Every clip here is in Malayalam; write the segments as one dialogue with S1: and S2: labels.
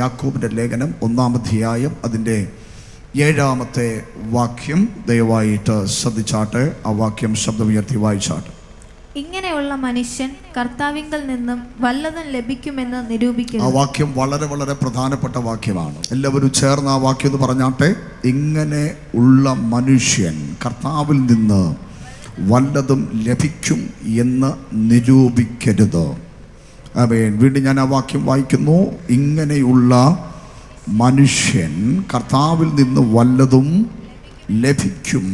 S1: യാക്കോബിൻ്റെ ലേഖനം 1-ാം അധ്യായം അതിൻ്റെ 7-ാമത്തെ വാക്യം ദയവായിട്ട് ശ്രദ്ധിച്ചാട്ടെ. ആ വാക്യം ശബ്ദമുയർത്തി വായിച്ചാട്ടെ.
S2: ഇങ്ങനെയുള്ള മനുഷ്യൻ കർത്താവിങ്കൽ നിന്നും വല്ലതും ലഭിക്കുമെന്ന് നിരൂപിക്കുന്നു.
S1: ആ വാക്യം വളരെ വളരെ പ്രധാനപ്പെട്ട വാക്യമാണ്. എല്ലാവരും ചേർന്ന് ആ വാക്യം എന്ന് പറഞ്ഞാട്ടെ. ഇങ്ങനെ ഉള്ള മനുഷ്യൻ കർത്താവിൽ നിന്ന് വല്ലതും ലഭിക്കും എന്ന് നിരൂപിക്കരുത്. ആമേൻ. വീണ്ടും ഞാൻ ആ വാക്യം വായിക്കുന്നു. ഇങ്ങനെയുള്ള മനുഷ്യൻ കർത്താവിൽ നിന്ന് വല്ലതും ലഭിക്കും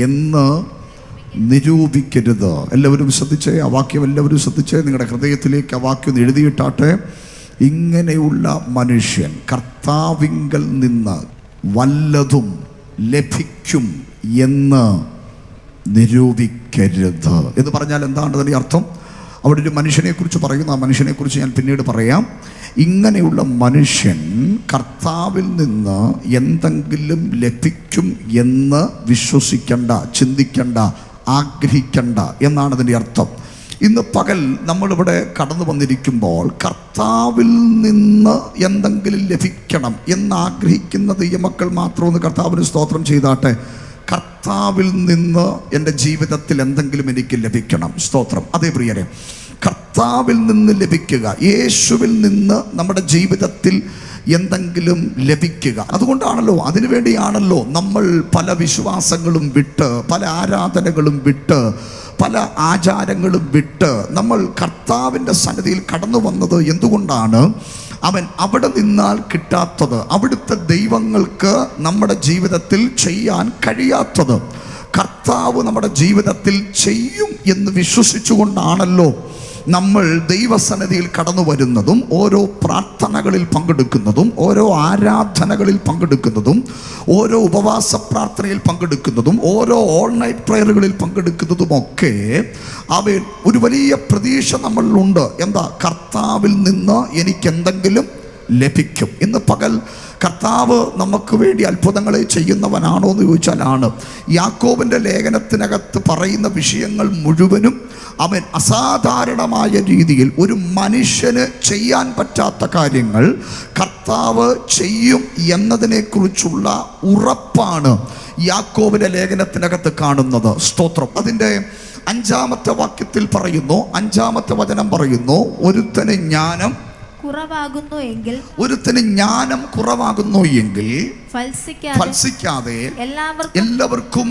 S1: എന്ന് നിരൂപിക്കരുത്. എല്ലാവരും ശ്രദ്ധിച്ചേ. ആ വാക്യം എല്ലാവരും ശ്രദ്ധിച്ചേ. നിങ്ങളുടെ ഹൃദയത്തിലേക്ക് ആ വാക്യം എഴുതിയിട്ടാട്ടെ. ഇങ്ങനെയുള്ള മനുഷ്യൻ കർത്താവിങ്കൽ നിന്ന് വല്ലതും ലഭിക്കും എന്ന് നിരൂപിക്കരുത് എന്ന് പറഞ്ഞാൽ എന്താണ് അതിൻ്റെ അർത്ഥം? അവിടെ ഒരു മനുഷ്യനെക്കുറിച്ച് പറയുന്നു. ആ മനുഷ്യനെക്കുറിച്ച് ഞാൻ പിന്നീട് പറയാം. ഇങ്ങനെയുള്ള മനുഷ്യൻ കർത്താവിൽ നിന്ന് എന്തെങ്കിലും ലഭിക്കും എന്ന് വിശ്വസിക്കണ്ട, ചിന്തിക്കണ്ട, ആഗ്രഹിക്കണ്ട എന്നാണ് അതിൻ്റെ അർത്ഥം. ഇന്ന് പകൽ നമ്മളിവിടെ കടന്നു വന്നിരിക്കുമ്പോൾ കർത്താവിൽ നിന്ന് എന്തെങ്കിലും ലഭിക്കണം എന്നാഗ്രഹിക്കുന്ന ദൈവമക്കൾ മാത്രമൊന്ന് കർത്താവിന് സ്തോത്രം ചെയ്താട്ടെ. കർത്താവിൽ നിന്ന് എൻ്റെ ജീവിതത്തിൽ എന്തെങ്കിലും എനിക്ക് ലഭിക്കണം. സ്തോത്രം. അതേ പ്രിയരെ, കർത്താവിൽ നിന്ന് ലഭിക്കുക, യേശുവിൽ നിന്ന് നമ്മുടെ ജീവിതത്തിൽ എന്തെങ്കിലും ലഭിക്കുക. അതുകൊണ്ടാണല്ലോ, അതിനുവേണ്ടിയാണല്ലോ നമ്മൾ പല വിശ്വാസങ്ങളും വിട്ട്, പല ആരാധനകളും വിട്ട്, പല ആചാരങ്ങളും വിട്ട് നമ്മൾ കർത്താവിൻ്റെ സന്നിധിയിൽ കടന്നു വന്നത്. എന്തുകൊണ്ടാണ്? അവൻ അവിടെ നിന്നാൽ കിട്ടാത്തത്, അവിടുത്തെ ദൈവങ്ങൾക്ക് നമ്മുടെ ജീവിതത്തിൽ ചെയ്യാൻ കഴിയാത്തത് കർത്താവ് നമ്മുടെ ജീവിതത്തിൽ ചെയ്യും എന്ന് വിശ്വസിച്ചുകൊണ്ടാണല്ലോ നമ്മൾ ദൈവസന്നിധിയിൽ കടന്നു വരുന്നതും ഓരോ പ്രാർത്ഥനകളിൽ പങ്കെടുക്കുന്നതും ഓരോ ആരാധനകളിൽ പങ്കെടുക്കുന്നതും ഓരോ ഉപവാസ പ്രാർത്ഥനയിൽ പങ്കെടുക്കുന്നതും ഓരോ ഓൾ നൈറ്റ് പ്രയറുകളിൽ പങ്കെടുക്കുന്നതുമൊക്കെ അവൻ ഒരു വലിയ പ്രതീക്ഷ നമ്മളിലുണ്ട്. എന്താ? കർത്താവിൽ നിന്ന് എനിക്കെന്തെങ്കിലും ലഭിക്കും. ഇന്ന് പകൽ കർത്താവ് നമുക്ക് വേണ്ടി അത്ഭുതങ്ങളെ ചെയ്യുന്നവനാണോ എന്ന് ചോദിച്ചാൽ ആണ്. യാക്കോബിൻ്റെ ലേഖനത്തിനകത്ത് പറയുന്ന വിഷയങ്ങൾ മുഴുവനും അവൻ അസാധാരണമായ രീതിയിൽ ഒരു മനുഷ്യന് ചെയ്യാൻ പറ്റാത്ത കാര്യങ്ങൾ കർത്താവ് ചെയ്യും എന്നതിനെക്കുറിച്ചുള്ള ഉറപ്പാണ് യാക്കോബിൻ്റെ ലേഖനത്തിനകത്ത് കാണുന്നത്. സ്തോത്രം. അതിൻ്റെ 5-ാമത്തെ വാക്യത്തിൽ പറയുന്നു, 5-ാമത്തെ വചനം പറയുന്നു, ഒരുത്തന് ജ്ഞാനം
S2: കുറവാകുന്നു എങ്കിൽ ഫൽസിക്കാതെ എല്ലാവർക്കും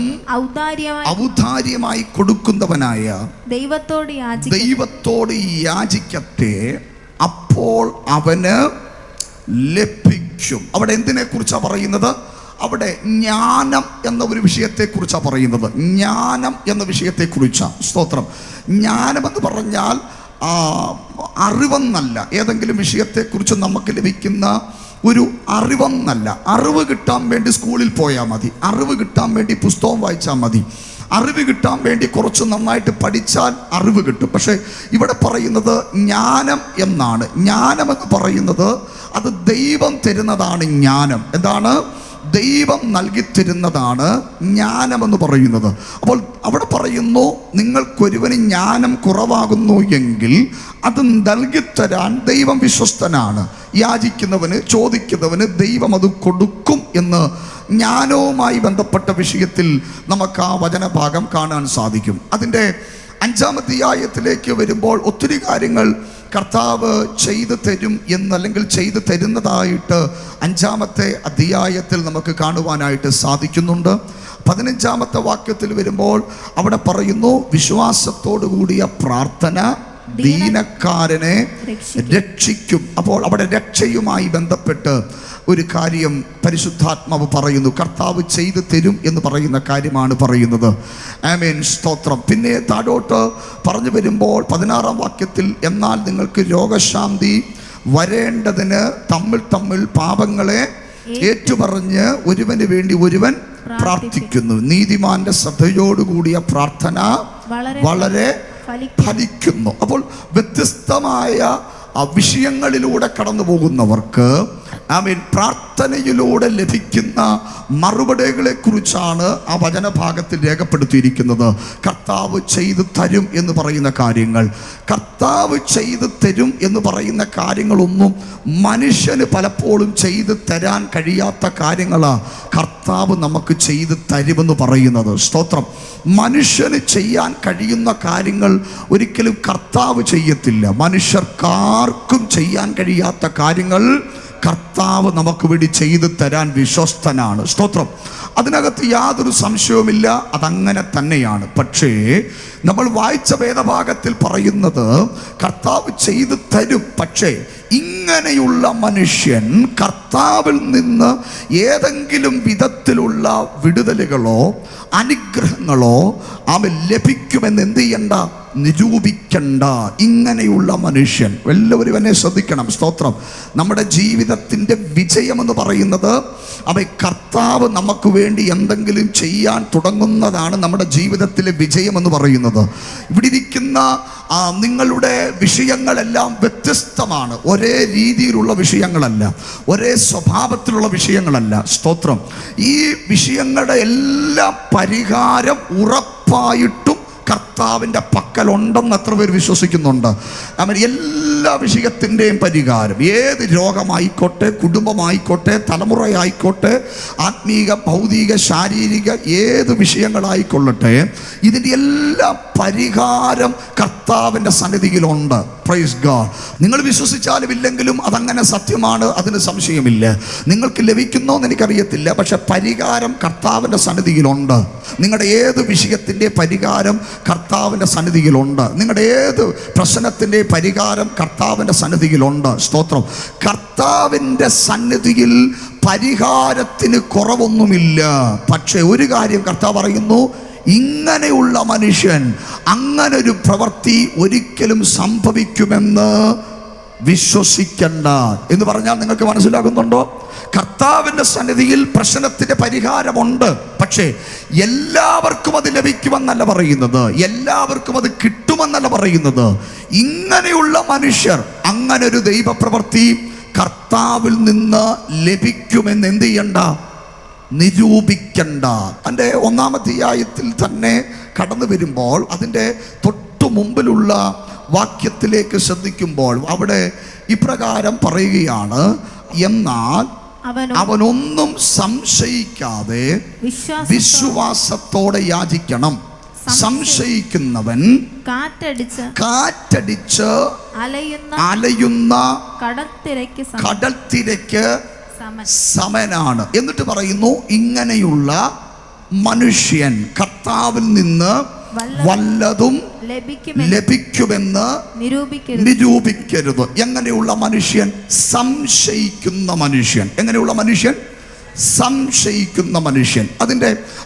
S2: ഔദാര്യമായി കൊടുക്കുന്നവനായ ദൈവത്തോട് യാചിക്കട്ടെ, അപ്പോൾ അവന് ലഭിക്കും. അവിടെ എന്തിനെ കുറിച്ചാണ് പറയുന്നത്? അവിടെ ജ്ഞാനം എന്ന ഒരു വിഷയത്തെക്കുറിച്ചാണ് പറയുന്നത്. ജ്ഞാനം എന്ന വിഷയത്തെക്കുറിച്ചാണ്. സ്തോത്രം. ജ്ഞാനമെന്ന് പറഞ്ഞാൽ അറിവെന്നല്ല, ഏതെങ്കിലും വിഷയത്തെക്കുറിച്ച് നമുക്ക് ലഭിക്കുന്ന ഒരു അറിവെന്നല്ല. അറിവ് കിട്ടാൻ വേണ്ടി സ്കൂളിൽ പോയാൽ മതി, അറിവ് കിട്ടാൻ വേണ്ടി പുസ്തകം വായിച്ചാൽ മതി, അറിവ് കിട്ടാൻ വേണ്ടി കുറച്ച് നന്നായിട്ട് പഠിച്ചാൽ അറിവ് കിട്ടും. പക്ഷേ ഇവിടെ പറയുന്നത് ജ്ഞാനം എന്നാണ്. ജ്ഞാനമെന്ന് പറയുന്നത് അത് ദൈവം തരുന്നതാണ്. ജ്ഞാനം എന്താണ്? ദൈവം നൽകിത്തരുന്നതാണ് ജ്ഞാനമെന്ന് പറയുന്നത്. അപ്പോൾ അവിടെ പറയുന്നു, നിങ്ങൾക്കൊരുവന് ജ്ഞാനം കുറവാകുന്നു എങ്കിൽ അത് നൽകിത്തരാൻ ദൈവം വിശ്വസ്തനാണ്. യാചിക്കുന്നവന്, ചോദിക്കുന്നവന് ദൈവം അത് കൊടുക്കും എന്ന് ജ്ഞാനവുമായി ബന്ധപ്പെട്ട വിഷയത്തിൽ നമുക്ക് ആ വചനഭാഗം കാണാൻ സാധിക്കും. അതിൻ്റെ 5-ാം അധ്യായത്തിലേക്ക് വരുമ്പോൾ ഒത്തിരി കാര്യങ്ങൾ കർത്താവ് ചെയ്തു തരും എന്നല്ലെങ്കിൽ ചെയ്തു തരുന്നതായിട്ട് 5-ാമത്തെ അധ്യായത്തിൽ നമുക്ക് കാണുവാനായിട്ട് സാധിക്കുന്നുണ്ട്. 15-ാമത്തെ വാക്യത്തിൽ വരുമ്പോൾ അവിടെ പറയുന്നു, വിശ്വാസത്തോടു കൂടിയ പ്രാർത്ഥന ദീനക്കാരനെ രക്ഷിക്കും. അപ്പോൾ അവിടെ രക്ഷയുമായി ബന്ധപ്പെട്ട് ഒരു കാര്യം പരിശുദ്ധാത്മാവ് പറയുന്നു. കർത്താവ് ചെയ്തു തരും എന്ന് പറയുന്ന കാര്യമാണ് പറയുന്നത്. ആമേൻ. സ്തോത്രം. പിന്നെ താഴോട്ട് പറഞ്ഞു വരുമ്പോൾ 16-ാം വാക്യത്തിൽ, എന്നാൽ നിങ്ങൾക്ക് രോഗശാന്തി വരേണ്ടതിന് തമ്മിൽ പാപങ്ങളെ ഏറ്റുപറഞ്ഞ് ഒരുവന് വേണ്ടി ഒരുവൻ പ്രാർത്ഥിക്കുന്നു. നീതിമാന്റെ ശ്രദ്ധയോടുകൂടിയ പ്രാർത്ഥന വളരെ ഫലിക്കുന്നു. അപ്പോൾ വ്യത്യസ്തമായ വിഷയങ്ങളിലൂടെ കടന്നു പോകുന്നവർക്ക്
S1: പ്രാർത്ഥനയിലൂടെ ലഭിക്കുന്ന മറുപടികളെ കുറിച്ചാണ് ആ വചനഭാഗത്തിൽ രേഖപ്പെടുത്തിയിരിക്കുന്നത്. കർത്താവ് ചെയ്തു തരും എന്ന് പറയുന്ന കാര്യങ്ങൾ, കർത്താവ് ചെയ്തു തരും എന്ന് പറയുന്ന കാര്യങ്ങളൊന്നും മനുഷ്യന് പലപ്പോഴും ചെയ്തു തരാൻ കഴിയാത്ത കാര്യങ്ങളാണ് കർത്താവ് നമുക്ക് ചെയ്തു തരുമെന്ന് പറയുന്നത്. സ്തോത്രം. മനുഷ്യന് ചെയ്യാൻ കഴിയുന്ന കാര്യങ്ങൾ ഒരിക്കലും കർത്താവ് ചെയ്യത്തില്ല. മനുഷ്യർക്കാർക്കും ചെയ്യാൻ കഴിയാത്ത കാര്യങ്ങൾ കർത്താവ് നമുക്ക് വേണ്ടി ചെയ്തു തരാൻ വിശ്വസ്തനാണ്. സ്തോത്രം. അതിനകത്ത് യാതൊരു സംശയവുമില്ല, അതങ്ങനെ തന്നെയാണ്. പക്ഷേ നമ്മൾ വായിച്ച വേദഭാഗത്തിൽ പറയുന്നത് കർത്താവ് ചെയ്തു തരും. പക്ഷേ ഇങ്ങനെയുള്ള മനുഷ്യൻ കർത്താവിൽ നിന്ന് ഏതെങ്കിലും വിധത്തിലുള്ള വിടുതലുകളോ അനുഗ്രഹങ്ങളോ അവൻ ലഭിക്കുമെന്ന് എന്ത് ചെയ്യണ്ട, നിരൂപിക്കണ്ട. ഇങ്ങനെയുള്ള മനുഷ്യൻ, എല്ലാവരും എന്നെ ശ്രദ്ധിക്കണം. സ്തോത്രം. നമ്മുടെ ജീവിതത്തിൻ്റെ വിജയമെന്ന് പറയുന്നത് അവൻ കർത്താവ് നമുക്ക് വേണ്ടി എന്തെങ്കിലും ചെയ്യാൻ തുടങ്ങുന്നതാണ് നമ്മുടെ ജീവിതത്തിലെ വിജയമെന്ന് പറയുന്നത്. ഇവിടെ ഇരിക്കുന്ന നിങ്ങളുടെ വിഷയങ്ങളെല്ലാം വ്യത്യസ്തമാണ്. ഒരേ രീതിയിലുള്ള വിഷയങ്ങളല്ല, ഒരേ സ്വഭാവത്തിലുള്ള വിഷയങ്ങളല്ല. സ്തോത്രം. ഈ വിഷയങ്ങളുടെ എല്ലാ പരിഹാരം ഉറപ്പായിട്ടും കർത്താവിൻ്റെ പക്കലുണ്ടെന്ന് എത്ര പേര് വിശ്വസിക്കുന്നുണ്ട്? അവൻ എല്ലാ വിഷയത്തിൻ്റെയും പരിഹാരം, ഏത് രോഗമായിക്കോട്ടെ, കുടുംബമായിക്കോട്ടെ, തലമുറയായിക്കോട്ടെ, ആത്മീക, ഭൗതിക, ശാരീരിക ഏത് വിഷയങ്ങളായിക്കൊള്ളട്ടെ, ഇതിൻ്റെ എല്ലാ പരിഹാരം കർത്താവിൻ്റെ സന്നിധിയിലുണ്ട്. Praise God. നിങ്ങൾ വിശ്വസിച്ചാലും ഇല്ലെങ്കിലും അതങ്ങനെ സത്യമാണ്, അതിന് സംശയമില്ല. നിങ്ങൾക്ക് ലഭിക്കുന്നോ എന്ന് എനിക്കറിയത്തില്ല, പക്ഷെ പരിഹാരം കർത്താവിൻ്റെ സന്നിധിയിലുണ്ട്. നിങ്ങളുടെ ഏത് വിഷയത്തിൻ്റെ പരിഹാരം കർത്താവിൻ്റെ സന്നിധിയിലുണ്ട്. നിങ്ങളുടെ ഏത് പ്രശ്നത്തിൻ്റെ പരിഹാരം കർത്താവിൻ്റെ സന്നിധിയിലുണ്ട്. സ്തോത്രം. കർത്താവിൻ്റെ സന്നിധിയിൽ പരിഹാരത്തിന് കുറവൊന്നുമില്ല. പക്ഷേ ഒരു കാര്യം കർത്താവ് പറയുന്നു, ഇങ്ങനെയുള്ള മനുഷ്യൻ അങ്ങനൊരു പ്രവൃത്തി ഒരിക്കലും സംഭവിക്കുമെന്ന് വിശ്വസിക്കണ്ട എന്ന് പറഞ്ഞാൽ നിങ്ങൾക്ക് മനസ്സിലാകുന്നുണ്ടോ? കർത്താവിൻ്റെ സന്നിധിയിൽ പ്രശ്നത്തിൻ്റെ പരിഹാരമുണ്ട്. പക്ഷേ എല്ലാവർക്കും അത് ലഭിക്കുമെന്നല്ല പറയുന്നത്, എല്ലാവർക്കും അത് കിട്ടുമെന്നല്ല പറയുന്നത്. ഇങ്ങനെയുള്ള മനുഷ്യർ അങ്ങനൊരു ദൈവപ്രവൃത്തി കർത്താവിൽ നിന്ന് ലഭിക്കുമെന്ന് എന്ത് ചെയ്യണ്ട, നിരൂപിക്കണ്ട. എൻ്റെ 1-ാം അധ്യായത്തിൽ തന്നെ കടന്നു വരുമ്പോൾ അതിൻ്റെ തൊട്ടു മുമ്പിലുള്ള വാക്യത്തിലേക്ക് ശ്രദ്ധിക്കുമ്പോൾ അവിടെ ഇപ്രകാരം പറയുകയാണ്, എന്നാൽ അവനൊന്നും സംശയിക്കാതെ വിശ്വാസത്തോടെ യാചിക്കണം. സംശയിക്കുന്നവൻ കാറ്റടിച്ച് അലയുന്ന കടൽത്തിരയ്ക്ക് സമനാണ്. എന്നിട്ട് പറയുന്നു, ഇങ്ങനെയുള്ള മനുഷ്യൻ കർത്താവിൽ നിന്ന് വല്ലതും ലഭിക്കുമെന്ന് നിരൂപിക്കരുത്. എങ്ങനെയുള്ള മനുഷ്യൻ? സംശയിക്കുന്ന മനുഷ്യൻ. എങ്ങനെയുള്ള മനുഷ്യൻ? സംശയിക്കുന്ന മനുഷ്യൻ.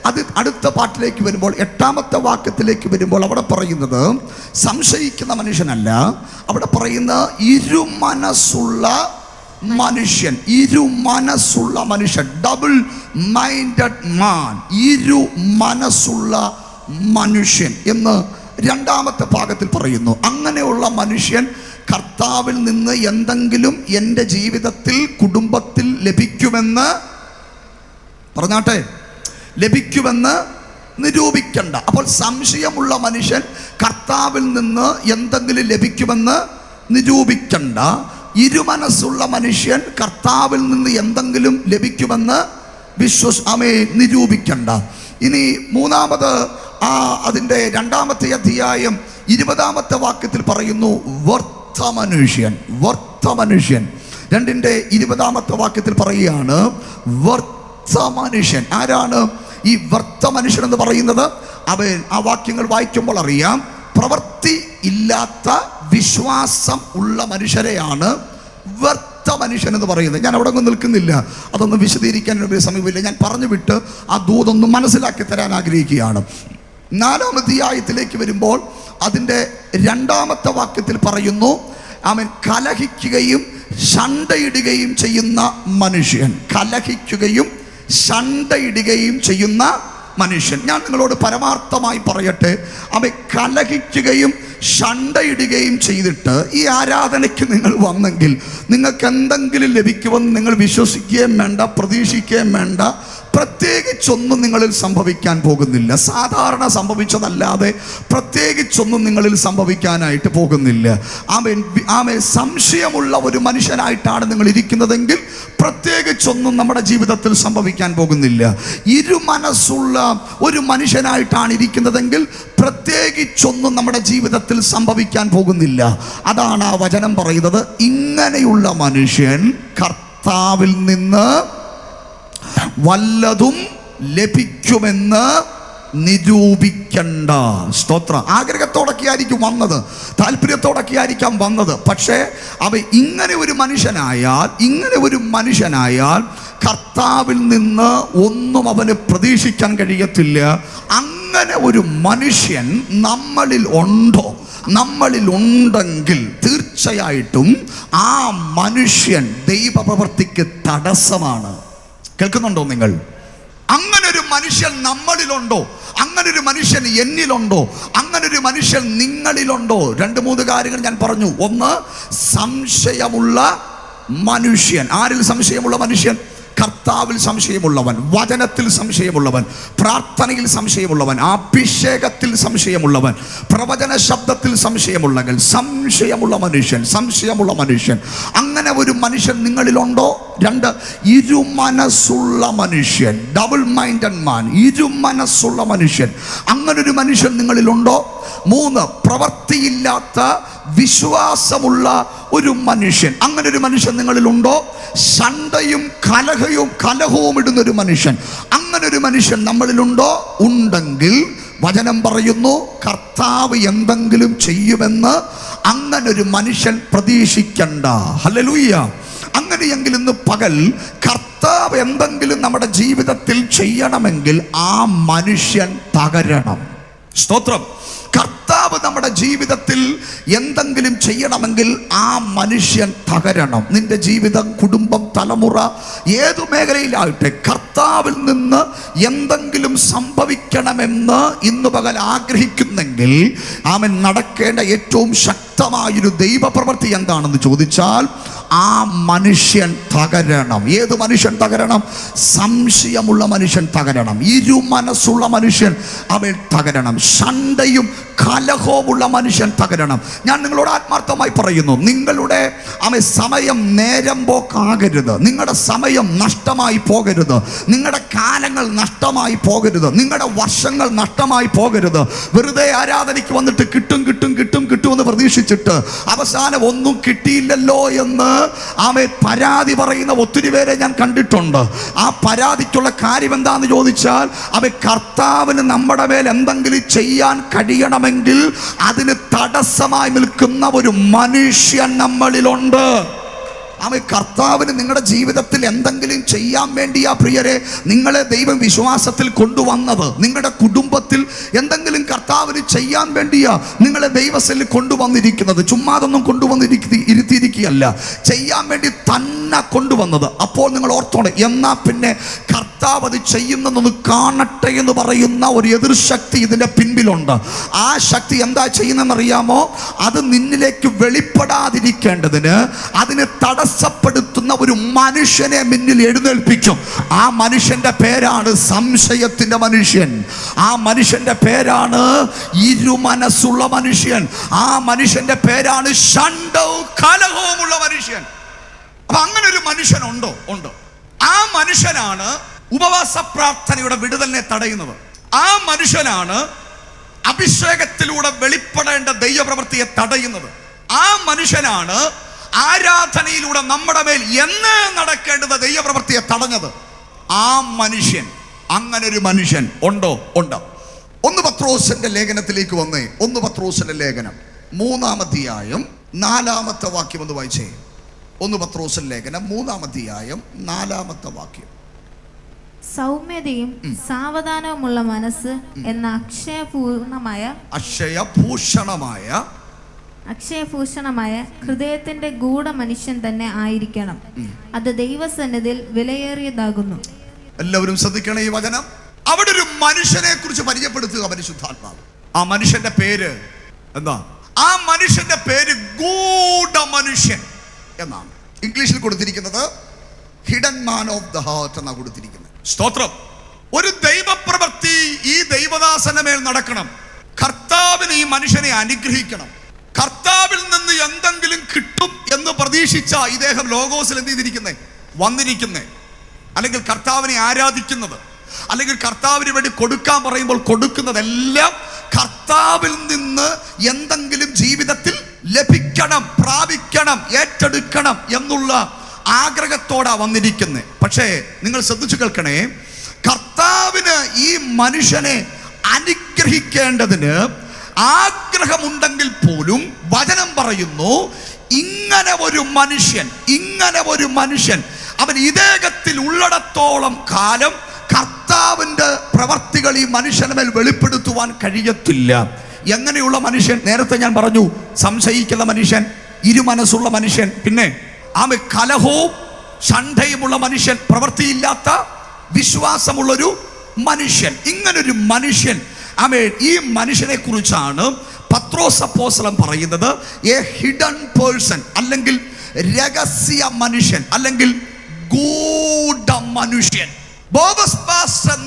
S1: അത് അടുത്ത പാട്ടിലേക്ക് വരുമ്പോൾ 8-ാമത്തെ വാക്യത്തിലേക്ക് വരുമ്പോൾ അവിടെ പറയുന്നത് സംശയിക്കുന്ന മനുഷ്യനല്ല, അവിടെ പറയുന്ന ഇരുമനസ്സുള്ള മനുഷ്യൻ. ഇരുമനസ്സുള്ള മനുഷ്യൻ, ഡബിൾ മൈൻഡഡ് മാൻ, ഇരു മനസ്സുള്ള മനുഷ്യൻ എന്ന് 2-ാമത്തെ ഭാഗത്തിൽ പറയുന്നു. അങ്ങനെയുള്ള മനുഷ്യൻ കർത്താവിൽ നിന്ന് എന്തെങ്കിലും എൻ്റെ ജീവിതത്തിൽ, കുടുംബത്തിൽ ലഭിക്കുമെന്ന് പറഞ്ഞാട്ടെ, ലഭിക്കുമെന്ന് നിരൂപിക്കണ്ട. അപ്പോൾ സംശയമുള്ള മനുഷ്യൻ കർത്താവിൽ നിന്ന് എന്തെങ്കിലും ലഭിക്കുമെന്ന് നിരൂപിക്കണ്ട. ഇരുമനസ്സുള്ള മനുഷ്യൻ കർത്താവിൽ നിന്ന് എന്തെങ്കിലും ലഭിക്കുമെന്ന് നിരൂപിക്കണ്ട. ഇനി 3-ാമത് അതിൻ്റെ 2-ാമത്തെ അധ്യായം 20-ാമത്തെ വാക്യത്തിൽ പറയുന്നു, വർത്ത മനുഷ്യൻ. വർത്ത മനുഷ്യൻ 2-ന്റെ 20-ാമത്തെ വാക്യത്തിൽ പറയുകയാണ്, വർത്ത മനുഷ്യൻ. ആരാണ് ഈ വർത്ത മനുഷ്യൻ എന്ന് പറയുന്നത്? അവൻ ആ വാക്യങ്ങൾ വായിക്കുമ്പോൾ അറിയാം, പ്രവൃത്തി ഇല്ലാത്ത വിശ്വാസം ഉള്ള മനുഷ്യരെയാണ് വർത്ത മനുഷ്യൻ എന്ന് പറയുന്നത്. ഞാൻ അവിടെ ഒന്നും നിൽക്കുന്നില്ല, അതൊന്നും വിശദീകരിക്കാൻ സമയമില്ല. ഞാൻ പറഞ്ഞു വിട്ട് ആ ദൂതൊന്നും മനസ്സിലാക്കി തരാൻ ആഗ്രഹിക്കുകയാണ്. 4-ാം അധ്യായത്തിലേക്ക് വരുമ്പോൾ അതിൻ്റെ 2-ാമത്തെ വാക്യത്തിൽ പറയുന്നു, അവൻ കലഹിക്കുകയും ശണ്ടയിടുകയും ചെയ്യുന്ന മനുഷ്യൻ. കലഹിക്കുകയും ശണ്ടയിടുകയും ചെയ്യുന്ന മനുഷ്യൻ. ഞാൻ നിങ്ങളോട് പരമാർത്ഥമായി പറയട്ടെ, അവൻ കലഹിക്കുകയും
S2: ഷണ്ടയിടുകയും ചെയ്തിട്ട് ഈ ആരാധനയ്ക്ക് നിങ്ങൾ വന്നെങ്കിൽ നിങ്ങൾക്ക് എന്തെങ്കിലും ലഭിക്കുമെന്ന് നിങ്ങൾ വിശ്വസിക്കുകയും വേണ്ട, പ്രതീക്ഷിക്കുകയും വേണ്ട. പ്രത്യേകിച്ചൊന്നും നിങ്ങളിൽ സംഭവിക്കാൻ പോകുന്നില്ല. സാധാരണ സംഭവിച്ചതല്ലാതെ പ്രത്യേകിച്ചൊന്നും നിങ്ങളിൽ സംഭവിക്കാനായിട്ട് പോകുന്നില്ല. ആമേൻ. സംശയമുള്ള ഒരു മനുഷ്യനായിട്ടാണ് നിങ്ങൾ ഇരിക്കുന്നതെങ്കിൽ പ്രത്യേകിച്ചൊന്നും നമ്മുടെ ജീവിതത്തിൽ സംഭവിക്കാൻ പോകുന്നില്ല. ഇരുമനസ്സുള്ള ഒരു മനുഷ്യനായിട്ടാണ് ഇരിക്കുന്നതെങ്കിൽ പ്രത്യേകിച്ചൊന്നും നമ്മുടെ ജീവിതത്തിൽ സംഭവിക്കാൻ പോകുന്നില്ല. അതാണ് ആ വചനം പറയുന്നത്. ഇങ്ങനെയുള്ള മനുഷ്യൻ കർത്താവിൽ നിന്ന് വല്ലതും ലഭിക്കുമെന്ന് നിരൂപിക്കണ്ട. സ്തോത്രം. ആഗ്രഹത്തോടൊക്കെ ആയിരിക്കും വന്നത്, താല്പര്യത്തോടൊക്കെ ആയിരിക്കാം വന്നത്. പക്ഷേ ഇങ്ങനെ ഒരു മനുഷ്യനായാൽ കർത്താവിൽ നിന്ന് ഒന്നും അവന് പ്രതീക്ഷിക്കാൻ കഴിയത്തില്ല. അങ്ങനെ ഒരു മനുഷ്യൻ നമ്മളിൽ ഉണ്ടെങ്കിൽ തീർച്ചയായിട്ടും ആ മനുഷ്യൻ ദൈവപ്രവൃത്തിക്ക് തടസ്സമാണ്. കേൾക്കുന്നുണ്ടോ നിങ്ങൾ? അങ്ങനൊരു മനുഷ്യൻ നമ്മളിലുണ്ടോ? അങ്ങനൊരു മനുഷ്യൻ എന്നിലുണ്ടോ? അങ്ങനൊരു മനുഷ്യൻ നിങ്ങളിലുണ്ടോ? 2-3 കാര്യങ്ങൾ ഞാൻ പറഞ്ഞു. ഒന്ന്, സംശയമുള്ള മനുഷ്യൻ. ആരിൽ സംശയമുള്ള മനുഷ്യൻ? കർത്താവിൽ സംശയമുള്ളവൻ, വചനത്തിൽ സംശയമുള്ളവൻ, പ്രാർത്ഥനയിൽ സംശയമുള്ളവൻ, അഭിഷേകത്തിൽ സംശയമുള്ളവൻ, പ്രവചന ശബ്ദത്തിൽ സംശയമുള്ള മനുഷ്യൻ. അങ്ങനെ ഒരു മനുഷ്യൻ നിങ്ങളിലുണ്ടോ? 2, ഇരുമനസ്സുള്ള മനുഷ്യൻ, ഡബിൾ മൈൻഡഡ് മാൻ, ഇരുമനസ്സുള്ള മനുഷ്യൻ. അങ്ങനൊരു മനുഷ്യൻ നിങ്ങളിലുണ്ടോ? 3, പ്രവൃത്തിയില്ലാത്ത വിശ്വാസമുള്ള ഒരു മനുഷ്യൻ. അങ്ങനെ ഒരു മനുഷ്യൻ നിങ്ങളിലുണ്ടോ? ശണ്ഠയും കലഹവും ഇടുന്ന ഒരു മനുഷ്യൻ. അങ്ങനെ ഒരു മനുഷ്യൻ നമ്മളിലുണ്ടോ? ഉണ്ടെങ്കിൽ വചനം പറയുന്നു, കർത്താവ് എന്തെങ്കിലും ചെയ്യുമെന്ന് അങ്ങനൊരു മനുഷ്യൻ പ്രതീക്ഷിക്കണ്ട. ഹല്ലേലൂയ. അങ്ങനെയെങ്കിൽ ഇന്ന് പകൽ കർത്താവ് എന്തെങ്കിലും നമ്മുടെ ജീവിതത്തിൽ ചെയ്യണമെങ്കിൽ ആ മനുഷ്യൻ തകരണം. സ്തോത്രം. കർത്താവ് നമ്മുടെ ജീവിതത്തിൽ എന്തെങ്കിലും ചെയ്യണമെങ്കിൽ ആ മനുഷ്യൻ തകരണം. നിന്റെ ജീവിതം, കുടുംബം, തലമുറ, ഏതു മേഖലയിലാകട്ടെ, കർത്താവിൽ നിന്ന് എന്തെങ്കിലും സംഭവിക്കണമെന്ന് ഇന്ന് പകൽ ആഗ്രഹിക്കുന്നെങ്കിൽ അവൻ നടക്കേണ്ട ഏറ്റവും ശക്തമായൊരു ദൈവപ്രവൃത്തി എന്താണെന്ന് ചോദിച്ചാൽ ആ മനുഷ്യൻ തകരണം. ഏത് മനുഷ്യൻ തകരണം? സംശയമുള്ള മനുഷ്യൻ തകരണം. ഇരുമനസ്സുള്ള മനുഷ്യൻ അവൻ തകരണം. ശണ്ഠയും കലഹവുമുള്ള മനുഷ്യൻ തകരണം. ഞാൻ നിങ്ങളോട് ആത്മാർത്ഥമായി പറയുന്നു, നിങ്ങളുടെ സമയം നേരം പോക്കാകരുത്. നിങ്ങളുടെ സമയം നഷ്ടമായി പോകരുത്. നിങ്ങളുടെ കാലങ്ങൾ നഷ്ടമായി പോകരുത്. നിങ്ങളുടെ വർഷങ്ങൾ നഷ്ടമായി പോകരുത്. വെറുതെ ആരാധനയ്ക്ക് വന്നിട്ട് കിട്ടുമെന്ന് പ്രതീക്ഷിച്ചിട്ട് അവസാനം ഒന്നും കിട്ടിയില്ലല്ലോ എന്ന് പരാതി പറയുന്ന ഒത്തിരി പേരെ ഞാൻ കണ്ടിട്ടുണ്ട്. ആ പരാതിക്കുള്ള കാര്യം എന്താന്ന് ചോദിച്ചാൽ കർത്താവിന് നമ്മുടെ മേൽ എന്തെങ്കിലും ചെയ്യാൻ കഴിയണമെങ്കിൽ അതിന് തടസ്സമായി നിൽക്കുന്ന ഒരു മനുഷ്യൻ നമ്മളിലുണ്ട്. കർത്താവിന് നിങ്ങളുടെ ജീവിതത്തിൽ എന്തെങ്കിലും ചെയ്യാൻ വേണ്ടിയാ പ്രിയരെ നിങ്ങളെ ദൈവം വിശ്വാസത്തിൽ കൊണ്ടുവന്നത്. നിങ്ങളുടെ കുടുംബത്തിൽ എന്തെങ്കിലും കർത്താവിന് ചെയ്യാൻ വേണ്ടിയാ നിങ്ങളെ ദൈവത്തിൽ കൊണ്ടുവന്നിരിക്കുന്നത്. ചുമ്മാതൊന്നും ഇരുത്തിയിരിക്കുകയല്ല, ചെയ്യാൻ വേണ്ടി തന്നെ കൊണ്ടുവന്നത്. അപ്പോൾ നിങ്ങൾ ഓർത്തോണം, എന്നാ പിന്നെ കർത്താവ് അത് ചെയ്യുന്നതൊന്ന് കാണട്ടെ എന്ന് പറയുന്ന ഒരു എതിർശക്തി ഇതിന്റെ പിൻപിലുണ്ട്. ആ ശക്തി എന്താ ചെയ്യുന്നതെന്നറിയാമോ? അത് നിന്നിലേക്ക് വെളിപ്പെടാതിരിക്കേണ്ടതിന് അതിന് തടസ്സപ്പെടുത്തുന്ന ഒരു മനുഷ്യനെ മുന്നിൽ എഴുന്നേൽപ്പിക്കും. ആ മനുഷ്യന്റെ പേരാണ് സംശയത്തിന്റെ മനുഷ്യൻ. ആ മനുഷ്യന്റെ പേരാണ് ഇരുമനസ്സുള്ള മനുഷ്യൻ. ആ മനുഷ്യന്റെ പേരാണ് ശണ്ഠവും കലഹവുമുള്ള മനുഷ്യൻ. അപ്പൊ അങ്ങനെ ഒരു മനുഷ്യനുണ്ടോ? ഉണ്ട്. ആ മനുഷ്യനാണ് ഉപവാസ പ്രാർത്ഥനയുടെ വിടുതലിനെ തടയുന്നത്. ആ മനുഷ്യനാണ് അഭിഷേകത്തിലൂടെ വെളിപ്പെടേണ്ട ദൈവപ്രവൃത്തിയെ തടയുന്നത്. ആ മനുഷ്യനാണ് ആരാധനയിലൂടെ നമ്മുടെ മേൽ എന്ന് നടക്കേണ്ടത് ദൈവപ്രവൃത്തിയെ തടഞ്ഞത്. ആ മനുഷ്യൻ, അങ്ങനെ ഒരു മനുഷ്യൻ ഉണ്ടോ? ഉണ്ട്. 1 പത്രോസിന്റെ ലേഖനത്തിലേക്ക് വന്നേ. 1 പത്രോസിന്റെ ലേഖനം 3-ാം അധ്യായം 4-ാമത്തെ വാക്യം ഒന്ന് വായിച്ചേ. 1 പത്രോസിന്റെ ലേഖനം 3-ാം അധ്യായം 4-ാമത്തെ വാക്യം.
S3: സൗമ്യതയും സാവധാനവുമുള്ള മനസ്സ് എന്ന അക്ഷയഭൂഷണമായ ഹൃദയത്തിന്റെ ഗൂഢ മനുഷ്യൻ തന്നെ ആയിരിക്കണം. അത് ദൈവസന്നിധിയിൽ വിലയേറിയതാകുന്നു.
S2: എല്ലാവരും ശ്രദ്ധിക്കണം ഈ വചനം. അവിടെ ഒരു മനുഷ്യനെ കുറിച്ച് പരിചയപ്പെടുത്തുക പരിശുദ്ധാത്മാവ്. ആ മനുഷ്യന്റെ പേര് എന്താ?
S1: ആ മനുഷ്യന്റെ പേര് ഗൂഢ മനുഷ്യൻ എന്നാണ്. ഇംഗ്ലീഷിൽ കൊടുത്തിരിക്കുന്നത് hidden man of the heart എന്നാണ് കൊടുത്തിരിക്കുന്നത്. സ്തോത്രം. ഒരു ദൈവപ്രവൃത്തി ഈ ദൈവദാസന്റെ മേൽ നടക്കണം. കർത്താവിന് ഈ മനുഷ്യനെ അനുഗ്രഹിക്കണം. കർത്താവിൽ നിന്ന് എന്തെങ്കിലും കിട്ടും എന്ന് പ്രതീക്ഷിച്ച ഇദ്ദേഹം ലോഗോസിൽ എന്ത് ചെയ്തിരിക്കുന്നേ, വന്നിരിക്കുന്നേ, അല്ലെങ്കിൽ കർത്താവിനെ ആരാധിക്കുന്നത്, അല്ലെങ്കിൽ കർത്താവിന് വേണ്ടി കൊടുക്കാൻ പറയുമ്പോൾ കൊടുക്കുന്നതെല്ലാം കർത്താവിൽ നിന്ന് എന്തെങ്കിലും ജീവിതത്തിൽ ലഭിക്കണം, പ്രാപിക്കണം, ഏറ്റെടുക്കണം എന്നുള്ള ആഗ്രഹത്തോടാ വന്നിരിക്കുന്നത്. പക്ഷേ നിങ്ങൾ ശ്രദ്ധിച്ചു കേൾക്കണേ, കർത്താവിന് ഈ മനുഷ്യനെ അനുഗ്രഹിക്കേണ്ടതിന് ആഗ്രഹമുണ്ടെങ്കിൽ പോലും വചനം പറയുന്നു, ഇങ്ങനെ ഒരു മനുഷ്യൻ അവൻ ഇദ്ദേഹത്തിൽ ഉള്ളിടത്തോളം കാലം കർത്താവിൻ്റെ പ്രവർത്തികൾ ഈ മനുഷ്യന് മേൽ വെളിപ്പെടുത്തുവാൻ കഴിയത്തില്ല. എങ്ങനെയുള്ള മനുഷ്യൻ? നേരത്തെ ഞാൻ പറഞ്ഞു, സംശയിക്കുന്ന മനുഷ്യൻ, ഇരുമനസ്സുള്ള മനുഷ്യൻ, പിന്നെ കലഹവും ഷണ്ഠയുമുള്ള മനുഷ്യൻ, പ്രവൃത്തിയില്ലാത്ത വിശ്വാസമുള്ളൊരു മനുഷ്യൻ. ഇങ്ങനൊരു മനുഷ്യൻ, ഈ മനുഷ്യനെ കുറിച്ചാണ് പത്രോസ് അപ്പോസ്തലൻ പറയുന്നത് എ ഹിഡൻ പേഴ്സൺ, അല്ലെങ്കിൽ രഹസ്യ മനുഷ്യൻ, അല്ലെങ്കിൽ ഗൂഢ മനുഷ്യൻ. ബോബസ് പാസ്റ്റർ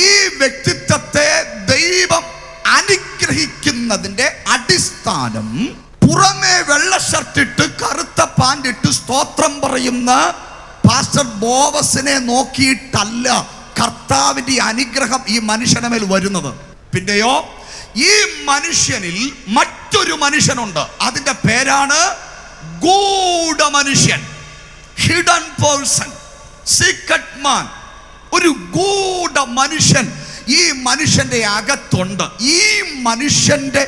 S1: ഈ വ്യക്തിത്വത്തെ ദൈവം അനുഗ്രഹിക്കുന്നതിന്റെ അടിസ്ഥാനം പുറമേ വെള്ള ഷർട്ടിട്ട് കറുത്ത പാൻറിട്ട് സ്തോത്രം പറയുന്ന പാസ്റ്റർ ബോബസിനെ നോക്കിയിട്ടല്ല കർത്താവിന്റെ അനുഗ്രഹം ഈ മനുഷ്യനെ മേൽ വരുന്നത്. പിന്നെയോ ഈ മനുഷ്യനിൽ മറ്റൊരു മനുഷ്യനുണ്ട്, അതിന്റെ പേരാണ് ഗൂഢ മനുഷ്യൻ, ഹിഡൻ പേഴ്സൺ, സീക്രട്ട് മാൻ. ഒരു ഗൂഢ മനുഷ്യൻ ഈ മനുഷ്യന്റെ അകത്തുണ്ട്. ഈ മനുഷ്യന്റെ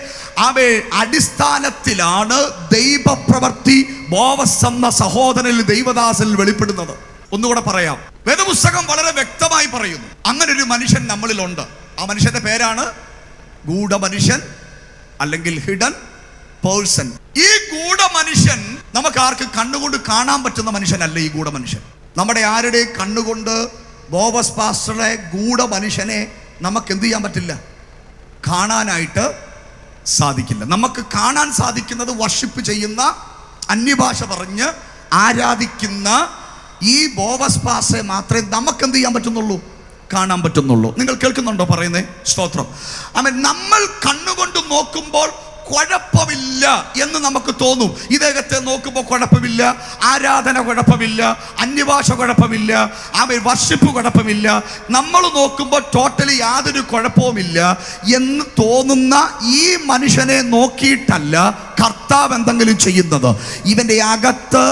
S1: അടിസ്ഥാനത്തിലാണ് ദൈവപ്രവൃത്തി ബോവസ് എന്ന സഹോദരനിൽ ദൈവദാസനിൽ വെളിപ്പെടുന്നത്. ഒന്നുകൂടെ പറയാം, വേദപുസ്തകം വളരെ വ്യക്തമായി പറയുന്നു അങ്ങനെ ഒരു മനുഷ്യൻ നമ്മളിലുണ്ട്. ആ മനുഷ്യന്റെ പേരാണ് ഗൂഢ മനുഷ്യൻ, അല്ലെങ്കിൽ ഹിഡൻ പേഴ്സൺ. ഈ ഗൂഢ മനുഷ്യൻ നമുക്ക് ആർക്ക് കണ്ണുകൊണ്ട് കാണാൻ പറ്റുന്ന മനുഷ്യനല്ല. ഈ ഗൂഢ മനുഷ്യൻ നമ്മുടെ ആരുടെ കണ്ണുകൊണ്ട് ബോബസ് പാസ്റ്ററുടെ ഗൂഢ മനുഷ്യനെ നമുക്ക് എന്ത് ചെയ്യാൻ പറ്റില്ല, കാണാനായിട്ട് സാധിക്കില്ല. നമുക്ക് കാണാൻ സാധിക്കുന്നത് വർഷിപ്പ് ചെയ്യുന്ന, അന്യഭാഷ പറഞ്ഞ് ആരാധിക്കുന്ന ഈ ബോബസ് പാസ്റ്ററെ മാത്രമേ നമുക്ക് എന്ത് ചെയ്യാൻ പറ്റുന്നുള്ളൂ, കാണാൻ പറ്റുന്നുള്ളൂ. നിങ്ങൾ കേൾക്കുന്നുണ്ടോ പറയുന്നത്? സ്തോത്രം. നമ്മൾ കണ്ണുകൊണ്ട് നോക്കുമ്പോൾ കുഴപ്പമില്ല എന്ന് നമുക്ക് തോന്നും. ഇദ്ദേഹത്തെ നോക്കുമ്പോൾ കുഴപ്പമില്ല, ആരാധന കുഴപ്പമില്ല, അന്യഭാഷ കുഴപ്പമില്ല, വർഷിപ്പ് കുഴപ്പമില്ല, നമ്മൾ നോക്കുമ്പോൾ ടോട്ടലി യാതൊരു കുഴപ്പവുമില്ല എന്ന് തോന്നുന്ന ഈ മനുഷ്യനെ നോക്കിയിട്ടല്ല കർത്താവ് എന്തെങ്കിലും ചെയ്യുന്നത്. ഇവന്റെ അകത്ത്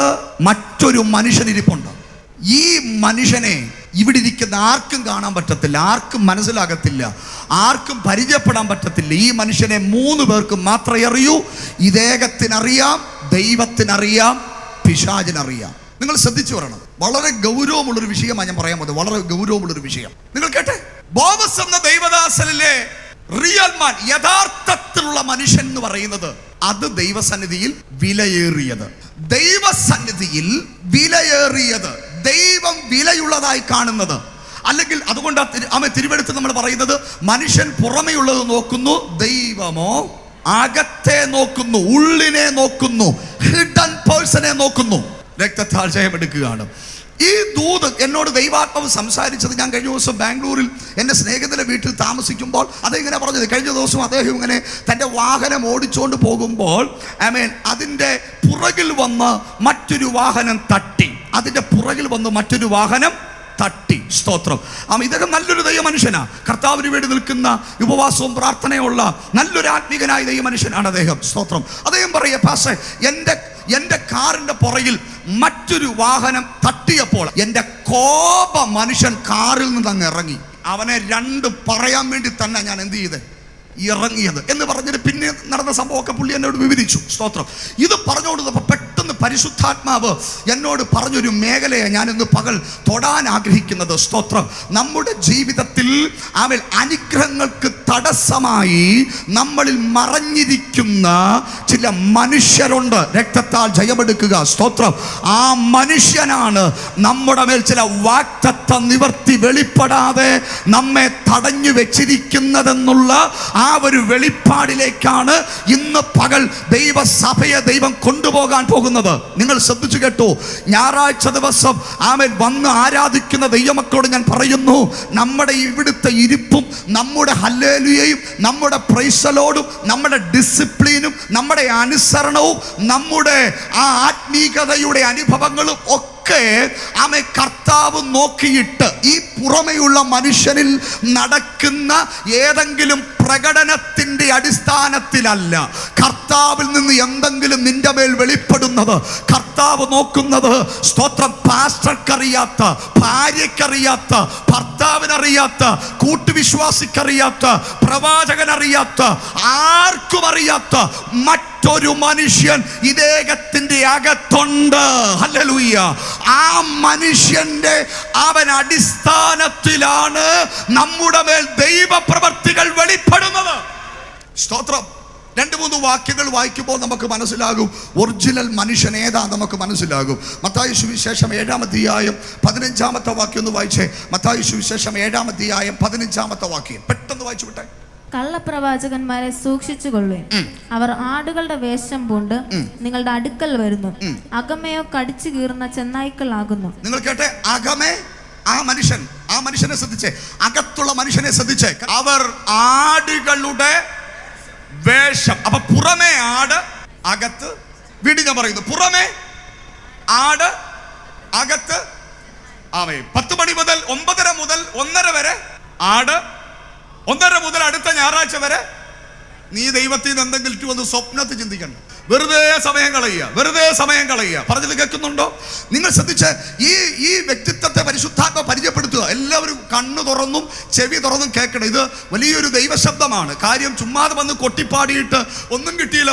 S1: മറ്റൊരു മനുഷ്യനിരിപ്പുണ്ട്. ഈ മനുഷ്യനെ ഇവിടെ ഇരിക്കുന്ന ആർക്കും കാണാൻ പറ്റത്തില്ല, ആർക്കും മനസ്സിലാകത്തില്ല, ആർക്കും പരിചയപ്പെടാൻ പറ്റത്തില്ല. ഈ മനുഷ്യനെ 3 പേർക്ക് മാത്രമേ അറിയൂ. ഇദ്ദേഹത്തിനറിയാം, ദൈവത്തിനറിയാം, പിശാചിനറിയാം. നിങ്ങൾ ശ്രദ്ധിച്ചു പറയണം. വളരെ ഗൗരവമുള്ളൊരു വിഷയമാണ് ഞാൻ പറയാൻ പോകുന്നത്. വളരെ ഗൗരവമുള്ളൊരു വിഷയം. നിങ്ങൾ കേട്ടെ, ബോബസ് എന്ന ദൈവദാസനിലെ റിയൽ മാൻ, യഥാർത്ഥത്തിലുള്ള മനുഷ്യൻ എന്ന് പറയുന്നത്, അത് ദൈവസന്നിധിയിൽ വിലയേറിയത്, ദൈവസന്നിധിയിൽ വിലയേറിയത്, ദൈവം വിലയുള്ളതായി കാണുന്നത്. അല്ലെങ്കിൽ അതുകൊണ്ട് തിരുവെടുത്ത് നമ്മൾ പറയുന്നത്, മനുഷ്യൻ പുറമെയുള്ളത് നോക്കുന്നു, ദൈവമോ അകത്തെ നോക്കുന്നു, ഉള്ളിനെ നോക്കുന്നു, ഹിഡൻ പേഴ്സണെ നോക്കുന്നു. രക്തത്താൽ ജയമെടുക്കുകയാണ്. ഈ ദൂത് എന്നോട് ദൈവാത്മാവ് സംസാരിച്ചത് ഞാൻ കഴിഞ്ഞ ദിവസം ബാംഗ്ലൂരിൽ എൻ്റെ സ്നേഹിതന്റെ വീട്ടിൽ താമസിക്കുമ്പോൾ അതിങ്ങനെ പറഞ്ഞത്. കഴിഞ്ഞ ദിവസം അദ്ദേഹം ഇങ്ങനെ തൻ്റെ വാഹനം ഓടിച്ചുകൊണ്ട് പോകുമ്പോൾ അതിൻ്റെ പുറകിൽ വന്ന് മറ്റൊരു വാഹനം തട്ടി, അതിൻ്റെ പുറകിൽ വന്ന് മറ്റൊരു വാഹനം തട്ടി. സ്തോത്രം. ഇദ്ദേഹം നല്ലൊരു ദൈവ മനുഷ്യനാണ്, കർത്താവിന് വേണ്ടി നിൽക്കുന്ന, ഉപവാസവും പ്രാർത്ഥനയുള്ള നല്ലൊരു ആത്മീകനായ ദൈവ മനുഷ്യനാണ് അദ്ദേഹം. സ്തോത്രം. അദ്ദേഹം പറയുക, പാസ്റ്റർ, എൻ്റെ കാറിൻ്റെ പുറകിൽ മറ്റൊരു വാഹനം തട്ടിയപ്പോൾ എൻ്റെ കോപ മനുഷ്യൻ കാറിൽ നിന്ന് അങ്ങ് ഇറങ്ങി. അവനെ 2 പറയാൻ വേണ്ടി തന്നെ ഞാൻ എന്ത് ചെയ്ത് ഇറങ്ങിയത് എന്ന് പറഞ്ഞിട്ട് പിന്നെ നടന്ന സംഭവമൊക്കെ പുള്ളി എന്നോട് വിവരിച്ചു. സ്തോത്രം. ഇത് പറഞ്ഞുകൊണ്ടിരുന്നപ്പോൾ പെട്ടെന്ന്
S2: പരിശുദ്ധാത്മാവ് എന്നോട് പറഞ്ഞൊരു മേഖലയെ ഞാൻ ഇന്ന് പകൽ തൊടാൻ ആഗ്രഹിക്കുന്നത്. സ്തോത്രം. നമ്മുടെ ജീവിതത്തിൽ അവൻ അനുഗ്രഹങ്ങൾക്ക് തടസ്സമായി നമ്മളിൽ മറഞ്ഞിരിക്കുന്ന ചില മനുഷ്യരുണ്ട്. രക്തത്താൽ ജയമെടുക്കുക. സ്തോത്രം. ആ മനുഷ്യനാണ് നമ്മുടെ മേൽ ചില വാഗ്ദത്ത നിവർത്തി വെളിപ്പെടാതെ നമ്മെ തടഞ്ഞു വെച്ചിരിക്കുന്നതെന്നുള്ള ആ ഒരു വെളിപ്പാടിലേക്കാണ് ഇന്ന് പകൽ ദൈവസഭയെ ദൈവം കൊണ്ടുപോകാൻ പോകുന്നത്. നിങ്ങൾ ശ്രദ്ധിച്ചു കേട്ടോ. ഞായറാഴ്ച ദിവസം ആമേൻ വന്ന് ആരാധിക്കുന്ന ദൈവമക്കളോട് ഞാൻ പറയുന്നു, നമ്മുടെ ഇവിടുത്തെ ഇരിപ്പും നമ്മുടെ ഹല്ലേലൂയയും നമ്മുടെ പ്രൈസലോടും നമ്മുടെ ഡിസിപ്ലിനും നമ്മുടെ അനുസരണവും നമ്മുടെ ആ ആത്മീകതയുടെ അനുഭവങ്ങളും ഒക്കെ ആമേ കർത്താവ് നോക്കിയിട്ട് ഈ പുറമെയുള്ള മനുഷ്യനിൽ നടക്കുന്ന ഏതെങ്കിലും പ്രകടനത്തിന്റെ അടിസ്ഥാനത്തിലല്ല, കർത്താവിൽ നിന്ന് എന്തെങ്കിലും നിന്റെ മേൽ വെളിപ്പെടുന്നത് കർത്താവ് നോക്കുന്നത്. സ്തോത്രം. പാസ്റ്റർക്കറിയാത്ത, ഭാര്യക്കറിയാത്ത, ഭർത്താവിനറിയാത്ത, കൂട്ടുവിശ്വാസിക്കറിയാത്ത, പ്രവാചകനറിയാത്ത, ആർക്കും അറിയാത്ത മറ്റൊരു മനുഷ്യൻ ഇദ്ദേഹത്തിന്റെ അകത്തുണ്ട്. ഹല്ലേലൂയ. ആ മനുഷ്യന്റെ അവൻ അടിസ്ഥാനത്തിലാണ് നമ്മുടെ മേൽ ദൈവപ്രവർത്തികൾ വെളിപ്പെടുന്നത്. സ്തോത്രം. 2-3 വാക്യങ്ങൾ വായിക്കുമ്പോൾ നമുക്ക് മനസ്സിലാകും ഒറിജിനൽ മനുഷ്യൻ ഏതാ നമുക്ക് മനസ്സിലാകും. മത്തായി സുവിശേഷം 7-ാം അധ്യായം 15-ാമത്തെ വാക്യം ഒന്ന് വായിച്ചേ. മത്തായി സുവിശേഷം 7-ാം അധ്യായം 15-ാമത്തെ വാക്യം പെട്ടെന്ന് വായിച്ചു വിട്ടെ.
S3: കള്ളപ്രവാചകന്മാരെ സൂക്ഷിച്ചുകൊള്ളുവിൻ. അവർ ആടുകളുടെ വേഷം പൂണ്ട് നിങ്ങളുടെ അടുക്കൽ വരുന്നു. അകമയോ കടിച്ചു കീറുന്ന ചെന്നായ്ക്കളാകുന്നു.
S2: നിങ്ങൾ കേട്ടെ. അകമേ. ആ മനുഷ്യനെ ശ്രദ്ധിച്ചേ. അകത്തുള്ള മനുഷ്യനെ ശ്രദ്ധിച്ചേ. അവർ ആടുകളുടെ വേഷം. അപ്പൊ പുറമേ ആട്, അകത്ത് വീണ്ടും ഞാൻ പറയുന്നു, പുറമേ ആട്, അകത്ത് ആമേ. 10 മണി മുതൽ 9:30 മുതൽ 1:30 വരെ ആട്, 1:30 മുതൽ അടുത്ത ഞായറാഴ്ച വരെ നീ ദൈവത്തിൽ നിന്ന് എന്തെങ്കിലും ഒന്ന് സ്വപ്നത്തിൽ ചിന്തിക്കണ്ട. വെറുതെ സമയം കളയുക. പറഞ്ഞത് കേൾക്കുന്നുണ്ടോ? നിങ്ങൾ ശ്രദ്ധിച്ച് ഈ വ്യക്തിത്വത്തെ പരിശുദ്ധാത്മ പരിചയപ്പെടുത്തുക. എല്ലാവരും കണ്ണു തുറന്നും ചെവി തുറന്നും കേൾക്കണം. ഇത് വലിയൊരു ദൈവശബ്ദമാണ്. കാര്യം ചുമ്മാതെ വന്ന് കൊട്ടിപ്പാടിയിട്ട് ഒന്നും കിട്ടിയില്ല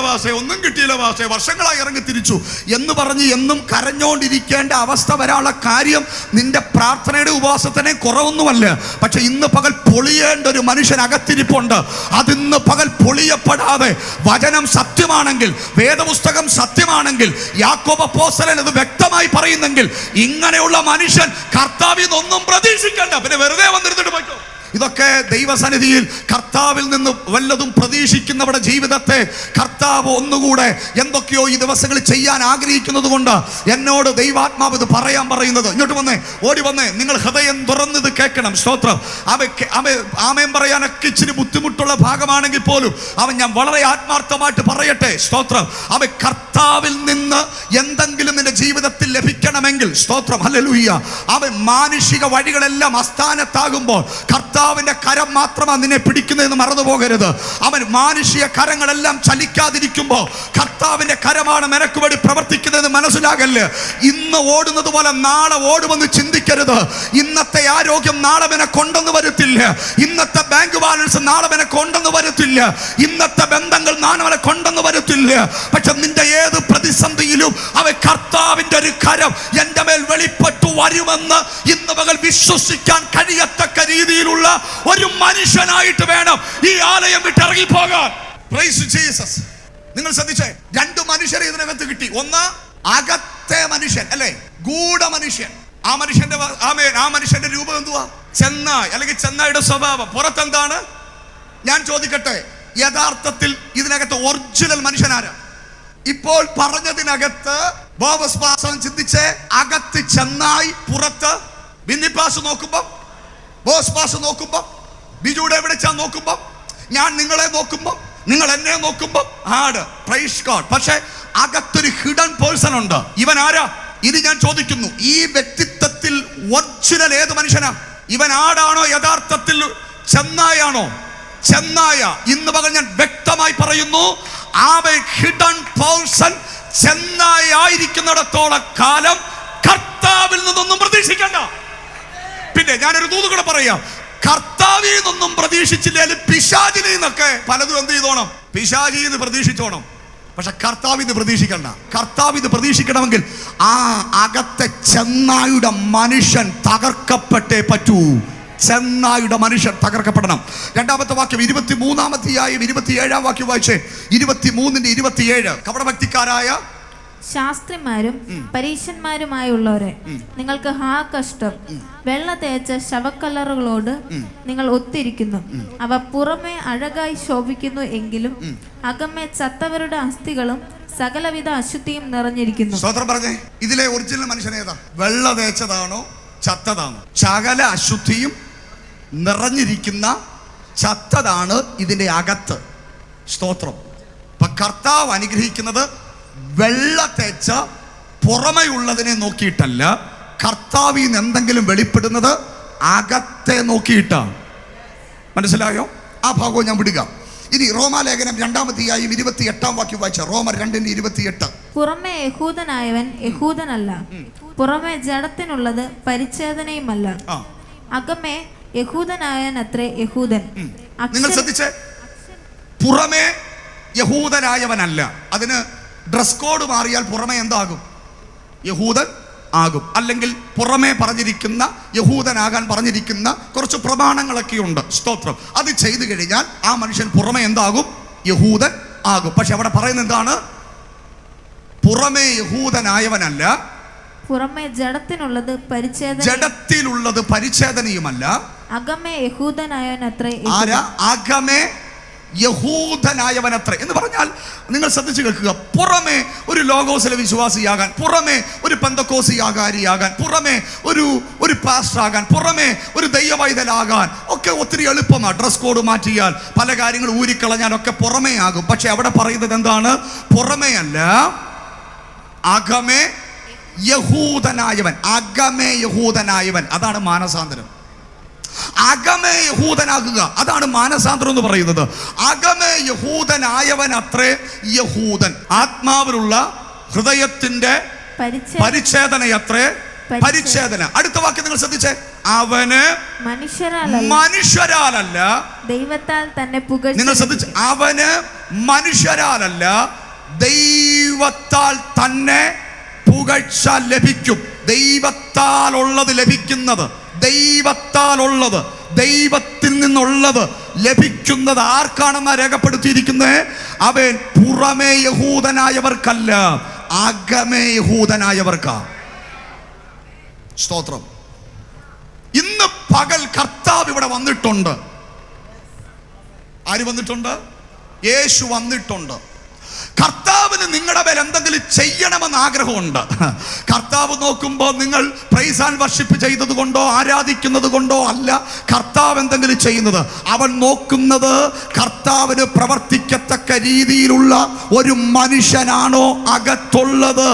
S2: ഭാഷ, വർഷങ്ങളായി ഇറങ്ങി തിരിച്ചു എന്ന് പറഞ്ഞ് എന്നും കരഞ്ഞോണ്ടിരിക്കേണ്ട അവസ്ഥ വരാനുള്ള കാര്യം നിന്റെ പ്രാർത്ഥനയുടെ ഉപവാസത്തിനെ കുറവൊന്നുമല്ല. പക്ഷെ ഇന്ന് പകൽ പൊളിയേണ്ട ഒരു മനുഷ്യൻ അകത്തിരിപ്പുണ്ട്. അതിന്ന് പകൽ പൊളിയപ്പെടാതെ വചനം സത്യമാണെങ്കിൽ, വേദപുസ്തകം സത്യമാണെങ്കിൽ, യാക്കോബ് അപ്പോസ്തലൻ അത് വ്യക്തമായി പറയുന്നെങ്കിൽ ഇങ്ങനെയുള്ള മനുഷ്യൻ കർത്താവിൽ നിന്നൊന്നും പ്രതീക്ഷിക്കണ്ട. പിന്നെ വെറുതെ വന്നിരുന്നിട്ട് പോയിക്കോ. ഇതൊക്കെ ദൈവസന്നിധിയിൽ കർത്താവിൽ നിന്ന് വല്ലതും പ്രതീക്ഷിക്കുന്നവരുടെ ജീവിതത്തെ കർത്താവ് ഒന്നുകൂടെ എന്തൊക്കെയോ ഈ ദിവസങ്ങളിൽ ചെയ്യാൻ ആഗ്രഹിക്കുന്നത് കൊണ്ട് എന്നോട് ദൈവാത്മാവ് ഇത് പറയാൻ പറയുന്നത്. ഇങ്ങോട്ട് വന്നേ, ഓടി വന്നേ. നിങ്ങൾ ഹൃദയം തുറന്നത് കേൾക്കണം. സ്തോത്രം. ആമേൻ പറയാനൊക്കെ ഇച്ചിരി ബുദ്ധിമുട്ടുള്ള ഭാഗമാണെങ്കിൽ പോലും ഞാൻ വളരെ ആത്മാർത്ഥമായിട്ട് പറയട്ടെ. സ്തോത്രം. കർത്താവിൽ നിന്ന് എന്തെങ്കിലും നിന്റെ ജീവിതത്തിൽ ലഭിക്കണമെങ്കിൽ, സ്തോത്രം, ഹല്ലേലൂയ, മാനുഷിക വഴികളെല്ലാം അസ്ഥാനത്താകുമ്പോൾ കർത്താവിന്റെ കരം മാത്രമാണ് നിന്നെ പിടിക്കുന്നതെന്ന് മറന്നു പോകരുത്. അവൻ മാനുഷിക കരങ്ങളെല്ലാം ചലിക്കാതിരിക്കുമ്പോൾ കർത്താവിന്റെ കരമാണ് നിനക്ക് വേണ്ടി പ്രവർത്തിക്കുന്നതെന്ന് മനസ്സിലാകല്ലേ. ഇന്ന് ഓടുന്നത് പോലെ നാളെ ഓടുമെന്ന് ചിന്തിക്കരുത്. ഇന്നത്തെ ആരോഗ്യം നാളെ നിന്നെ കൊണ്ടെന്ന് വരത്തില്ല. ഇന്നത്തെ ബാങ്ക് ബാലൻസ് നാളെ നിന്നെ കൊണ്ടെന്ന് വരത്തില്ല. ഇന്നത്തെ ബന്ധങ്ങൾ നാളെ നിന്നെ കൊണ്ടെന്ന് വരത്തില്ല. പക്ഷെ നിന്റെ ഏത് പ്രതിസന്ധിയിലും അവൻ കർത്താവിന്റെ ഒരു കരം എന്റെ മേൽ വെളിപ്പെട്ടു വരുമെന്ന് ഇന്ന് പകൽ വിശ്വസിക്കാൻ കഴിയത്തക്ക രീതിയിലുള്ള ഒരു മനുഷ്യനായിട്ട് വേണം ഈ ആലയം വിട്ട് ഇറങ്ങിപ്പോകാൻ. Price Jesus. നിങ്ങൾ ശ്രദ്ധിച്ചേ, 2 മനുഷ്യരെ ഇതിനകത്ത് കിട്ടി. ഒന്ന് അകത്തെ മനുഷ്യൻ, അല്ലേ, ഗൂഢമനുഷ്യൻ. ആ മനുഷ്യന്റെ രൂപം എന്തുവാ? ചെന്നായ്, അല്ലെങ്കിൽ ചെന്നായുടെ സ്വഭാവം. പുറത്തെന്താണ്? ഞാൻ ചോദിക്കട്ടെ, യഥാർത്ഥത്തിൽ ഇതിനകത്ത് ഒറിജിനൽ മനുഷ്യനാരാ? ഇപ്പോൾ പറഞ്ഞതിനകത്ത് ബോവസ് ചിന്തിച്ച് അകത്ത് ചെന്നായി, പുറത്ത് ബിന്നിപ്പാസ് നോക്കുമ്പോ, ബോസ് പാസ് നോക്കുമ്പോ, ബിജുടെ വിളിച്ചാൽ നോക്കുമ്പോ, ഞാൻ നിങ്ങളെ നോക്കുമ്പോ, നിങ്ങൾ എന്നെ നോക്കുമ്പോ ആട്. Praise God. പക്ഷെ അകത്തൊരു ഹിഡൻ പേഴ്സൺ ഉണ്ട്. ഇവൻ ആരാ? ഇത് ഞാൻ ചോദിക്കുന്നു. ഈ വ്യക്തിത്വത്തിൽ ഒറിജിനൽ ഏത് മനുഷ്യനാ? ഇവൻ ആടാണോ യഥാർത്ഥത്തിൽ ചെന്നായാണോ? ചെന്നായ. ഇന്ന് പകൽ ഞാൻ വ്യക്തമായി പറയുന്നു, ആ ഹിഡൻ പേഴ്സൺ ചെന്നായിരിക്കുന്നിടത്തോളം കാലം കർത്താവിൽ നിന്നൊന്നും പ്രതീക്ഷിക്കണ്ട. പിന്നെ ഞാനൊരു ദൂത് കൂടെ പറയാം. കർത്താവിൽ നിന്നൊന്നും പ്രതീക്ഷിച്ചില്ലെങ്കിൽ പിശാചിൽ നിന്നൊക്കെ പലതും എന്ത് ചെയ്തോണം? പിശാചിൽ നിന്ന് പ്രതീക്ഷിച്ചോണം.
S1: പക്ഷെ കർത്താവ് ഇത് പ്രതീക്ഷിക്കണ്ട. കർത്താവ് ഇത് പ്രതീക്ഷിക്കണമെങ്കിൽ ആ അകത്തെ ചെന്നായുടെ മനുഷ്യൻ തകർക്കപ്പെട്ടേ പറ്റൂ. ചെന്നായുടെ മനുഷ്യൻ തകർക്കപ്പെടണം. രണ്ടാമത്തെ വാക്യം 23-ാമധ്യായം 27-ാം വാക്യം വായിച്ചേ. 23-27. കപടഭക്തിക്കാരായ
S3: ശാസ്ത്രിമാരും പരീശന്മാരുമായുള്ളവരെ, നിങ്ങൾക്ക് ഹാ കഷ്ടം! വെള്ള തേച്ച ശവക്കല്ലറുകളോട് നിങ്ങൾ ഒത്തിരിക്കുന്നു. അവ പുറമെ അഴകായി ശോഭിക്കുന്നു, എങ്കിലും അകമേ ചത്തവരുടെ അസ്ഥികളും സകലവിധ അശുദ്ധിയും നിറഞ്ഞിരിക്കുന്നു.
S1: സ്തോത്രം പറഞ്ഞേ. ഇതിലെ ഒറിജിനൽ മനുഷ്യൻ ഏതാ? വെള്ള തേച്ചതാണോ ചത്തതാണോ? സകല അശുദ്ധിയും നിറഞ്ഞിരിക്കുന്ന ചത്തതാണ് ഇതിന്റെ അകത്ത്. സ്തോത്രം. അപ്പൊ കർത്താവ് അനുഗ്രഹിക്കുന്നത് വെള്ള തേച്ച പുറമെയുള്ളതിനെ നോക്കിയിട്ടല്ല, കർത്താവിൽ നിന്ന് എന്തെങ്കിലും വെളിപ്പെടുന്നത് അകത്തെ നോക്കിയിട്ടാണ്. മനസ്സിലായോ? ആ ഭാഗവും ഞാൻ വിടുക. ഇനി റോമാലേഖനം 2-ാമധ്യായം 28-ാം വാക്യം വായിച്ച. റോമർ 2:28.
S3: പുറമെ യഹൂദനായവൻ യഹൂദനല്ല, പുറമെ ജഡത്തിനുള്ളത് പരിച്ഛേദനയുമല്ല, അകമേ യഹൂദനായവൻ അത്രേ യഹൂദൻ.
S1: നിങ്ങൾ ശ്രദ്ധിച്ചേ, പുറമേ യഹൂദനായവനല്ല. അതിന് ഡ്രസ് കോഡ് മാറിയാൽ പുറമേ എന്താകും? യഹൂദൻ ആകും. അല്ലെങ്കിൽ പുറമേ പറഞ്ഞിരിക്കുന്ന യഹൂദനാകാൻ പറഞ്ഞിരിക്കുന്ന കുറച്ച് പ്രമാണങ്ങളൊക്കെ ഉണ്ട്. സ്തോത്രം. അത് ചെയ്തു കഴിഞ്ഞാൽ ആ മനുഷ്യൻ പുറമേ എന്താകും? യഹൂദൻ ആകും. പക്ഷെ അവിടെ പറയുന്നത് എന്താണ്? പുറമേ യഹൂദനായവനല്ല,
S3: പുറമെ ജഡത്തിനുള്ളത് പരിച്ഛേദന,
S1: ജഡത്തിലുള്ളത് പരിച്ഛേദനയുമല്ല,
S3: അകമേ യഹൂദനായവൻ അത്രേ.
S1: ആരാ? അകമേ യഹൂദനായവനത്രേ എന്ന് പറഞ്ഞാൽ നിങ്ങൾ ശ്രദ്ധിച്ചു കേൾക്കുക. പുറമെ ഒരു ലോഗോസിലെ വിശ്വാസിയാകാൻ, പുറമെ ഒരു പെന്തക്കോസിയാകാരിയാകാൻ, പുറമെ ഒരു പാസ്റ്ററാകാൻ, പുറമെ ഒരു ദൈവവൈതലാകാൻ ഒക്കെ ഒത്തിരി എളുപ്പമാണ്. ഡ്രസ് കോഡ് മാറ്റിയാൽ, പല കാര്യങ്ങൾ ഊരിക്കളഞ്ഞാൽ ഒക്കെ പുറമേ ആകും. പക്ഷെ അവിടെ പറയുന്നത് എന്താണ്? പുറമേ അല്ല, അകമേ യഹൂദനായവൻ. അകമേ യഹൂദനായവൻ, അതാണ് മാനസാന്തരം. അകമേ യഹൂദനാകുക, അതാണ് മാനസാന്തരം എന്ന് പറയുന്നത്. അകമേ യഹൂദനായവൻ അത്രേ യഹൂദൻ. ആത്മാവിലുള്ള ഹൃദയത്തിന്റെ പരിച്ഛേദനയത്രേ പരിച്ഛേദന. അടുത്ത വാക്യം നിങ്ങൾ ശ്രദ്ധിച്ചേ. അവന് മനുഷ്യരാലല്ല
S3: ദൈവത്താൽ തന്നെ പുകഴ്ച. നിങ്ങൾ
S1: ശ്രദ്ധിച്ച്, അവന് മനുഷ്യരാലല്ല ദൈവത്താൽ തന്നെ പുകഴ്ച ലഭിക്കും. ദൈവത്താൽ ഉള്ളത് ലഭിക്കുന്നത്, ദൈവത്താലുള്ളത്, ദൈവത്തിൽ നിന്നുള്ളത് ലഭിക്കുന്നത് ആർക്കാണെന്ന് രേഖപ്പെടുത്തിയിരിക്കുന്നത്? അവൻ പുറമേ യഹൂദനായവർക്കല്ല, അകമേ യഹൂദനായവർക്കാ. സ്തോത്രം. ഇന്ന് പകൽ കർത്താവ് ഇവിടെ വന്നിട്ടുണ്ട്. ആര് വന്നിട്ടുണ്ട്? യേശു വന്നിട്ടുണ്ട്. കർത്താവിന് നിങ്ങളുടെ മേൽ എന്തെങ്കിലും ചെയ്യണമെന്ന് ആഗ്രഹമുണ്ട്. കർത്താവ് നോക്കുമ്പോൾ നിങ്ങൾ പ്രൈസ് ആൻഡ് വർഷിപ്പ് ചെയ്തത് കൊണ്ടോ ആരാധിക്കുന്നത് കൊണ്ടോ അല്ല കർത്താവ് എന്തെങ്കിലും ചെയ്യുന്നത്. അവൻ നോക്കുന്നത് കർത്താവിന് പ്രവർത്തിക്കത്തക്ക രീതിയിലുള്ള ഒരു മനുഷ്യനാണോ അകത്തുള്ളത്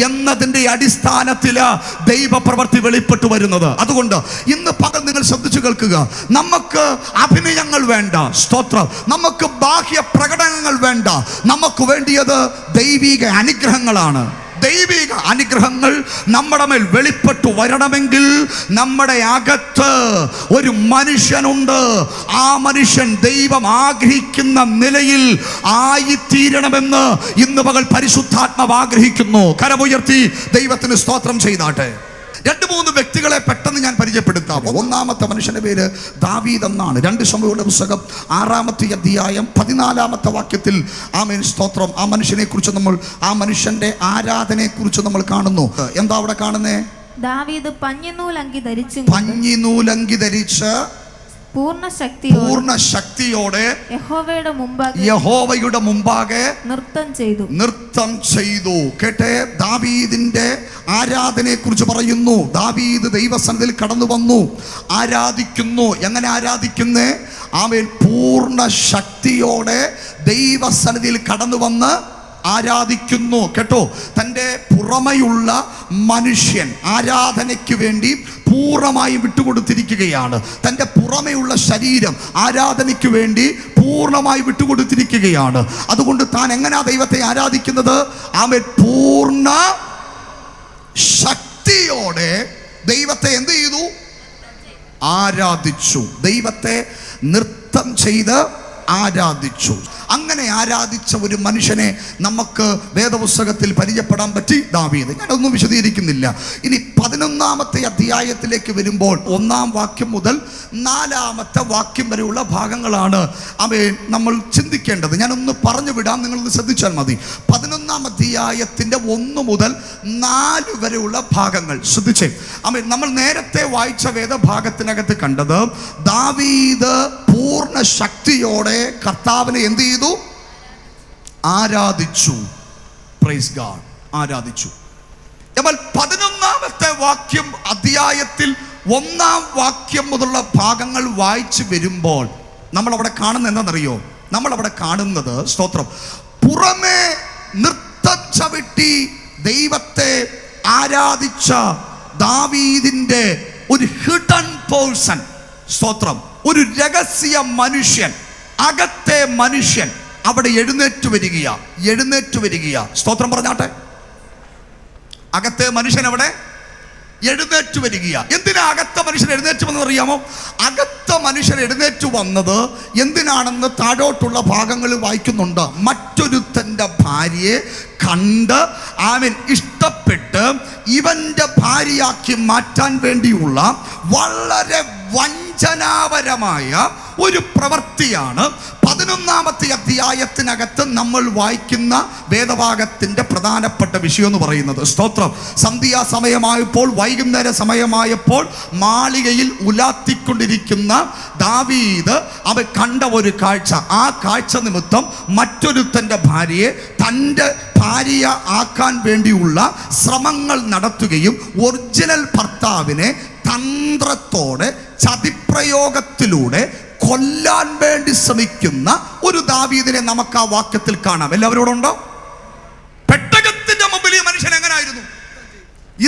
S1: എന്നതിൻ്റെ അടിസ്ഥാനത്തില് ദൈവപ്രവൃത്തി വെളിപ്പെട്ടു വരുന്നത്. അതുകൊണ്ട് ഇന്ന് പകൽ നിങ്ങൾ ശ്രദ്ധിച്ചു കേൾക്കുക. നമുക്ക് അഭിനയങ്ങൾ വേണ്ട. സ്തോത്രം. നമുക്ക് ബാഹ്യ പ്രകടനങ്ങൾ വേണ്ട. നമുക്ക് വേണ്ടിയത് ദൈവിക അനുഗ്രഹങ്ങളാണ്. ദൈവിക അനുഗ്രഹങ്ങൾ നമ്മുടെ മേൽ വെളിപ്പെട്ടു വരണമെങ്കിൽ നമ്മുടെ അകത്ത് ഒരു മനുഷ്യനുണ്ട്. ആ മനുഷ്യൻ ദൈവം ആഗ്രഹിക്കുന്ന നിലയിൽ ആയിത്തീരണമെന്ന് ഇന്ന് പകൽ പരിശുദ്ധാത്മാവ് ആഗ്രഹിക്കുന്നു. കരമുയർത്തി ദൈവത്തിന് സ്തോത്രം ചെയ്താട്ടെ. 2-3 വ്യക്തികളെ പെട്ടെന്ന് ഞാൻ പരിചയപ്പെടുത്താം. ഒന്നാമത്തെ മനുഷ്യന്റെ പേര് ദാവീദ് എന്നാണ്. 2 ശമൂവേലിന്റെ പുസ്തകം 6-ാമത്തെ അധ്യായം 14-ാമത്തെ വാക്യത്തിൽ ആമേൻ സ്തോത്രം ആ മനുഷ്യനെ കുറിച്ച് നമ്മൾ, ആ മനുഷ്യന്റെ ആരാധനയെ കുറിച്ച് നമ്മൾ കാണുന്നു. എന്താ അവിടെ കാണുന്നേ?
S3: ദാവീദ് പഞ്ഞിനൂലങ്കി ധരിച്ച് പൂർണ്ണ ശക്തിയോടെ യഹോവയുടെ മുമ്പാകെ നൃത്തം ചെയ്തു. കേട്ടെ, ദാവീദിന്റെ ആരാധനയെ കുറിച്ച് പറയുന്നു. ദാവീദ് ദൈവസന്നിധിയിൽ കടന്നു വന്നു, ആരാധിക്കുന്നു. എങ്ങനെ ആരാധിക്കുന്നേ? അവൻ പൂർണ്ണ ശക്തിയോടെ ദൈവസന്നിധിയിൽ കടന്നു വന്ന് ആരാധിക്കുന്നു. കേട്ടോ, തൻ്റെ പുറമെയുള്ള മനുഷ്യൻ ആരാധനയ്ക്ക് വേണ്ടി പൂർണ്ണമായി വിട്ടുകൊടുത്തിരിക്കുകയാണ്. തൻ്റെ പുറമെയുള്ള ശരീരം ആരാധനയ്ക്ക് വേണ്ടി പൂർണ്ണമായി വിട്ടുകൊടുത്തിരിക്കുകയാണ്. അതുകൊണ്ട് താൻ എങ്ങനെയാ ദൈവത്തെ ആരാധിക്കുന്നത്? അവൻ പൂർണ്ണ ശക്തിയോടെ ദൈവത്തെ എന്ത് ചെയ്തു? ആരാധിച്ചു. ദൈവത്തെ നൃത്തം ചെയ്ത് ആരാധിച്ചു. അങ്ങനെ ആരാധിച്ച ഒരു മനുഷ്യനെ നമുക്ക് വേദപുസ്തകത്തിൽ പരിചയപ്പെടാൻ പറ്റി, ദാവീദ്. ഞാനൊന്നും വിശദീകരിക്കുന്നില്ല. ഇനി 11-ാമത്തെ അധ്യായത്തിലേക്ക് വരുമ്പോൾ 1-ാം വാക്യം മുതൽ 4-ാമത്തെ വാക്യം വരെയുള്ള ഭാഗങ്ങളാണ് നമ്മൾ ചിന്തിക്കേണ്ടത്. ഞാനൊന്ന് പറഞ്ഞു വിടാം, നിങ്ങളൊന്ന് ശ്രദ്ധിച്ചാൽ മതി. 11-ാം അധ്യായത്തിൻ്റെ 1 മുതൽ 4 വരെയുള്ള ഭാഗങ്ങൾ ശ്രദ്ധിച്ചേ. നമ്മൾ നേരത്തെ വായിച്ച വേദഭാഗത്തിനകത്ത് കണ്ടത് ദാവീദ് പൂർണ്ണ ശക്തിയോടെ കർത്താവിനെ എന്ത് ചെയ്തു? ആരാധിച്ചു. പ്രൈസ് ഗാഡ്, ആരാധിച്ചു. എന്നാൽ 11-ാമത്തെ വാക്യം അധ്യായത്തിൽ 1-ാം വാക്യം മുതലുള്ള ഭാഗങ്ങൾ വായിച്ചു വരുമ്പോൾ നമ്മളവിടെ കാണുന്നത് എന്താണെന്നറിയോ? നമ്മളവിടെ കാണുന്നത്, സ്തോത്രം, പുറമേ നൃത്തം ചവിട്ടി ദൈവത്തെ ആരാധിച്ച ദാവീദിന്റെ ഒരു ഹിഡൻ പേഴ്സൺ, സ്തോത്രം, ഒരു രഹസ്യ മനുഷ്യൻ, അകത്തെ മനുഷ്യൻ അവിടെ എഴുന്നേറ്റ് വരികയാ. സ്തോത്രം പറഞ്ഞാട്ടെ. അകത്തെ മനുഷ്യൻ അവിടെ എഴുന്നേറ്റ് വരികയാ. എന്തിനാ അകത്തെ മനുഷ്യൻ എഴുന്നേറ്റ് വന്നത് അറിയാമോ? അകത്തെ മനുഷ്യൻ എഴുന്നേറ്റ് വന്നത് എന്തിനാണെന്ന് താഴോട്ടുള്ള ഭാഗങ്ങളിൽ വായിക്കുന്നുണ്ട്. മറ്റൊരുത്തൻ്റെ ഭാര്യയെ കണ്ട് അവൻ ഇഷ്ടപ്പെട്ട് ഇവന്റെ ഭാര്യയാക്കി മാറ്റാൻ വേണ്ടിയുള്ള വളരെ വഞ്ചനാപരമായ ഒരു പ്രവൃത്തിയാണ് 11-ാമത്തെ അധ്യായത്തിനകത്ത് നമ്മൾ വായിക്കുന്ന വേദഭാഗത്തിന്റെ പ്രധാനപ്പെട്ട വിഷയം എന്ന് പറയുന്നത്. സ്തോത്രം. സന്ധ്യാസമയമായപ്പോൾ, വൈകുന്നേര സമയമായപ്പോൾ മാളികയിൽ ഉലാത്തിക്കൊണ്ടിരിക്കുന്ന ദാവീദ് അവൻ കണ്ട ഒരു കാഴ്ച. ആ കാഴ്ച നിമിത്തം മറ്റൊരുത്തൻ്റെ ഭാര്യയെ തൻ്റെ ഭാര്യ ആക്കാൻ വേണ്ടിയുള്ള ശ്രമങ്ങൾ നടത്തുകയും ഒറിജിനൽ ഭർത്താവിനെ തന്ത്രത്തോടെ ചതിപ്രയോഗത്തിലൂടെ കൊല്ലാൻ വേണ്ടി ശ്രമിക്കുന്ന ഒരു ദാവീദിനെ നമുക്ക് ആ വാക്യത്തിൽ കാണാം. എല്ലാവരോടും ഉണ്ടോ? പെട്ടകത്തിന്റെ മുമ്പിൽ ഈ മനുഷ്യൻ എങ്ങനായിരുന്നു?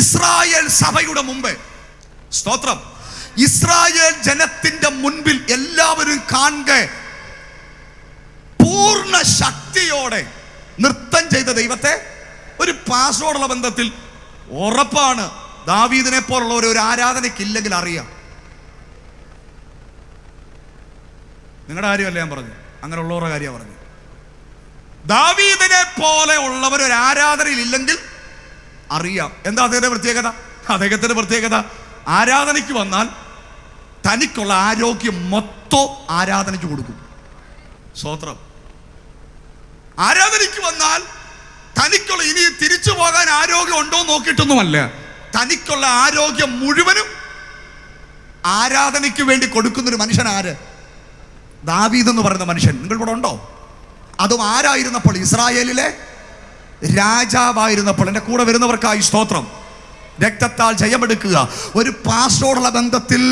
S3: ഇസ്രായേൽ സഭയുടെ മുമ്പേ, സ്തോത്രം, ഇസ്രായേൽ ജനത്തിന്റെ മുൻപിൽ എല്ലാവരും കാണുക പൂർണ്ണ ശക്തിയോടെ നൃത്തം ചെയ്ത ദൈവത്തെ ഒരു പാസോടുള്ള ബന്ധത്തിൽ ഉറപ്പാണ് ദാവീദിനെ പോലുള്ള ഒരു ആരാധനയ്ക്കില്ലെങ്കിൽ അറിയാം. നിങ്ങളുടെ കാര്യമല്ല ഞാൻ പറഞ്ഞു, അങ്ങനെയുള്ളവരുടെ കാര്യമാണ് പറഞ്ഞു. ദാവീദിനെ പോലെ ഉള്ളവർ ഒരു ആരാധനയിൽ ഇല്ലെങ്കിൽ അറിയാം. എന്താ അദ്ദേഹത്തിന്റെ പ്രത്യേകത? ആരാധനയ്ക്ക് വന്നാൽ തനിക്കുള്ള ആരോഗ്യം മൊത്തം ആരാധനയ്ക്ക് കൊടുക്കും. സ്തോത്രം. ആരാധനയ്ക്ക് വന്നാൽ തനിക്കുള്ള, ഇനി തിരിച്ചു പോകാൻ ആരോഗ്യം ഉണ്ടോ നോക്കിയിട്ടൊന്നുമല്ല, തനിക്കുള്ള ആരോഗ്യം മുഴുവനും ആരാധനയ്ക്ക് വേണ്ടി കൊടുക്കുന്നൊരു മനുഷ്യൻ ആര്? ദാവീദ് എന്ന് പറയുന്ന മനുഷ്യൻ. നിങ്ങൾ ഇവിടെ ഉണ്ടോ? അതും ആരായിരുന്നപ്പോൾ? ഇസ്രായേലിലെ രാജാവായിരുന്നപ്പോൾ. എൻ്റെ കൂടെ വരുന്നവർക്കായി സ്തോത്രം. രക്തത്താൽ ജയമെടുക്കുക. ഒരു പാസ്റ്റോടുള്ള ബന്ധത്തിൽ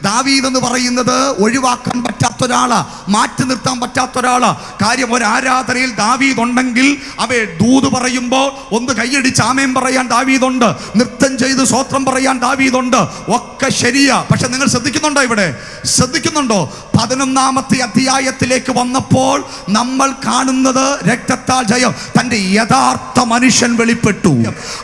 S3: ദാവീദ് എന്ന് പറയുന്നത് ഒഴിവാക്കാൻ പറ്റാത്തൊരാളാ, മാറ്റി നിർത്താൻ പറ്റാത്തൊരാളാ. കാര്യം, ഒരു ആരാധനയിൽ ദാവീദ് ഉണ്ടെങ്കിൽ അവയെ ദൂത് പറയുമ്പോൾ ഒന്ന് കൈയടിച്ച് ആമേൻ പറയാൻ ദാവീദുണ്ട്, നൃത്തം ചെയ്ത് സ്വോത്രം പറയാൻ ദാവീദുണ്ട്, ഒക്കെ ശരിയാ. പക്ഷെ നിങ്ങൾ ശ്രദ്ധിക്കുന്നുണ്ടോ? ഇവിടെ ശ്രദ്ധിക്കുന്നുണ്ടോ? 11-ാമത്തെ അധ്യായത്തിലേക്ക് വന്നപ്പോൾ നമ്മൾ കാണുന്നത് രക്തത്താൽ ജയം. തൻ്റെ യഥാർത്ഥ മനുഷ്യൻ വെളിപ്പെട്ടു.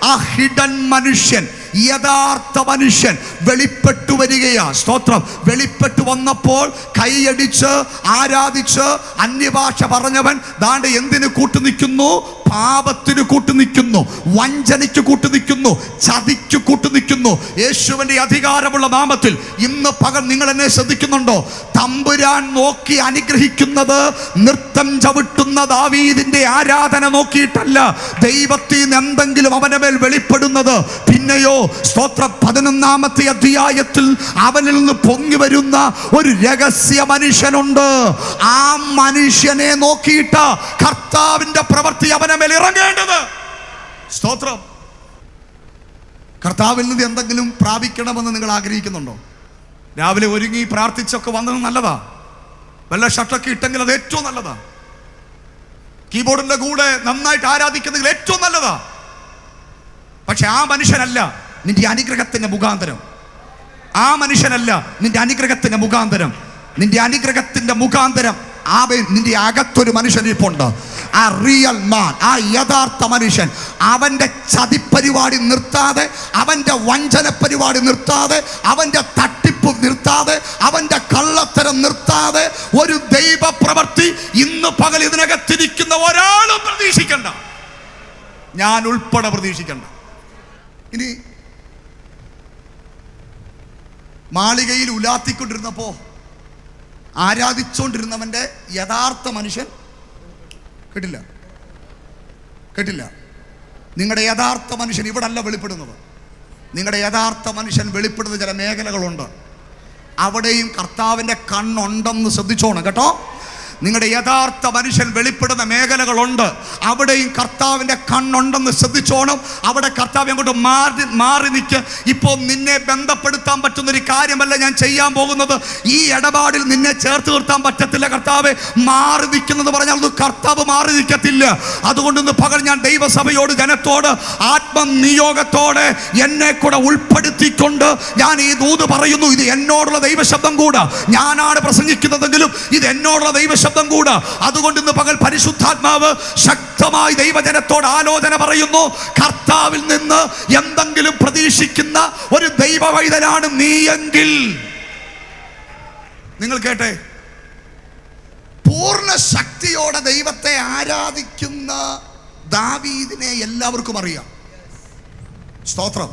S3: ആ ഹിഡൻ മനുഷ്യൻ, യഥാർത്ഥ മനുഷ്യൻ വെളിപ്പെട്ടു വരികയാ. സ്തോത്രം. വെളിപ്പെട്ടു വന്നപ്പോൾ കൈയടിച്ച് ആരാധിച്ച് അന്യഭാഷ പറഞ്ഞവൻ ദാണ്ട് എന്തിനു കൂട്ടുനിൽക്കുന്നു? പാപത്തിന് കൂട്ടുനിൽക്കുന്നു, വഞ്ചനയ്ക്ക് കൂട്ടുനിൽക്കുന്നു, ചതിക്ക് കൂട്ടുനിൽക്കുന്നു. യേശുവിന്റെ അധികാരമുള്ള നാമത്തിൽ ഇന്ന് പകൽ നിങ്ങൾ എന്നെ ശ്രദ്ധിക്കുന്നുണ്ടോ? തമ്പുരാൻ നോക്കി അനുഗ്രഹിക്കുന്നത് നൃത്തം ചവിട്ടുന്ന ദാവീദിന്റെ ആരാധന നോക്കിയിട്ടല്ല, ദൈവത്തിൽ നിന്ന് എന്തെങ്കിലും അവന്റെ മേൽ വെളിപ്പെടുന്നത്. പിന്നെയോ സ്തോത്രം, 11-ാമത്തെ അധ്യായത്തിൽ അവനിൽ നിന്ന് പൊങ്ങി വരുന്ന ഒരു രഹസ്യ മനുഷ്യനുണ്ട്. ആ മനുഷ്യനെ നോക്കിയിട്ട കർത്താവിന്റെ പ്രവൃത്തി അവനെ മേൽ ഇറങ്ങേണ്ടത്. സ്തോത്രം. കർത്താവിൽ നിന്ന് എന്തെങ്കിലും പ്രാപിക്കണമെന്ന് നിങ്ങൾ ആഗ്രഹിക്കുന്നുണ്ടോ? രാവിലെ ഒരുങ്ങി പ്രാർത്ഥിച്ചൊക്കെ വന്നത് നല്ലതാ. വല്ല ഷർട്ടൊക്കെ ഇട്ടെങ്കിൽ അത് ഏറ്റവും നല്ലതാ. കീബോർഡിന്റെ കൂടെ നന്നായിട്ട് ആരാധിക്കുന്നെങ്കിൽ ഏറ്റവും നല്ലതാ. പക്ഷെ ആ മനുഷ്യനല്ല നിന്റെ അനുഗ്രഹത്തിന്റെ മുഖാന്തരം. ആ മനുഷ്യനല്ല നിന്റെ അനുഗ്രഹത്തിന്റെ മുഖാന്തരം. നിന്റെ അനുഗ്രഹത്തിന്റെ മുഖാന്തരം നിന്റെ അകത്തൊരു മനുഷ്യൻ ഇരിപ്പുണ്ട്. ആ റിയൽ മാൻ, ആ യഥാർത്ഥ മനുഷ്യൻ, അവന്റെ ചതിപ്പരിപാടി നിർത്താതെ, അവന്റെ വഞ്ചന പരിപാടി നിർത്താതെ, അവന്റെ തട്ടിപ്പ് തട്ടിപ്പ് നിർത്താതെ, അവന്റെ കള്ളത്തരം നിർത്താതെ ഒരു ദൈവ പ്രവൃത്തി ഇന്ന് പകൽ ഇതിനകത്തിരിക്കുന്ന ഒരാളും പ്രതീക്ഷിക്കണ്ട, ഞാൻ ഉൾപ്പെടെ പ്രതീക്ഷിക്കണ്ട. ഇനി മാളികയിൽ ഉലാത്തിക്കൊണ്ടിരുന്നപ്പോ ആരാധിച്ചുകൊണ്ടിരുന്നവന്റെ യഥാർത്ഥ മനുഷ്യൻ കേട്ടില്ല. നിങ്ങളുടെ യഥാർത്ഥ മനുഷ്യൻ ഇവിടെ അല്ല വെളിപ്പെടുന്നത്. നിങ്ങളുടെ യഥാർത്ഥ മനുഷ്യൻ വെളിപ്പെടുന്ന ചില മേഖലകളുണ്ട്. അവിടെയും കർത്താവിൻ്റെ കണ്ണുണ്ടെന്ന് ശ്രദ്ധിച്ചോണം കേട്ടോ. നിങ്ങളുടെ യഥാർത്ഥ മനുഷ്യൻ വെളിപ്പെടുന്ന മേഖലകളുണ്ട്, അവിടെയും കർത്താവിൻ്റെ കണ്ണുണ്ടെന്ന് ശ്രദ്ധിച്ചോണം. അവിടെ കർത്താവ് അങ്ങോട്ട് മാറി നിൽക്ക്. ഇപ്പോൾ നിന്നെ ബന്ധപ്പെടുത്താൻ പറ്റുന്നൊരു കാര്യമല്ല ഞാൻ ചെയ്യാൻ പോകുന്നത്. ഈ ഇടപാടിൽ നിന്നെ ചേർത്ത് നിർത്താൻ പറ്റത്തില്ല. കർത്താവ് മാറി നിൽക്കുന്നത് പറഞ്ഞാൽ അത് കർത്താവ് മാറി നിൽക്കത്തില്ല. അതുകൊണ്ട് ഇന്ന് പകൽ ഞാൻ ദൈവസഭയോട്, ജനത്തോട് ആത്മനിയോഗത്തോടെ എന്നെ കൂടെ ഉൾപ്പെടുത്തിക്കൊണ്ട് ഞാൻ ഈ ദൂത് പറയുന്നു. ഇത് എന്നോടുള്ള ദൈവശബ്ദം കൂടാ. ഞാനാണ് പ്രസംഗിക്കുന്നതെങ്കിലും ഇത് എന്നോടുള്ള ദൈവശബ്ദം കൂടാ. അതുകൊണ്ട് ഇന്ന് പകൽ പരിശുദ്ധാത്മാവ് ശക്തമായി ദൈവജനത്തോട് ആലോചന പറയുന്നു. കർത്താവിൽ നിന്ന് എന്തെങ്കിലും പ്രതീക്ഷിക്കുന്ന ഒരു ദൈവ വൈതലാണ് നീയെങ്കിൽ, നിങ്ങൾ കേട്ടെ, പൂർണ്ണ ശക്തിയോടെ ദൈവത്തെ ആരാധിക്കുന്ന ദാവീദിനെ എല്ലാവർക്കും അറിയാം. സ്തോത്രം.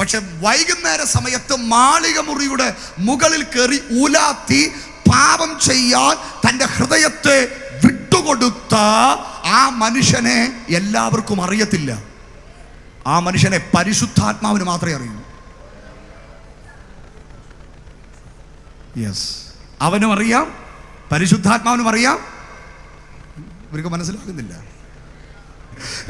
S3: പക്ഷെ വൈകുന്നേര സമയത്ത് മാളിക മുറിയുടെ മുകളിൽ കയറി ഉലാത്തി പാപം ചെയ്യാൻ തൻ്റെ ഹൃദയത്തെ വിട്ടുകൊടുത്ത ആ മനുഷ്യനെ എല്ലാവർക്കും അറിയത്തില്ല. ആ മനുഷ്യനെ പരിശുദ്ധാത്മാവിന് മാത്രമേ അറിയൂ. യെസ്, അവനും അറിയാം, പരിശുദ്ധാത്മാവിനും അറിയാം. ഇവർക്ക് മനസ്സിലാകുന്നില്ല.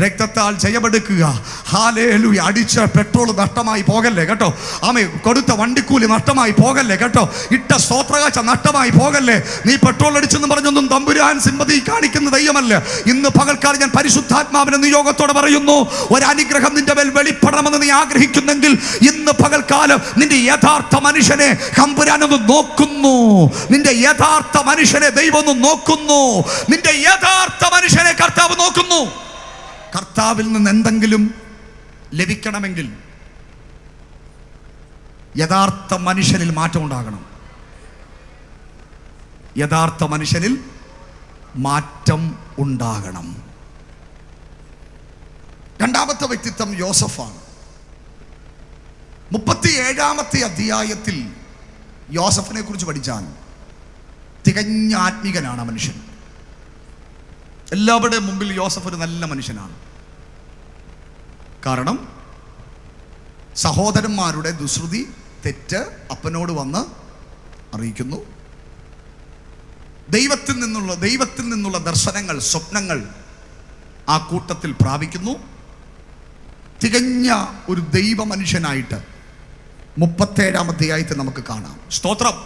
S3: രക്തത്താൽ ജയമെടുക്കുക. ഹല്ലേലൂയ. അടിച്ച പെട്രോൾ നഷ്ടമായി പോകല്ലേ കേട്ടോ. ആമേ, കൊടുത്ത വണ്ടിക്കൂലി നഷ്ടമായി പോകല്ലേ കേട്ടോ. ഇട്ട സ്തോത്രകാഴ്ച നഷ്ടമായി പോകല്ലേ. നീ പെട്രോൾ അടിച്ചെന്ന് പറഞ്ഞൊന്നും തമ്പുരാൻ സിമ്പതി കാണിക്കുന്ന ദൈവമല്ല. ഇന്ന് പകൽക്കാലം ഞാൻ പരിശുദ്ധാത്മാവിന്റെ നിയോഗത്തോടെ പറയുന്നു, ഒരനുഗ്രഹം നിന്റെ മേൽ വെളിപ്പെടണമെന്ന് നീ ആഗ്രഹിക്കുന്നെങ്കിൽ ഇന്ന് പകൽക്കാലം നിന്റെ യഥാർത്ഥ മനുഷ്യനെ തമ്പുരാനൊന്ന് നോക്കുന്നു. നിന്റെ യഥാർത്ഥ മനുഷ്യനെ ദൈവം ഒന്ന് നോക്കുന്നു. നിന്റെ യഥാർത്ഥ മനുഷ്യനെ കർത്താവ് നോക്കുന്നു. കർത്താവിൽ നിന്ന് എന്തെങ്കിലും ലഭിക്കണമെങ്കിൽ യഥാർത്ഥ മനുഷ്യനിൽ മാറ്റം ഉണ്ടാകണം. യഥാർത്ഥ മനുഷ്യനിൽ മാറ്റം ഉണ്ടാകണം. രണ്ടാമത്തെ വ്യക്തിത്വം യോസഫാണ്. 37-ാമത്തെ അധ്യായത്തിൽ യോസഫിനെ കുറിച്ച് പഠിച്ചാൽ തികഞ്ഞ ആത്മീകനാണ് ആ മനുഷ്യൻ. എല്ലാവരുടെയും മുമ്പിൽ യോസഫ് ഒരു നല്ല മനുഷ്യനാണ്. കാരണം സഹോദരന്മാരുടെ ദുശ്രുതി, തെറ്റ് അപ്പനോട് വന്ന് അറിയിക്കുന്നു. ദൈവത്തിൽ നിന്നുള്ള ദർശനങ്ങൾ, സ്വപ്നങ്ങൾ ആ കൂട്ടത്തിൽ പ്രാപിക്കുന്നു. തികഞ്ഞ ഒരു ദൈവ മനുഷ്യനായിട്ട് 37-ാം അധ്യായത്തിൽ നമുക്ക് കാണാം. സ്തോത്രം.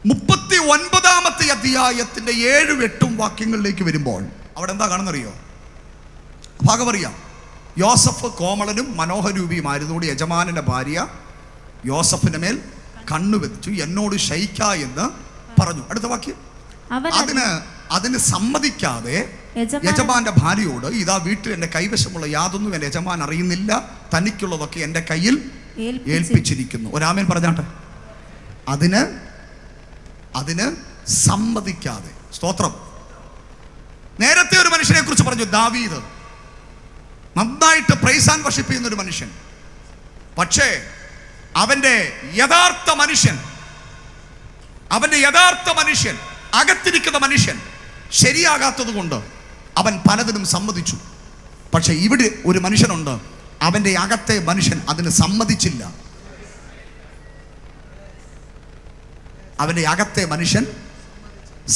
S3: 39-ാമത്തെ അധ്യായത്തിന്റെ 7-8 വാക്യങ്ങളിലേക്ക് വരുമ്പോൾ അവിടെ എന്താ കാണുന്നറിയോ? ഭാഗം അറിയാം. യോസഫ് കോമളനും മനോഹരൂപിയുമായിരുന്നോട് യജമാനന്റെ ഭാര്യ യോസഫിന്റെ മേൽ കണ്ണുവെച്ചു, എന്നോട് ശയിക്ക എന്ന് പറഞ്ഞു. അടുത്ത വാക്യം, അതിന് സമ്മതിക്കാതെ യജമാന്റെ ഭാര്യയോട്, ഇതാ വീട്ടിൽ എൻ്റെ കൈവശമുള്ള യാതൊന്നും എൻ്റെ യജമാൻ അറിയുന്നില്ല, തനിക്കുള്ളതൊക്കെ എൻ്റെ കയ്യിൽ ഏൽപ്പിച്ചിരിക്കുന്നു. ഒരാമേൻ പറഞ്ഞാട്ടെ. അതിന് സമ്മതിക്കാതെ. സ്തോത്രം. നേരത്തെ ഒരു മനുഷ്യനെ കുറിച്ച് പറഞ്ഞു, ദാവീദ്. നന്നായിട്ട് പ്രൈസ് ആൻഡ് വർഷിപ്പ് ചെയ്യുന്ന ഒരു മനുഷ്യൻ. പക്ഷേ അവന്റെ യഥാർത്ഥ മനുഷ്യൻ, അകത്തിരിക്കുന്ന മനുഷ്യൻ ശരിയാകാത്തത് കൊണ്ട് അവൻ പലതിനും സമ്മതിച്ചു. പക്ഷെ ഇവിടെ ഒരു മനുഷ്യനുണ്ട്, അവന്റെ അകത്തെ മനുഷ്യൻ അതിന് സമ്മതിച്ചില്ല. അവന്റെ അകത്തെ മനുഷ്യൻ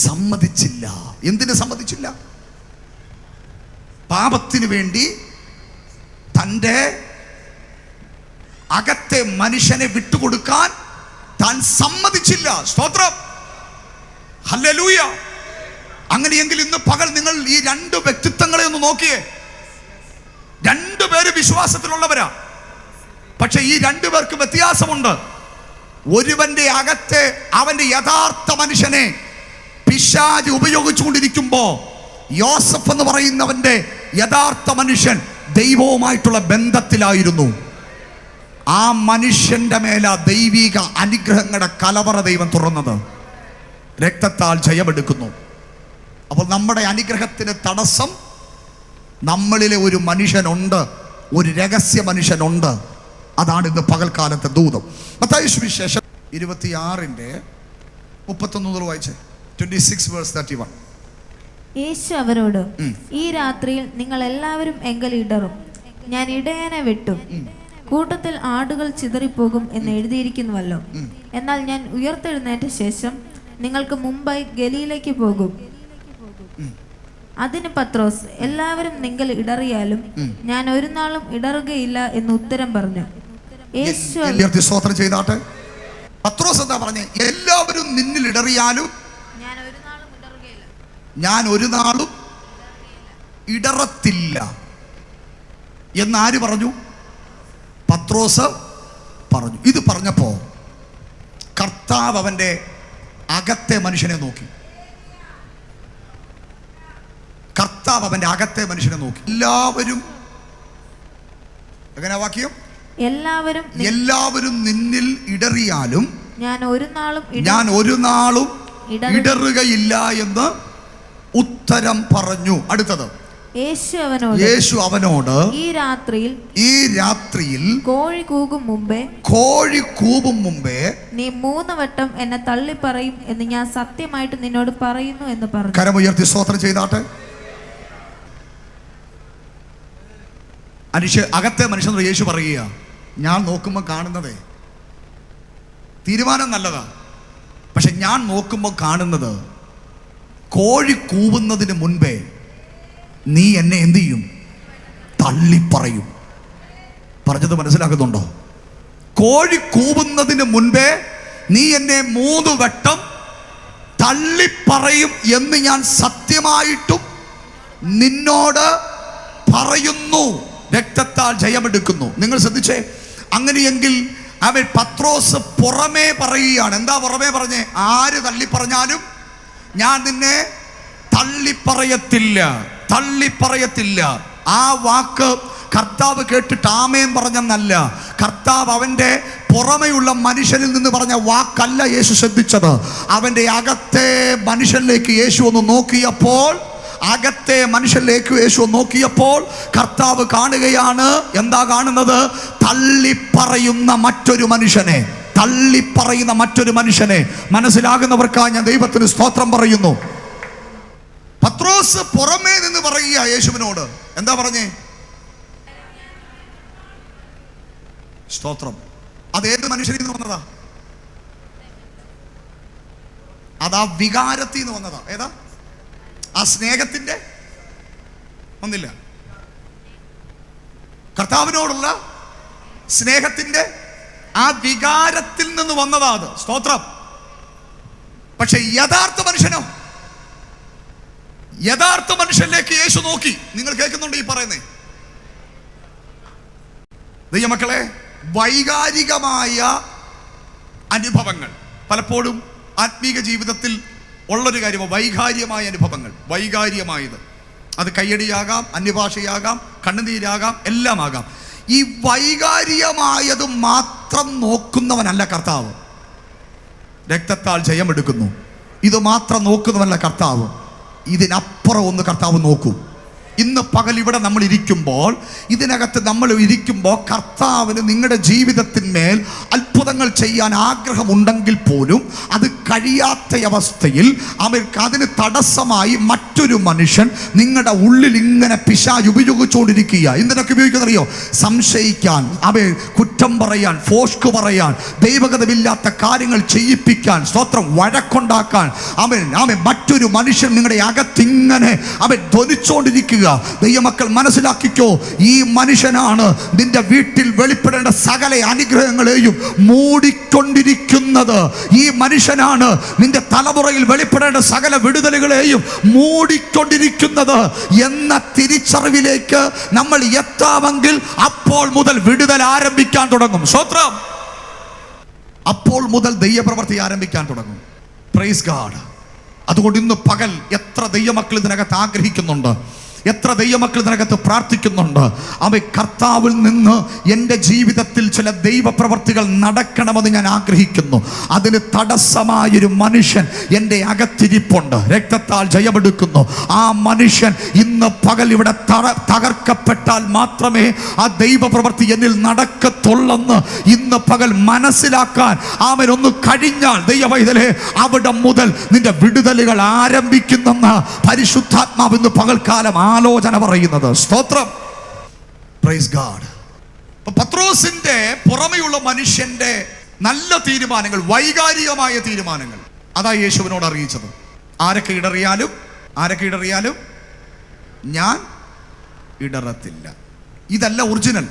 S3: സമ്മതിച്ചില്ല. എന്തിന് സമ്മതിച്ചില്ല? പാപത്തിന് വേണ്ടി തൻ്റെ അകത്തെ മനുഷ്യനെ വിട്ടുകൊടുക്കാൻ താൻ സമ്മതിച്ചില്ല. സ്തോത്രം. ഹല്ലേലൂയ. അങ്ങനെയെങ്കിൽ ഇന്ന് പകൽ നിങ്ങൾ ഈ 2 വ്യക്തിത്വങ്ങളെ ഒന്ന് നോക്കിയേ. 2 പേര് വിശ്വാസത്തിലുള്ളവരാ. പക്ഷെ ഈ 2 പേർക്ക് വ്യത്യാസമുണ്ട്. ഒരുവന്റെ അകത്തെ അവന്റെ യഥാർത്ഥ മനുഷ്യനെ പിശാച് ഉപയോഗിച്ചുകൊണ്ടിരിക്കുമ്പോ യോസഫ് എന്ന് പറയുന്നവന്റെ യഥാർത്ഥ മനുഷ്യൻ ദൈവവുമായിട്ടുള്ള ബന്ധത്തിലായിരുന്നു. ആ മനുഷ്യന്റെ മേല ദൈവിക അനുഗ്രഹങ്ങളുടെ കലവറ ദൈവം തുറന്നത്. രക്തത്താൽ ജയമെടുക്കുന്നു. അപ്പോൾ നമ്മുടെ അനുഗ്രഹത്തിന് തടസ്സം നമ്മളിലെ ഒരു മനുഷ്യനുണ്ട്, ഒരു രഹസ്യ മനുഷ്യനുണ്ട്. അതാണ് ഇന്ന് പകൽക്കാലത്തെ ദൂതം. മത്തായി സുവിശേഷം 26:31 മുതൽ വായിച്ചേ. 26:31.
S4: യേശു അവരോട്, ഈ രാത്രിയിൽ നിങ്ങൾ എല്ലാവരും എങ്കൽ ഇടറും. ഞാൻ ഇടയനെ വെട്ടും, കൂട്ടത്തിൽ ആടുകൾ ചിതറിപ്പോകും എന്ന് എഴുതിയിരിക്കുന്നുവല്ലോ. എന്നാൽ ഞാൻ ഉയർത്തെഴുന്നേറ്റ ശേഷം നിങ്ങൾക്ക് മുമ്പായി ഗലീലയ്ക്ക് പോകും. അതിന് പത്രോസ്, എല്ലാവരും നിങ്ങൾ ഇടറിയാലും ഞാൻ ഒരു നാളും ഇടറുകയില്ല എന്ന് ഉത്തരം പറഞ്ഞു. യേശു
S3: സ്തോത്രം ചെയ്താട്ടെ. പത്രോസ് എന്താ പറഞ്ഞേ? എല്ലാവരും നിന്നിൽ ഇടറിയാലും ഞാൻ ഒരു നാളും ഇടറത്തില്ല എന്നാര് പറഞ്ഞു? പത്രോസ് പറഞ്ഞു. ഇത് പറഞ്ഞപ്പോ കർത്താവ് അവന്റെ അകത്തെ മനുഷ്യനെ നോക്കി. കർത്താവ് അവന്റെ അകത്തെ മനുഷ്യനെ നോക്കി. എല്ലാവരും, എങ്ങനെ വാക്യം? എല്ലാവരും നിന്നിൽ ഇടറിയാലും ഞാൻ ഒരു നാളും ഇടറുകയില്ല എന്ന് ഉത്തരം പറഞ്ഞു. അടുത്തത്, യേശു അവനോട് ഈ രാത്രിയിൽ കോഴി കൂകും മുമ്പേ
S4: നീ 3 വട്ടം എന്നെ തള്ളിപ്പറയും എന്ന് ഞാൻ സത്യമായിട്ട് നിന്നോട് പറയുന്നു എന്ന് പറഞ്ഞു.
S3: കരമുയർത്തി സ്തോത്രം ചെയ്താട്ടെ. അകത്തെ മനുഷ്യനോട് യേശു പറയുക, ഞാൻ നോക്കുമ്പോൾ കാണുന്നതേ തീരുമാനം നല്ലതാ, പക്ഷെ ഞാൻ നോക്കുമ്പോൾ കാണുന്നത് കോഴി കൂവുന്നതിന് മുൻപേ നീ എന്നെ എന്ത് ചെയ്യും? തള്ളിപ്പറയും. പറഞ്ഞത് മനസ്സിലാക്കുന്നുണ്ടോ? കോഴി കൂവുന്നതിന് മുൻപേ നീ എന്നെ 3 വട്ടം തള്ളിപ്പറയും എന്ന് ഞാൻ സത്യമായിട്ടും നിന്നോട് പറയുന്നു. രക്തത്താൽ ജയമെടുക്കുന്നു. നിങ്ങൾ ശ്രദ്ധിച്ചേ. അങ്ങനെയെങ്കിൽ അവൻ പത്രോസ് പുറമേ പറയുകയാണ്. എന്താ പുറമേ പറഞ്ഞേ? ആര് തള്ളിപ്പറഞ്ഞാലും ഞാൻ നിന്നെ തള്ളിപ്പറയത്തില്ല. ആ വാക്ക് കർത്താവ് കേട്ടിട്ട് ആമേൻ പറഞ്ഞെന്നല്ല, കർത്താവ് അവന്റെ പുറമെയുള്ള മനുഷ്യനിൽ നിന്ന് പറഞ്ഞ വാക്കല്ല യേശു ശ്രദ്ധിച്ചത്. അവന്റെ അകത്തെ മനുഷ്യനിലേക്ക് യേശു ഒന്ന് നോക്കിയപ്പോൾ കർത്താവ് കാണുകയാണ്. എന്താ കാണുന്നത്? തള്ളിപ്പറയുന്ന മറ്റൊരു മനുഷ്യനെ. മനസ്സിലാകുന്നവർക്കായി ഞാൻ ദൈവത്തിന് സ്തോത്രം പറയുന്നു. പത്രോസ് പുറമേ നിന്ന് പറയുക യേശുവിനോട്. എന്താ പറഞ്ഞേ? സ്തോത്രം. അതേത് മനുഷ്യനിൽ നിന്ന് വന്നതാ? അതാ വികാരത്തിൽ നിന്ന് വന്നതാ. ഏതാ? ആ സ്നേഹത്തിന്റെ ഒന്നില്ല, കർത്താവിനോടുള്ള സ്നേഹത്തിന്റെ ആ വികാരത്തിൽ നിന്ന് വന്നതാ അത്. സ്തോത്രം. പക്ഷെ യഥാർത്ഥ മനുഷ്യനിലേക്ക് യേശു നോക്കി. നിങ്ങൾ കേൾക്കുന്നുണ്ട് ഈ പറയുന്നേ? ദൈവമക്കളെ, വൈകാരികമായ അനുഭവങ്ങൾ പലപ്പോഴും ആത്മീക ജീവിതത്തിൽ ഉള്ളൊരു കാര്യമാണ്. വൈകാര്യമായ അനുഭവങ്ങൾ, വൈകാര്യമായത്, അത് കയ്യടിയാകാം, അന്യഭാഷയാകാം, കണ്ണുനീരാകാം, എല്ലാം ആകാം. ഈ വൈകാര്യമായത് മാത്രം നോക്കുന്നവനല്ല കർത്താവ്. രക്തത്താൽ ജയമെടുക്കുന്നു. ഇത് മാത്രം നോക്കുന്നവനല്ല കർത്താവ്. ഇതിനപ്പുറം ഒന്ന് കർത്താവ് നോക്കൂ. ഇന്ന് പകൽ ഇവിടെ നമ്മൾ ഇരിക്കുമ്പോൾ, ഇതിനകത്ത് നമ്മൾ ഇരിക്കുമ്പോൾ കർത്താവിന് നിങ്ങളുടെ ജീവിതത്തിന്മേൽ അത്ഭുതങ്ങൾ ചെയ്യാൻ ആഗ്രഹമുണ്ടെങ്കിൽ പോലും അത് കഴിയാത്ത അവസ്ഥയിൽ അവർക്ക് അതിന് തടസ്സമായി മറ്റൊരു മനുഷ്യൻ നിങ്ങളുടെ ഉള്ളിൽ ഇങ്ങനെ പിശാച് ഉപയോഗിച്ചുകൊണ്ടിരിക്കുക. എന്തിനൊക്കെ ഉപയോഗിക്കുന്നറിയോ? സംശയിക്കാൻ, അവൻ കുറ്റം പറയാൻ, ഫോഷ്ക് പറയാൻ, ദൈവഗതമില്ലാത്ത കാര്യങ്ങൾ ചെയ്യിപ്പിക്കാൻ, സ്തോത്രം, വഴക്കുണ്ടാക്കാൻ. അവൻ മറ്റൊരു മനുഷ്യൻ നിങ്ങളുടെ അകത്തിങ്ങനെ അവൻ ധ്വനിച്ചുകൊണ്ടിരിക്കുക. ദൈവമക്കൾ മനസ്സിലാക്കിക്കോ, ഈ മനുഷ്യനാണ് നിന്റെ വീട്ടിൽ വെളിപ്പെടേണ്ട സകല അനുഗ്രഹങ്ങളെയും മൂടിക്കൊണ്ടിരിക്കുന്നത്. ഈ മനുഷ്യനാണ് നിന്റെ തലമുറയിൽ വെളിപ്പെടേണ്ട സകല വിടുതലുകളെയും മൂടിക്കൊണ്ടിരിക്കുന്നത് എന്ന തിരിച്ചറിവിലേക്ക് നമ്മൾ എത്താമെങ്കിൽ അപ്പോൾ മുതൽ വിടുതൽ ആരംഭിക്കാൻ തുടങ്ങും. സ്തോത്രം. അപ്പോൾ മുതൽ ദൈവപ്രവൃത്തി ആരംഭിക്കാൻ തുടങ്ങും. Praise God. അതുകൊണ്ട് ഇന്ന് പകൽ എത്ര ദൈവമക്കൾ ഇതിനകത്ത് ആഗ്രഹിക്കുന്നുണ്ട്, എത്ര ദൈവമക്കൾ ഇതിനകത്ത് പ്രാർത്ഥിക്കുന്നുണ്ട്? അവൻ കർത്താവിൽ നിന്ന് എൻ്റെ ജീവിതത്തിൽ ചില ദൈവപ്രവർത്തികൾ നടക്കണമെന്ന് ഞാൻ ആഗ്രഹിക്കുന്നു. അതിന് തടസ്സമായൊരു മനുഷ്യൻ എൻ്റെ അകത്തിരിപ്പുണ്ട്. രക്തത്താൽ ജയമെടുക്കുന്നു. ആ മനുഷ്യൻ ഇന്ന് പകൽ ഇവിടെ തകർക്കപ്പെട്ടാൽ മാത്രമേ ആ ദൈവപ്രവൃത്തി എന്നിൽ നടക്കത്തുള്ളെന്ന് ഇന്ന് പകൽ മനസ്സിലാക്കാൻ അവനൊന്ന് കഴിഞ്ഞാൽ, ദൈവവൈതലേ, അവിടെ മുതൽ നിന്റെ വിടുതലുകൾ ആരംഭിക്കുന്നെന്ന് പരിശുദ്ധാത്മാവ് ഇന്ന് പകൽക്കാലം ആലോചന പറയുന്നത്. സ്തോത്രം, പ്രൈസ് ഗാഡ്. പത്രോസിന്റെ പുറമെയുള്ള മനുഷ്യന്റെ നല്ല തീരുമാനങ്ങൾ, വൈകാരികമായ തീരുമാനങ്ങൾ, അതാ യേശുവിനോട് അറിയിച്ചത്. ആരൊക്കെ ഇടറിയാലും ഞാൻ ഇടറത്തില്ല. ഇതല്ല ഒറിജിനൽ,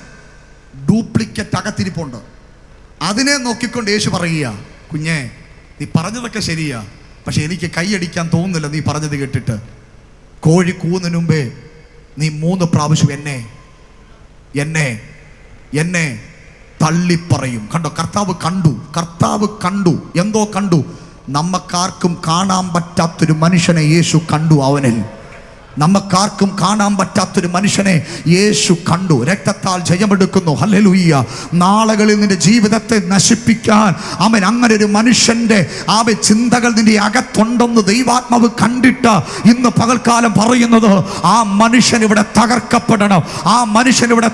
S3: ഡ്യൂപ്ലിക്കേറ്റ് അകത്തിരിപ്പുണ്ട്. അതിനെ നോക്കിക്കൊണ്ട് യേശു പറയുക, കുഞ്ഞേ, നീ പറഞ്ഞതൊക്കെ ശരിയാ, പക്ഷെ എനിക്ക് കൈയടിക്കാൻ തോന്നുന്നില്ല നീ പറഞ്ഞത് കേട്ടിട്ട്. കോഴി കൂവുന്നതിന് മുമ്പേ നീ 3 പ്രാവശ്യം എന്നെ തള്ളിപ്പറയും. കണ്ടോ, കർത്താവ് കണ്ടു. എന്തോ കണ്ടു? നമുക്കാർക്കും കാണാൻ പറ്റാത്തൊരു മനുഷ്യനെ യേശു കണ്ടു. അവനിൽ നമുക്കാർക്കും കാണാൻ പറ്റാത്തൊരു മനുഷ്യനെ യേശു കണ്ടു. രക്തത്താൽ ജയമെടുക്കുന്നു. ഹല്ലേലൂയ. നാളുകളിൽ നിന്റെ ജീവിതത്തെ നശിപ്പിക്കാൻ അവൻ അങ്ങനെ ഒരു മനുഷ്യന്റെ ചിന്തകൾ നിന്റെ അകത്തുണ്ടെന്ന് ദൈവാത്മാവ് കണ്ടിട്ട് ഇന്ന് പകൽക്കാലം പറയുന്നത്, ആ മനുഷ്യൻ ഇവിടെ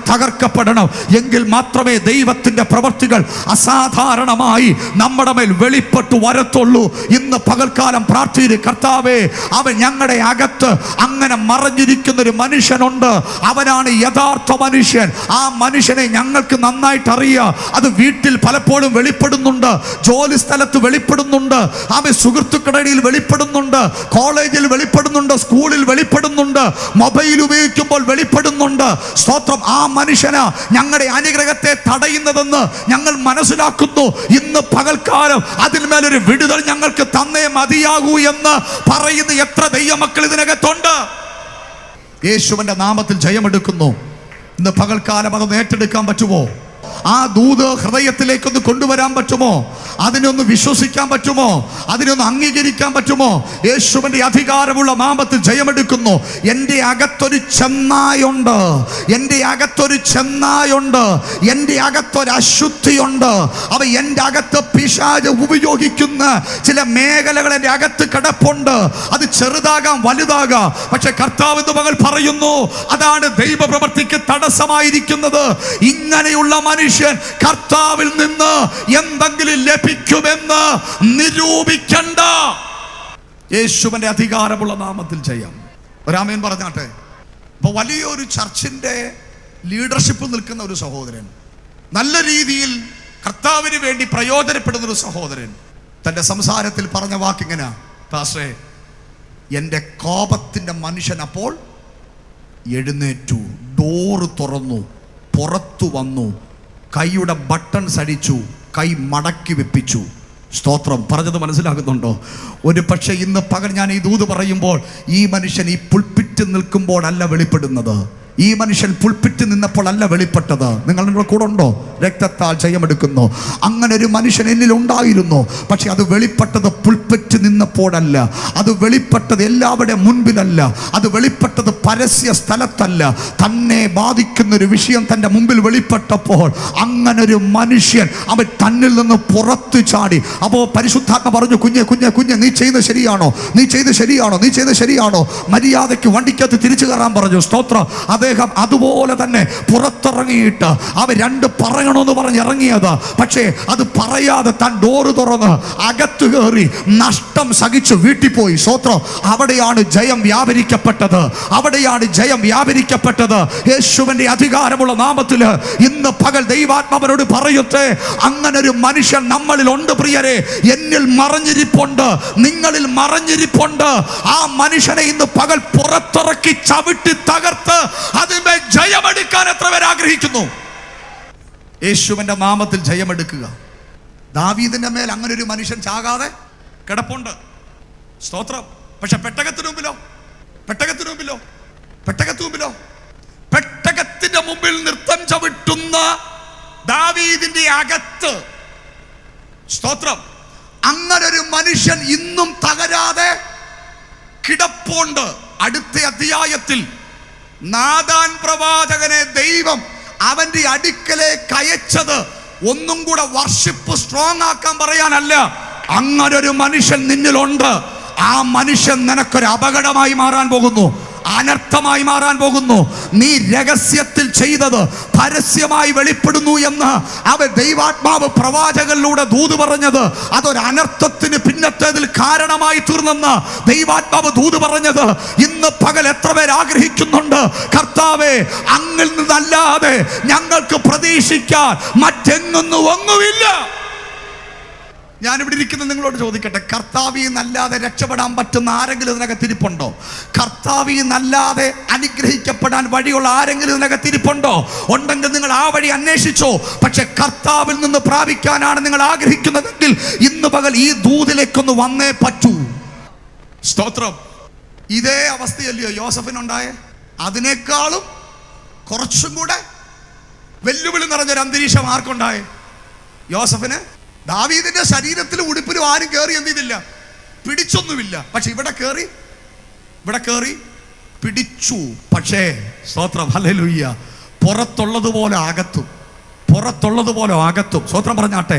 S3: തകർക്കപ്പെടണം. എങ്കിൽ മാത്രമേ ദൈവത്തിന്റെ പ്രവൃത്തികൾ അസാധാരണമായി നമ്മുടെ മേൽ വെളിപ്പെട്ടു വരത്തുള്ളൂ. ഇന്ന് പകൽക്കാലം പ്രാർത്ഥിച്ച്, കർത്താവേ, അവൻ ഞങ്ങളുടെ അകത്ത് അങ്ങനെ മറഞ്ഞിരിക്കുന്ന ഒരു മനുഷ്യനുണ്ട്. അവനാണ് യഥാർത്ഥ മനുഷ്യൻ. ആ മനുഷ്യനെ ഞങ്ങൾക്ക് നന്നായിട്ട് അറിയാം. അത് വീട്ടിൽ പലപ്പോഴും വെളിപ്പെടുന്നുണ്ട്, ജോലി സ്ഥലത്ത് വെളിപ്പെടുന്നുണ്ട്, അവൻ സുഹൃത്തുക്കളിടയിൽ വെളിപ്പെടുന്നുണ്ട്, കോളേജിൽ വെളിപ്പെടുന്നുണ്ട്, സ്കൂളിൽ വെളിപ്പെടുന്നുണ്ട്, മൊബൈൽ ഉപയോഗിക്കുമ്പോൾ വെളിപ്പെടുന്നുണ്ട്. സ്തോത്രം. ആ മനുഷ്യന് ഞങ്ങളുടെ അനുഗ്രഹത്തെ തടയുന്നതെന്ന് ഞങ്ങൾ മനസ്സിലാക്കുന്നു. ഇന്ന് പകൽക്കാലം അതിന്മേലൊരു വിടുതൽ ഞങ്ങൾക്ക് തന്നേ മതിയാകൂ എന്ന് പറയുന്ന എത്ര ദൈവമക്കൾ ഇതിനകത്തുണ്ട്? യേശുവിന്റെ നാമത്തിൽ ജയമെടുക്കുന്നു. ഇന്ന് പകൽക്കാലം അതൊന്ന് ഏറ്റെടുക്കാൻ പറ്റുമോ? ആ ദൂത് ഹൃദയത്തിലേക്കൊന്ന് കൊണ്ടുവരാൻ പറ്റുമോ? അതിനൊന്ന് വിശ്വസിക്കാൻ പറ്റുമോ? അതിനൊന്ന് അംഗീകരിക്കാൻ പറ്റുമോ? യേശുവിന്റെ അധികാരമുള്ള നാമത്തിൽ ജയമെടുക്കുന്നു. എൻ്റെ അകത്തൊരു ചെന്നായുണ്ട്, എൻ്റെ അകത്തൊരു അശുദ്ധിയുണ്ട്. അവ എൻ്റെ അകത്ത് പിശാച് ഉപയോഗിക്കുന്ന ചില മേഖലകൾ എൻ്റെ അകത്ത് കിടപ്പുണ്ട്. അത് ചെറുതാകാം, വലുതാകാം. പക്ഷെ കർത്താവ് ഇന്ന് പകൽ പറയുന്നു, അതാണ് ദൈവപ്രവൃത്തിക്ക് തടസ്സമായിരിക്കുന്നത്. ഇങ്ങനെയുള്ള മനുഷ്യൻ കർത്താവിൽ നിന്ന് എന്തെങ്കിലും ലഭിക്കുമെന്ന് നിരൂപിക്കണ്ട. യേശുവിന്റെ അധികാരമുള്ള നാമത്തിൽ ചെയ്യാം. ഒരാമേൻ പറഞ്ഞാട്ടെ. ഇപ്പൊ വലിയൊരു ചർച്ചിന്റെ ലീഡർഷിപ്പ് നിൽക്കുന്ന ഒരു സഹോദരൻ, നല്ല രീതിയിൽ കർത്താവിന് വേണ്ടി പ്രയോജനപ്പെടുന്ന ഒരു സഹോദരൻ തന്റെ സംസാരത്തിൽ പറഞ്ഞ വാക്കിങ്ങനെ, പാസ്റ്ററേ, എൻ്റെ കോപത്തിന്റെ മനുഷ്യൻ അപ്പോൾ എഴുന്നേറ്റു, ഡോറ് തുറന്നു, പുറത്തു വന്നു, കൈയുടെ ബട്ടൺസ് അടിച്ചു, കൈ മടക്കി വെപ്പിച്ചു. സ്തോത്രം. പറഞ്ഞത് മനസ്സിലാകുന്നുണ്ടോ? ഒരു പക്ഷേ ഇന്ന് പകൽ ഞാൻ ഈ ദൂത് പറയുമ്പോൾ ഈ മനുഷ്യൻ ഈ പുൾപിറ്റ് നിൽക്കുമ്പോഴല്ല വെളിപ്പെടുന്നത്. ഈ മനുഷ്യൻ പുൾപിറ്റ് നിന്നപ്പോൾ അല്ല വെളിപ്പെട്ടത്. നിങ്ങളുടെ കൂടെ ഉണ്ടോ? രക്തത്താൽ ജയമെടുക്കുന്നു. അങ്ങനെ ഒരു മനുഷ്യൻ എന്നിൽ ഉണ്ടായിരുന്നു. പക്ഷെ അത് വെളിപ്പെട്ടത് പുൾപിറ്റ് നിന്നപ്പോഴല്ല. അത് വെളിപ്പെട്ടത് എല്ലാവരുടെ മുൻപിലല്ല. അത് വെളിപ്പെട്ടത് പരസ്യ സ്ഥലത്തല്ല. തന്നെ ബാധിക്കുന്നൊരു വിഷയം തൻ്റെ മുമ്പിൽ വെളിപ്പെട്ടപ്പോൾ അങ്ങനൊരു മനുഷ്യൻ അവൻ തന്നിൽ നിന്ന് പുറത്തു ചാടി. അപ്പോൾ പരിശുദ്ധാത്മ പറഞ്ഞു, കുഞ്ഞെ നീ ചെയ്യുന്നത് ശരിയാണോ? മര്യാദയ്ക്ക് വണ്ടിക്കകത്ത് തിരിച്ചു കയറാൻ പറഞ്ഞു. സ്തോത്രം. അദ്ദേഹം അതുപോലെ തന്നെ പുറത്തിറങ്ങിയിട്ട് അവൻ 2 പറയണമെന്ന് പറഞ്ഞ് ഇറങ്ങിയത്. പക്ഷേ അത് പറയാതെ താൻ ഡോറ് തുറന്ന് അകത്ത് കയറി നഷ്ടം സഹിച്ചു വീട്ടിൽ പോയി. സ്തോത്രം. അവിടെയാണ് ജയം വ്യാപരിക്കപ്പെട്ടത്. യേശുവിന്റെ അധികാരമുള്ള നാമത്തിൽ ഇന്ന് പകൽ ദൈവാത്മാവനോട് പറയട്ടെ, അങ്ങനൊരു മനുഷ്യൻ നമ്മളിൽ ഉണ്ട് പ്രിയരെ. എന്നിൽ മറഞ്ഞിരിപ്പുണ്ട്, നിങ്ങളിൽ മറഞ്ഞിരിപ്പുണ്ട്. ആ മനുഷ്യനെ ഇന്ന് പകൽ പുറത്തിറക്കി ചവിട്ടി തകർത്ത് അതിന്മേൽ ജയമെടുക്കാൻ എത്ര പേർ ആഗ്രഹിക്കുന്നു? യേശുവിന്റെ നാമത്തിൽ ജയമെടുക്കുക. ദാവീദിന്റെ മേൽ അങ്ങനെ ഒരു മനുഷ്യൻ ചാകാതെ കിടപ്പുണ്ട്. സ്തോത്രം. പക്ഷെ പെട്ടകത്തിന് മുമ്പിൽ നൃത്തം ചവിട്ടുന്ന ദാവീദിന്റെ അകത്ത്, സ്തോത്രം, അങ്ങനൊരു മനുഷ്യൻ ഇന്നും തകരാതെ കിടപ്പുണ്ട്. അടുത്ത അധ്യായത്തിൽ നാഥാൻ പ്രവാചകനെ ദൈവം അവന്റെ അടുക്കലേക്ക് അയച്ചത് ഒന്നും കൂടെ വർഷിപ്പ് സ്ട്രോങ് ആക്കാൻ പറയാനല്ല. അങ്ങനൊരു മനുഷ്യൻ നിന്നിലുണ്ട്. ആ മനുഷ്യൻ നിനക്കൊരു അപകടമായി മാറാൻ പോകുന്നു, അനർത്ഥമായി മാറാൻ പോകുന്നു. നീ രഹസ്യത്തിൽ ചെയ്തത് പരസ്യമായി വെളിപ്പെടുന്നു എന്ന് അവൻ ദൈവാത്മാവ് പ്രവാചകനിലൂടെ ദൂത് പറഞ്ഞത് അതൊരു അനർത്ഥത്തിന് പിന്നത്തേതിൽ കാരണമായി തീർന്നെന്ന് ദൈവാത്മാവ് ദൂത് പറഞ്ഞത് ഇന്ന് പകൽ എത്ര പേർ ആഗ്രഹിക്കുന്നുണ്ട്? കർത്താവേ, അങ്ങിൽ നിന്നല്ലാതെ ഞങ്ങൾക്ക് പ്രതീക്ഷിക്കാൻ മറ്റെങ്ങൊന്നും ഒന്നുമില്ല. ഞാനിവിടെ ഇരിക്കുന്ന നിങ്ങളോട് ചോദിക്കട്ടെ, കർത്താവിൽ നിന്നല്ലാതെ രക്ഷപ്പെടാൻ പറ്റുന്ന ആരെങ്കിലും ഇതിനകത്ത് ഇരിപ്പുണ്ടോ? കർത്താവിൽ നിന്നല്ലാതെ അനുഗ്രഹിക്കപ്പെടാൻ വഴിയുള്ള ആരെങ്കിലും ഇതിനകത്ത് ഇരിപ്പുണ്ടോ? ഉണ്ടെങ്കിൽ നിങ്ങൾ ആ വഴി അന്വേഷിച്ചോ. പക്ഷെ കർത്താവിൽ നിന്ന് പ്രാപിക്കാനാണ് നിങ്ങൾ ആഗ്രഹിക്കുന്നതെങ്കിൽ ഇന്ന് പകൽ ഈ ദൂതിലേക്കൊന്ന് വന്നേ പറ്റൂ. സ്തോത്രം. ഇതേ അവസ്ഥയല്ലയോ യോസഫിനുണ്ടായേ? അതിനേക്കാളും കുറച്ചും കൂടെ വെല്ലുവിളി നിറഞ്ഞൊരു അന്തരീക്ഷം ആർക്കുണ്ടായേ? യോസഫിന്. ദാവീദിന്റെ ശരീരത്തിലും ഉടുപ്പിലും ആരും കയറി എന്ത് ചെയ്തില്ല? പിടിച്ചൊന്നുമില്ല. പക്ഷെ ഇവിടെ കയറി പിടിച്ചു. പക്ഷേ സ്തോത്രം, ഹല്ലേലൂയ, പുറത്തുള്ളതുപോലെ അകത്തും സ്തോത്രം പറഞ്ഞാട്ടെ,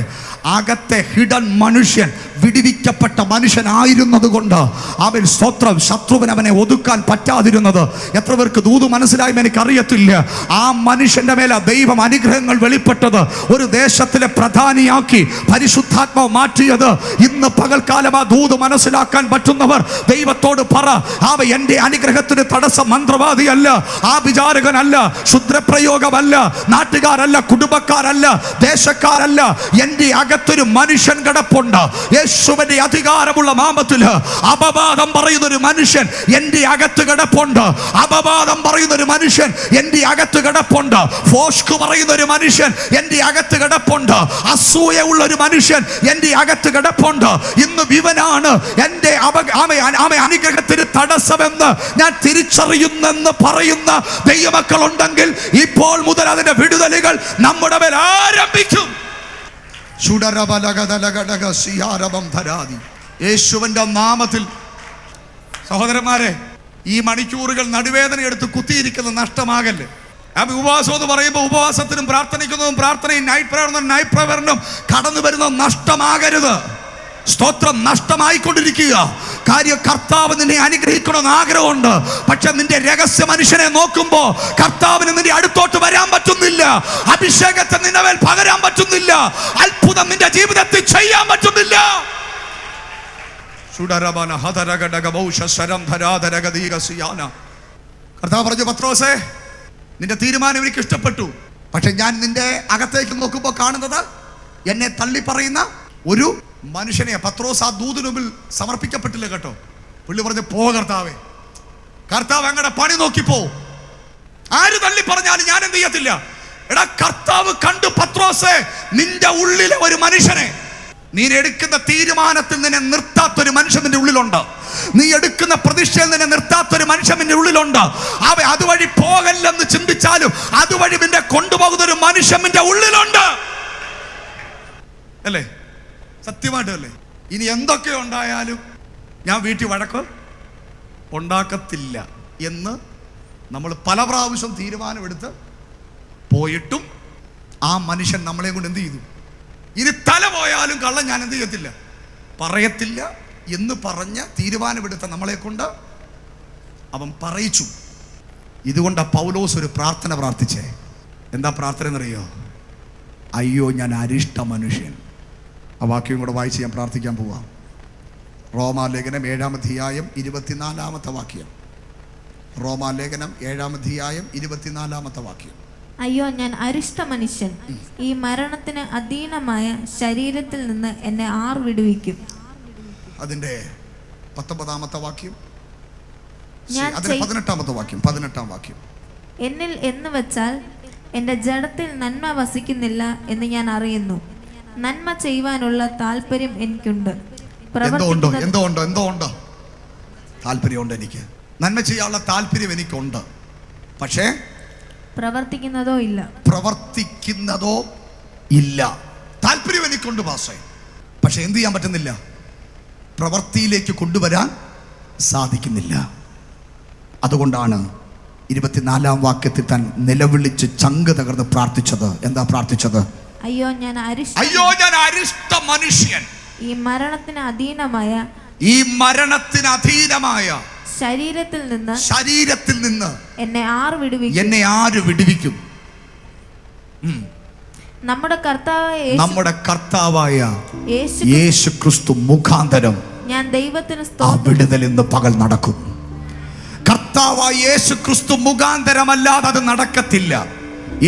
S3: അകത്തെ ഹിഡൻ മനുഷ്യൻ വിടിവിക്കപ്പെട്ട മനുഷ്യനായിരുന്നത് കൊണ്ട് അവൻ സ്തോത്രം ശത്രുവിന് അവനെ ഒതുക്കാൻ പറ്റാതിരുന്നത്. എത്ര പേർക്ക് ദൂത് മനസ്സിലായും എനിക്കറിയത്തില്ല. ആ മനുഷ്യന്റെ മേലെ ദൈവം അനുഗ്രഹങ്ങൾ വെളിപ്പെട്ടത്, ഒരു ദേശത്തിലെ പ്രധാനിയാക്കി പരിശുദ്ധാത്മാവ് മാറ്റിയത്. ഇന്ന് പകൽക്കാലം ആ ദൂത് മനസ്സിലാക്കാൻ പറ്റുന്നവർ ദൈവത്തോട് പറ, അവ എന്റെ അനുഗ്രഹത്തിന് തടസ്സം മന്ത്രവാദിയല്ല, ആ വിചാരകനല്ല, ക്ഷുദ്രപ്രയോഗമല്ല, നാട്ടുകാരല്ല, കുടുംബക്കാരല്ല, ദേശക്കാരല്ല. എന്റെ അകത്തൊരു മനുഷ്യൻ കിടപ്പുണ്ട്. യേശുവിന്റെ അധികാരമുള്ള നാമത്തില് അപവാദം പറയുന്നൊരു മനുഷ്യൻ എന്റെ അകത്ത് കിടപ്പുണ്ട്. അപവാദം പറയുന്നൊരു മനുഷ്യൻ എന്റെ അകത്ത് കിടപ്പുണ്ട്. ഫോഷ്ക് പറയുന്നൊരു മനുഷ്യൻ എന്റെ അകത്ത് കിടപ്പുണ്ട്. അസൂയുള്ള ഒരു മനുഷ്യൻ എന്റെ അകത്ത് കിടപ്പുണ്ട്. ഇന്ന് ഇവനാണ് എന്റെ അനുഗ്രഹത്തിന് തടസ്സമെന്ന് ഞാൻ തിരിച്ചറിയുന്നെന്ന് പറയുന്ന ദൈവമക്കൾ ഉണ്ടെങ്കിൽ ഇപ്പോൾ മുതൽ അതിന്റെ വിടുതലുകൾ നമ്മുടെ മേൽ ആരംഭിക്കും. യേശുവിന്റെ നാമത്തിൽ സഹോദരന്മാരെ, ഈ മണിക്കൂറുകൾ നടുവേദന എടുത്ത് കുത്തിയിരിക്കുന്ന നഷ്ടമാകല്ലേ. ഉപവാസം എന്ന് പറയുമ്പോൾ ഉപവാസത്തിനും പ്രാർത്ഥനയ്ക്കുന്നതും പ്രാർത്ഥനയും നൈറ്റ് പ്രയറിനും കടന്നു വരുന്നത് നഷ്ടമാകരുത്. സ്തോത്രം. നഷ്ടമായിക്കൊണ്ടിരിക്കുക. കാര്യം കർത്താവ് നിന്നെ അനുഗ്രഹിക്കണമെന്ന് ആഗ്രഹമുണ്ട്. പക്ഷെ നിന്റെ രഹസ്യ മനുഷ്യനെ നോക്കുമ്പോ കർത്താവിന് നിന്റെ അടുത്തോട്ട് വരാൻ പറ്റുന്നില്ല. അഭിഷേകത്തെ നിന്റെ മേൽ പകരാൻ പറ്റുന്നില്ല. അത്ഭുതം നിന്റെ ജീവിതത്തിൽ ചെയ്യാൻ പറ്റുന്നില്ല. കർത്താവ് പറഞ്ഞു, പത്രോസേ, നിന്റെ തീരുമാനം എനിക്ക് ഇഷ്ടപ്പെട്ടു. പക്ഷെ ഞാൻ നിന്റെ അകത്തേക്ക് നോക്കുമ്പോൾ കാണുന്നത് എന്നെ തള്ളി പറയുന്ന ഒരു മനുഷ്യനെ. പത്രോസ് ആ ദൂതിന് മുമ്പിൽ സമർപ്പിക്കപ്പെട്ടില്ല കേട്ടോ. പുള്ളി പറഞ്ഞു, പോ കർത്താവേ, കർത്താവ് അങ്ങടെ പണി നോക്കിപ്പോ. ആര് തള്ളി പറഞ്ഞാലും ഞാൻ എന്ത് ചെയ്യത്തില്ല. എടാ, കർത്താവ് കണ്ടു പത്രോസേ, നിന്റെ ഉള്ളിലെ ഒരു മനുഷ്യനെ, നീ എടുക്കുന്ന തീരുമാനത്തിൽ നിന്നെ നിർത്താത്തൊരു മനുഷ്യൻ നിന്റെ ഉള്ളിലുണ്ട്. നീ എടുക്കുന്ന പ്രതിഷ്ഠയിൽ നിന്നെ നിർത്താത്തൊരു മനുഷ്യൻ നിന്റെ ഉള്ളിലുണ്ട്. അവ അതുവഴി പോകല്ലെന്ന് ചിന്തിച്ചാലും അതുവഴി നിന്നെ കൊണ്ടുപോകുന്ന ഒരു മനുഷ്യൻ നിന്റെ ഉള്ളിലുണ്ട്. അല്ലേ? സത്യമായിട്ടല്ലേ? ഇനി എന്തൊക്കെ ഉണ്ടായാലും ഞാൻ വീട്ടിൽ വഴക്ക് ഉണ്ടാക്കത്തില്ല എന്ന് നമ്മൾ പല പ്രാവശ്യം തീരുമാനമെടുത്ത് പോയിട്ടും ആ മനുഷ്യൻ നമ്മളെ കൊണ്ട് എന്ത് ചെയ്തു? ഇനി തല പോയാലും കള്ളം ഞാൻ എന്ത് ചെയ്യത്തില്ല, പറയത്തില്ല എന്ന് പറഞ്ഞ് തീരുമാനമെടുത്ത നമ്മളെ കൊണ്ട് അവൻ പറയിച്ചു. ഇതുകൊണ്ട് പൗലോസ് ഒരു പ്രാർത്ഥന പ്രാർത്ഥിച്ചേ. എന്താ പ്രാർത്ഥന എന്നറിയോ? അയ്യോ, ഞാൻ അരിഷ്ട മനുഷ്യൻ. ആ വാക്യം കൂടെ വായിച്ച് ഞാൻ പ്രാർത്ഥിക്കാൻ പോവാം. റോമാലേഖനം 7-ാം അധ്യായം 24-ാമത്തെ വാക്യം. റോമാലേഖനം 7-ാം അധ്യായം 24-ാമത്തെ വാക്യം.
S4: അയ്യോ, ഞാൻ അരിഷ്ട മനുഷ്യൻ, ഈ മരണത്തിന് അധീനമായ ശരീരത്തിൽ നിന്ന് എന്നെ ആർ വിടുവിക്കും.
S3: അതിന്റെ 19-ാമത്തെ വാക്യം,
S4: അതിന്റെ
S3: 18-ാമത്തെ വാക്യം. 18-ാം വാക്യം.
S4: എന്നിൽ എന്ന് വെച്ചാൽ എൻ്റെ ജഡത്തിൽ നന്മ വസിക്കുന്നില്ല എന്ന് ഞാൻ അറിയുന്നു. നന്മ ചെയ്യുവാനുള്ള താല്പര്യം എനിക്കുണ്ട്.
S3: എന്തോ താല്പര്യമുണ്ട്. എനിക്ക് നന്മ ചെയ്യാനുള്ള താല്പര്യം എനിക്കുണ്ട്. പക്ഷേ
S4: പ്രവർത്തിക്കുന്നതോ
S3: ഇല്ല. താല്പര്യം എനിക്കുണ്ട് പാസ്റ്റേ, പക്ഷെ എന്ത് ചെയ്യാൻ പറ്റുന്നില്ല, പ്രവൃത്തിയിലേക്ക് കൊണ്ടുവരാൻ സാധിക്കുന്നില്ല. അതുകൊണ്ടാണ്
S1: 24-ാം വാക്യത്തിൽ താൻ നിലവിളിച്ച് ചങ്ക് തകർന്ന് പ്രാർത്ഥിച്ചത് എന്താ പ്രാർത്ഥിച്ചത്?
S4: അയ്യോ ഞാൻ
S3: അരിഷ്ട മനുഷ്യൻ,
S4: ഈ മരണത്തിന് അധീനമായ ശരീരത്തിൽ നിന്ന് എന്നെ ആര് വിടുവിക്കും? നമ്മുടെ കർത്താവായ യേശു ക്രിസ്തു മുഖാന്തരം ഞാൻ ദൈവത്തിന്
S1: വിടുതൽ ഇന്ന് പകൽ നടക്കും. കർത്താവായ യേശു ക്രിസ്തു മുഖാന്തരമല്ലാതെ അത് നടക്കത്തില്ല.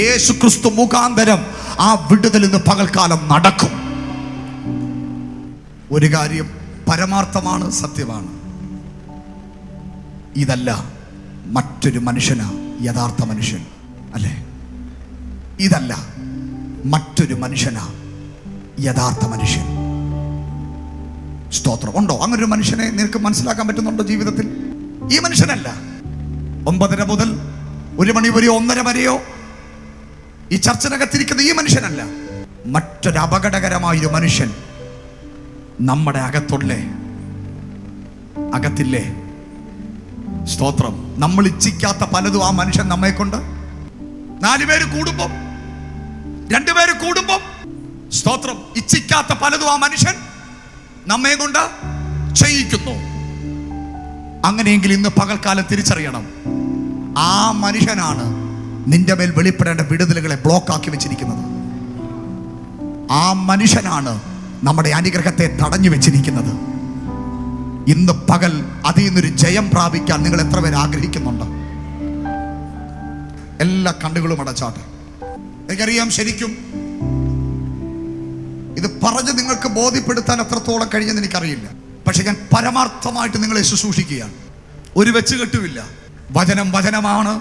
S1: യേശു ക്രിസ്തു മുഖാന്തരം ആ വിടുതൽ ഇന്ന് പകൽക്കാലം നടക്കും. ഒരു കാര്യം പരമാർത്ഥമാണ്, സത്യമാണ്. ഇതല്ല മറ്റൊരു മനുഷ്യനാ യഥാർത്ഥ മനുഷ്യൻ, അല്ലേ? ഇതല്ല മറ്റൊരു മനുഷ്യനാ യഥാർത്ഥ മനുഷ്യൻ. സ്തോത്രം. ഉണ്ടോ അങ്ങനൊരു മനുഷ്യനെ നിനക്ക് മനസ്സിലാക്കാൻ പറ്റുന്നുണ്ടോ ജീവിതത്തിൽ? ഈ മനുഷ്യനല്ല 9:30 മുതൽ 1 മണി വരെയോ 1:30 വരെയോ ഈ ചർച്ചനകത്തിരിക്കുന്ന ഈ മനുഷ്യനല്ല. മറ്റൊരു അപകടകരമായൊരു മനുഷ്യൻ നമ്മുടെ അകത്തില്ലേ? സ്തോത്രം. നമ്മൾ ഇച്ഛിക്കാത്ത പലതും ആ മനുഷ്യൻ നമ്മെ കൊണ്ട് 4 പേര് കൂടുമ്പോ 2 പേര് കൂടുമ്പോ സ്തോത്രം ഇച്ഛിക്കാത്ത പലതും ആ മനുഷ്യൻ നമ്മെ കൊണ്ട് ചെയ്യിക്കുന്നു. അങ്ങനെയെങ്കിൽ ഇന്ന് പകൽക്കാലം തിരിച്ചറിയണം, ആ മനുഷ്യനാണ് നിന്റെ മേൽ വെളിപ്പെടേണ്ട വിടുതലുകളെ ബ്ലോക്കാക്കി വെച്ചിരിക്കുന്നത്. ആ മനുഷ്യനാണ് നമ്മുടെ അനുഗ്രഹത്തെ തടഞ്ഞു വെച്ചിരിക്കുന്നത്. ഇന്ന് പകൽ അതിൽ നിന്നൊരു ജയം പ്രാപിക്കാൻ നിങ്ങൾ എത്ര പേര് ആഗ്രഹിക്കുന്നുണ്ട്? എല്ലാ കണ്ണുകളും അടച്ചാട്ടെ. എനിക്കറിയാം, ശരിക്കും ഇത് പറഞ്ഞ് നിങ്ങൾക്ക് ബോധ്യപ്പെടുത്താൻ എത്രത്തോളം കഴിഞ്ഞെന്ന് എനിക്കറിയില്ല. പക്ഷെ ഞാൻ പരമാർത്ഥമായിട്ട് നിങ്ങളെ ശുശ്രൂഷിക്കുകയാണ്. ഒരു വെച്ചുകെട്ടുമില്ല. വചനം വചനമാണ്,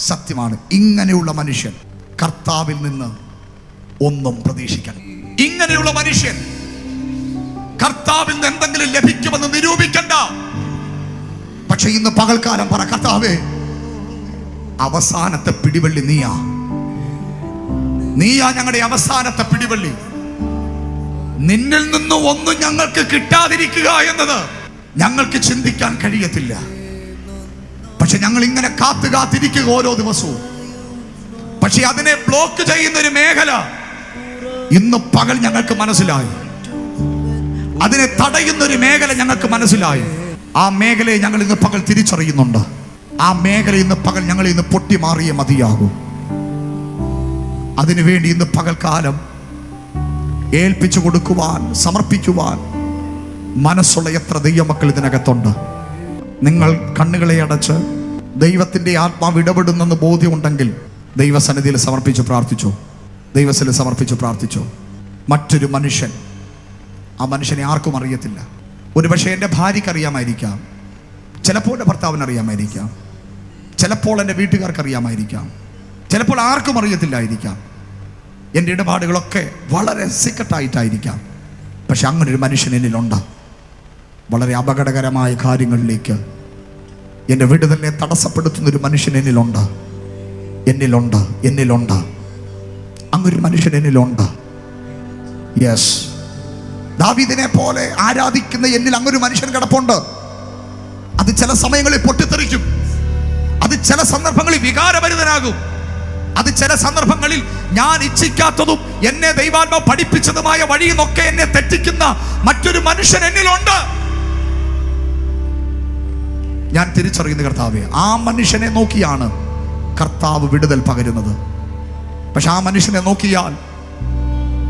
S1: സത്യമാണ്. ഇങ്ങനെയുള്ള മനുഷ്യൻ കർത്താവിൽ നിന്ന് ഒന്നും പ്രതീക്ഷിക്കണം. ഇങ്ങനെയുള്ള മനുഷ്യൻ കർത്താവിൽ നിന്ന് എന്തെങ്കിലും ലഭിക്കുമെന്ന് നിരൂപിക്കണ്ട. പക്ഷെ ഇന്ന് പകൽക്കാലം പറ, കർത്താവേ, അവസാനത്തെ പിടിവള്ളി നീയാ ഞങ്ങളുടെ അവസാനത്തെ പിടിവള്ളി. നിന്നിൽ നിന്ന് ഒന്നും ഞങ്ങൾക്ക് കിട്ടാതിരിക്കുക എന്നത് ഞങ്ങൾക്ക് ചിന്തിക്കാൻ കഴിയത്തില്ല. പക്ഷെ ഞങ്ങൾ ഇങ്ങനെ കാത്തിരിക്കുക ഓരോ ദിവസവും. പക്ഷെ അതിനെ ബ്ലോക്ക് ചെയ്യുന്ന ഒരു മേഖല ഇന്ന് പകൽ ഞങ്ങൾക്ക് മനസ്സിലായി. അതിനെ തടയുന്ന ഒരു മേഖല ഞങ്ങൾക്ക് മനസ്സിലായി. ആ മേഖലയെ ഞങ്ങൾ ഇന്ന് പകൽ തിരിച്ചറിയുന്നുണ്ട്. ആ മേഖല ഇന്ന് പകൽ ഞങ്ങൾ ഇന്ന് പൊട്ടി മാറിയേ മതിയാകൂ. അതിനുവേണ്ടി ഇന്ന് പകൽക്കാലം ഏൽപ്പിച്ചു കൊടുക്കുവാൻ, സമർപ്പിക്കുവാൻ മനസ്സുള്ള എത്ര ദൈവമക്കൾ ഇതിനകത്തുണ്ട്. നിങ്ങൾ കണ്ണുകളെ അടച്ച് ദൈവത്തിൻ്റെ ആത്മാവ് ഇടപെടുന്നെന്ന് ബോധ്യമുണ്ടെങ്കിൽ ദൈവസന്നിധിയിൽ സമർപ്പിച്ച് പ്രാർത്ഥിച്ചോ. ദൈവസന്നിധിയിൽ സമർപ്പിച്ച് പ്രാർത്ഥിച്ചോ. മറ്റൊരു മനുഷ്യൻ, ആ മനുഷ്യനെ ആർക്കും അറിയത്തില്ല. ഒരുപക്ഷെ എൻ്റെ ഭാര്യയ്ക്ക് അറിയാമായിരിക്കാം, ചിലപ്പോൾ എൻ്റെ ഭർത്താവിന് അറിയാമായിരിക്കാം, ചിലപ്പോൾ എൻ്റെ വീട്ടുകാർക്ക് അറിയാമായിരിക്കാം, ചിലപ്പോൾ ആർക്കും അറിയത്തില്ലായിരിക്കാം. എൻ്റെ ഇടപാടുകളൊക്കെ വളരെ സീക്രട്ടായിട്ടായിരിക്കാം. പക്ഷെ അങ്ങനൊരു മനുഷ്യൻ എന്നിലുണ്ട്. വളരെ അപകടകരമായ കാര്യങ്ങളിലേക്ക് എൻ്റെ വിടുതലിനെ തടസ്സപ്പെടുത്തുന്നൊരു മനുഷ്യൻ എന്നിലുണ്ട്. അങ്ങനൊരു മനുഷ്യൻ എന്നിലുണ്ട്. യെസ്, ദാവീദിനെ പോലെ ആരാധിക്കുന്ന എന്നിൽ അങ്ങൊരു മനുഷ്യൻ കിടപ്പുണ്ട്. അത് ചില സമയങ്ങളിൽ പൊട്ടിത്തെറിക്കും. അത് ചില സന്ദർഭങ്ങളിൽ വികാരഭരിതനാകും. അത് ചില സന്ദർഭങ്ങളിൽ ഞാൻ ഇച്ഛിക്കാത്തതും എന്നെ ദൈവാത്മാവ് പഠിപ്പിച്ചതുമായ വഴിയിൽ നിന്നൊക്കെ എന്നെ തെറ്റിക്കുന്ന മറ്റൊരു മനുഷ്യൻ എന്നിലുണ്ട്. ഞാൻ തിരിച്ചറിയുന്ന കർത്താവേ, ആ മനുഷ്യനെ നോക്കിയാണ് കർത്താവ് വിടുതൽ പകരുന്നത്. പക്ഷെ ആ മനുഷ്യനെ നോക്കിയാൽ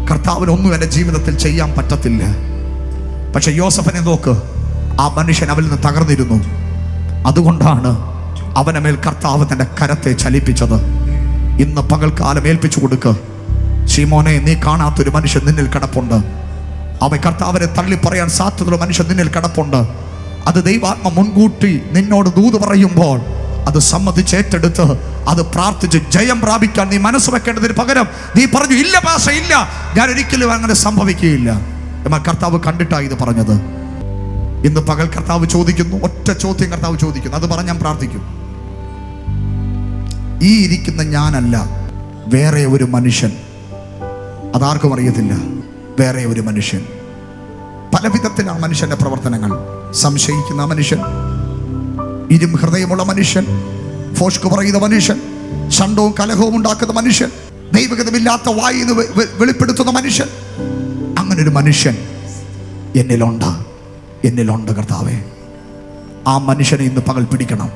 S1: കർത്താവിനൊന്നും എൻ്റെ ജീവിതത്തിൽ ചെയ്യാൻ പറ്റത്തില്ല. പക്ഷെ യോസഫിനെ നോക്ക്, ആ മനുഷ്യൻ അവരിൽ നിന്ന് തകർന്നിരുന്നു. അതുകൊണ്ടാണ് അവനെ മേൽ കർത്താവ് തൻ്റെ കരത്തെ ചലിപ്പിച്ചത്. ഇന്ന് പകൽക്കാലം ഏൽപ്പിച്ചു കൊടുക്ക്. ശിമോനെ, നീ കാണാത്തൊരു മനുഷ്യൻ നിന്നിൽ കിടപ്പുണ്ട്. അവൻ കർത്താവിനെ തള്ളി പറയാൻ സാധ്യതയുള്ള മനുഷ്യൻ നിന്നിൽ കിടപ്പുണ്ട്. അത് ദൈവാത്മ മുൻകൂട്ടി നിന്നോട് ദൂത് പറയുമ്പോൾ അത് സമ്മതിച്ച് ഏറ്റെടുത്ത് അത് പ്രാർത്ഥിച്ച് ജയം പ്രാപിക്കാൻ നീ മനസ്സ് വെക്കേണ്ടതിന് പകരം നീ പറഞ്ഞു, ഇല്ല പാസ്റ്റർ, ഇല്ല, ഞാൻ ഒരിക്കലും അങ്ങനെ സംഭവിക്കുകയില്ല. എന്നാൽ കർത്താവ് കണ്ടിട്ടാണ് ഇത് പറഞ്ഞത്. ഇന്ന് പകൽ കർത്താവ് ചോദിക്കുന്നു, ഒറ്റ ചോദ്യം കർത്താവ് ചോദിക്കുന്നു. അത് പറഞ്ഞ് ഞാൻ പ്രാർത്ഥിക്കും. ഈ ഇരിക്കുന്ന ഞാനല്ല, വേറെ ഒരു മനുഷ്യൻ. അതാർക്കും അറിയത്തില്ല. വേറെ ഒരു മനുഷ്യൻ. പല വിധത്തിലാണ് മനുഷ്യന്റെ പ്രവർത്തനങ്ങൾ. സംശയിക്കുന്ന മനുഷ്യൻ, ഇരും ഹൃദയമുള്ള മനുഷ്യൻ,
S2: ഫോഷ്ക്ക് പറയുന്ന മനുഷ്യൻ, ഷണ്ടവും കലഹവും ഉണ്ടാക്കുന്ന മനുഷ്യൻ, ദൈവഗതമില്ലാത്ത വായിന്ന് വെളിപ്പെടുത്തുന്ന മനുഷ്യൻ, അങ്ങനൊരു മനുഷ്യൻ എന്നിലുണ്ട് കർത്താവേ. ആ മനുഷ്യനെ ഇന്ന് പകൽ പിടിക്കണം.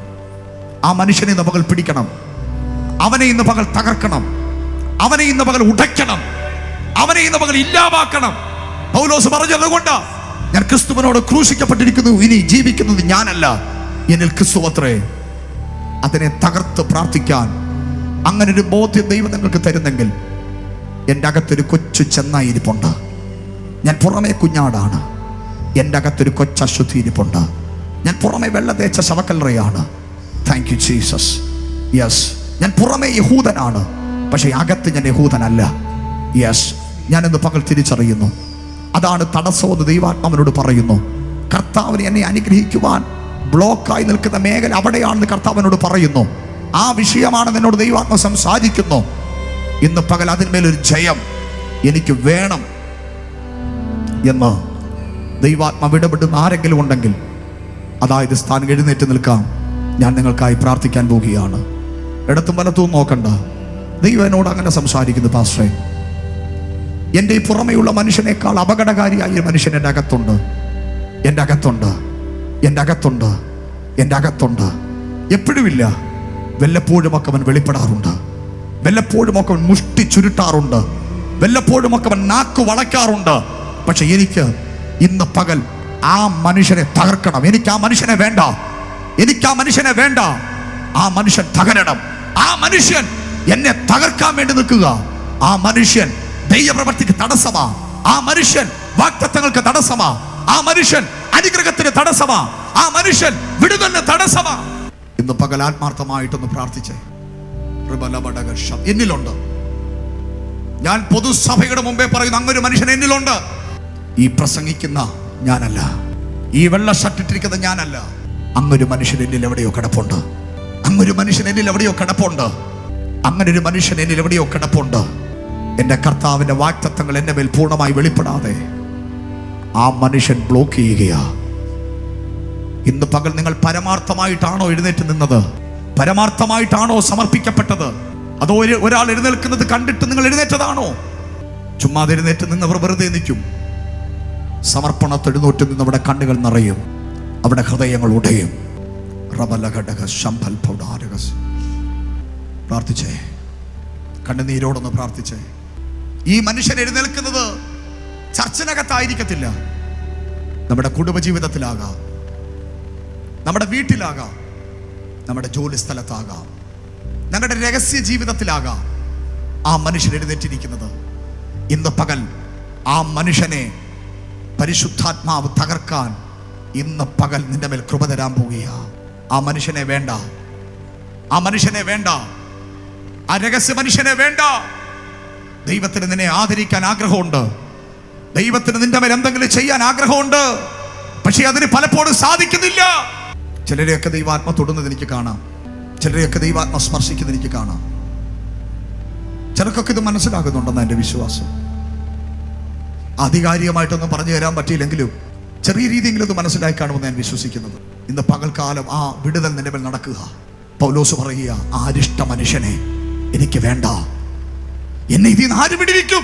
S2: ആ മനുഷ്യനെ ഇന്ന് പകൽ പിടിക്കണം. അവനെ ഇന്ന് പകൽ തകർക്കണം. അവനെ ഇന്ന് പകൽ ഉടയ്ക്കണം. അവനെ ഇന്ന് പകൽ ഇല്ലാതാക്കണം. പൗലോസ് പറഞ്ഞതുകൊണ്ട് ഞാൻ ക്രിസ്തുവിനോട് ക്രൂശിക്കപ്പെട്ടിരിക്കുന്നു, ഇനി ജീവിക്കുന്നത് ഞാനല്ല, എന്നിൽ ക്രിസ്തു അത്രേ. അതിനെ തകർത്ത് പ്രാർത്ഥിക്കാൻ അങ്ങനെ ഒരു ബോധ്യം ദൈവം നിങ്ങൾക്ക് തരുന്നെങ്കിൽ, എൻ്റെ അകത്തൊരു കൊച്ചു ചെന്നായിരിപ്പുണ്ട്. ഞാൻ പുറമേ കുഞ്ഞാടാണ്, എൻ്റെ അകത്തൊരു കൊച്ചശുദ്ധി ഇരിപ്പുണ്ട്. ഞാൻ പുറമേ വെള്ള തേച്ച ശവക്കല്ലറയാണ്. Thank you Jesus. യെസ്, ഞാൻ പുറമേ യഹൂദനാണ്, പക്ഷേ അകത്ത് ഞാൻ യഹൂദനല്ല. യെസ്, ഞാനിന്ന് പകൽ തിരിച്ചറിയുന്നു. അതാണ് തടസ്സമെന്ന് ദൈവാത്മാവിനോട് പറയുന്നു. കർത്താവിനെ എന്നെ അനുഗ്രഹിക്കുവാൻ ബ്ലോക്കായി നിൽക്കുന്ന മേഖല അവിടെയാണെന്ന് കർത്താവിനോട് പറയുന്നു. ആ വിഷയമാണ് എന്നോട് ദൈവാത്മ സംസാരിക്കുന്നു. ഇന്ന് പകൽ അതിന്മേലൊരു ജയം എനിക്ക് വേണം എന്ന് ദൈവാത്മാവ് ഇടപെടുന്ന ആരെങ്കിലും ഉണ്ടെങ്കിൽ, അതായത് സ്ഥാനം എഴുന്നേറ്റ് നിൽക്കാം. ഞാൻ നിങ്ങൾക്കായി പ്രാർത്ഥിക്കാൻ പോവുകയാണ്. ഇടത്തും വലത്തും നോക്കണ്ട. ദൈവം എന്നോട് അങ്ങനെ സംസാരിക്കുന്നു. പാസ്റ്ററേ, എൻ്റെ ഈ പുറമെയുള്ള മനുഷ്യനേക്കാൾ അപകടകാരിയായ ഒരു മനുഷ്യൻ എൻ്റെ അകത്തുണ്ട്. എൻ്റെ അകത്തുണ്ട്, എൻ്റെ അകത്തുണ്ട്, എൻ്റെ അകത്തുണ്ട്. എപ്പോഴുമില്ല, വല്ലപ്പോഴുമൊക്കെ അവൻ വെളിപ്പെടാറുണ്ട്. വല്ലപ്പോഴുമൊക്കെ അവൻ മുഷ്ടി ചുരുട്ടാറുണ്ട്. വല്ലപ്പോഴുമൊക്കെ അവൻ നാക്ക് വളയ്ക്കാറുണ്ട്. പക്ഷെ എനിക്ക് ഇന്ന് പകൽ ആ മനുഷ്യനെ തകർക്കണം. എനിക്ക് ആ മനുഷ്യനെ വേണ്ട. എനിക്ക് ആ മനുഷ്യനെ വേണ്ട. ആ മനുഷ്യൻ തകരണം. ആ മനുഷ്യൻ എന്നെ തകർക്കാൻ വേണ്ടി നിൽക്കുക. ആ മനുഷ്യൻ ദൈവപ്രവൃത്തിക്ക് തടസ്സമാ. ആ മനുഷ്യൻ വാഗ്ദത്തങ്ങൾക്ക് തടസ്സമാ. ആ മനുഷ്യൻ അനുഗ്രഹത്തിന് തടസ്സമാ. ആ മനുഷ്യൻ വിടുതലിന് തടസ്സമാ. ഇന്ന് പകൽ ആത്മാർത്ഥമായിട്ടൊന്ന് പ്രാർത്ഥിച്ചേ. എന്നിലുണ്ട്. ഞാൻ പൊതുസഭയുടെ മുമ്പേ പറയുന്ന അങ്ങൊരു മനുഷ്യൻ എന്നിലുണ്ട്. ഈ പ്രസംഗിക്കുന്ന ഞാനല്ല, ഈ വെള്ള ഷർട്ടിട്ടിരിക്കുന്ന ഞാനല്ല. അങ്ങൊരു മനുഷ്യൻ എന്നിൽ എവിടെയോ കിടപ്പുണ്ട്. അങ്ങൊരു മനുഷ്യൻ എന്നിൽ എവിടെയോ കിടപ്പുണ്ട്. അങ്ങനെ ഒരു മനുഷ്യൻ എന്നിൽ എവിടെയോ കിടപ്പുണ്ട്. എൻ്റെ കർത്താവിൻ്റെ വാഗ്ദത്തങ്ങൾ എൻ്റെ മേൽ പൂർണ്ണമായി വെളിപ്പെടാതെ ആ മനുഷ്യൻ ബ്ലോക്ക് ചെയ്യുകയാ. ഇന്ന് പകൽ നിങ്ങൾ പരമാർത്ഥമായിട്ടാണോ എഴുന്നേറ്റ് നിന്നത്? പരമാർത്ഥമായിട്ടാണോ സമർപ്പിക്കപ്പെട്ടത്? അതോ ഒരാൾ എഴുന്നേൽക്കുന്നത് കണ്ടിട്ട് നിങ്ങൾ എഴുന്നേറ്റതാണോ? ചുമ്മാതെ എഴുന്നേറ്റ് നിന്നവർ വെറുതെ നിൽക്കും. സമർപ്പണത്തെഴുന്നേറ്റ് നിന്നവിടെ കണ്ണുകൾ നിറയും, അവിടെ ഹൃദയങ്ങൾ ഉടയും. പ്രാർത്ഥിച്ചേ, കണ്ണുനീരോടൊന്ന് പ്രാർത്ഥിച്ചേ. ഈ മനുഷ്യൻ എഴുന്നേൽക്കുന്നത് ചർച്ചിനകത്തായിരിക്കത്തില്ല. നമ്മുടെ കുടുംബജീവിതത്തിലാകാം, നമ്മുടെ വീട്ടിലാകാം, നമ്മുടെ ജോലി സ്ഥലത്താകാം, ഞങ്ങളുടെ രഹസ്യ ജീവിതത്തിലാകാം. ആ മനുഷ്യൻ എഴുന്നേറ്റിരിക്കുന്നത് ഇന്ന് പകൽ ആ മനുഷ്യനെ പരിശുദ്ധാത്മാവ് തകർക്കാൻ ഇന്ന് പകൽ നിന്റെ മേൽ കൃപ തരാൻ പോവുകയാ. ആ മനുഷ്യനെ വേണ്ട. ആ മനുഷ്യനെ വേണ്ട. ആ രഹസ്യ മനുഷ്യനെ വേണ്ട. ദൈവത്തിന് നിന്നെ ആദരിക്കാൻ ആഗ്രഹമുണ്ട്. ദൈവത്തിന് നിന്റെ മേൽ എന്തെങ്കിലും ചെയ്യാൻ ആഗ്രഹമുണ്ട്. പക്ഷേ അതിന് പലപ്പോഴും സാധിക്കുന്നില്ല. ചിലരെയൊക്കെ ദൈവാത്മ തൊടുന്നത് എനിക്ക് കാണാം. ചിലരെയൊക്കെ ദൈവാത്മ സ്പർശിക്കുന്നത് എനിക്ക് കാണാം. ചിലർക്കൊക്കെ ഇത് മനസ്സിലാകുന്നുണ്ടെന്ന് എൻ്റെ വിശ്വാസം. ആധികാരികമായിട്ടൊന്നും പറഞ്ഞു തരാൻ പറ്റിയില്ലെങ്കിലും ചെറിയ രീതിയെങ്കിലും ഇത് മനസ്സിലായി കാണുമെന്ന് ഞാൻ വിശ്വസിക്കുന്നത്. ഇന്ന് പകൽക്കാലം ആ വിടുതൽ നിന്റെ മേൽ നടക്കുക. പൗലോസ് പറയുക, ആ അരിഷ്ട മനുഷ്യനെ എനിക്ക് വേണ്ട. എന്നെ ഇതിൽ നിന്ന് ആര് വിടുവിക്കും?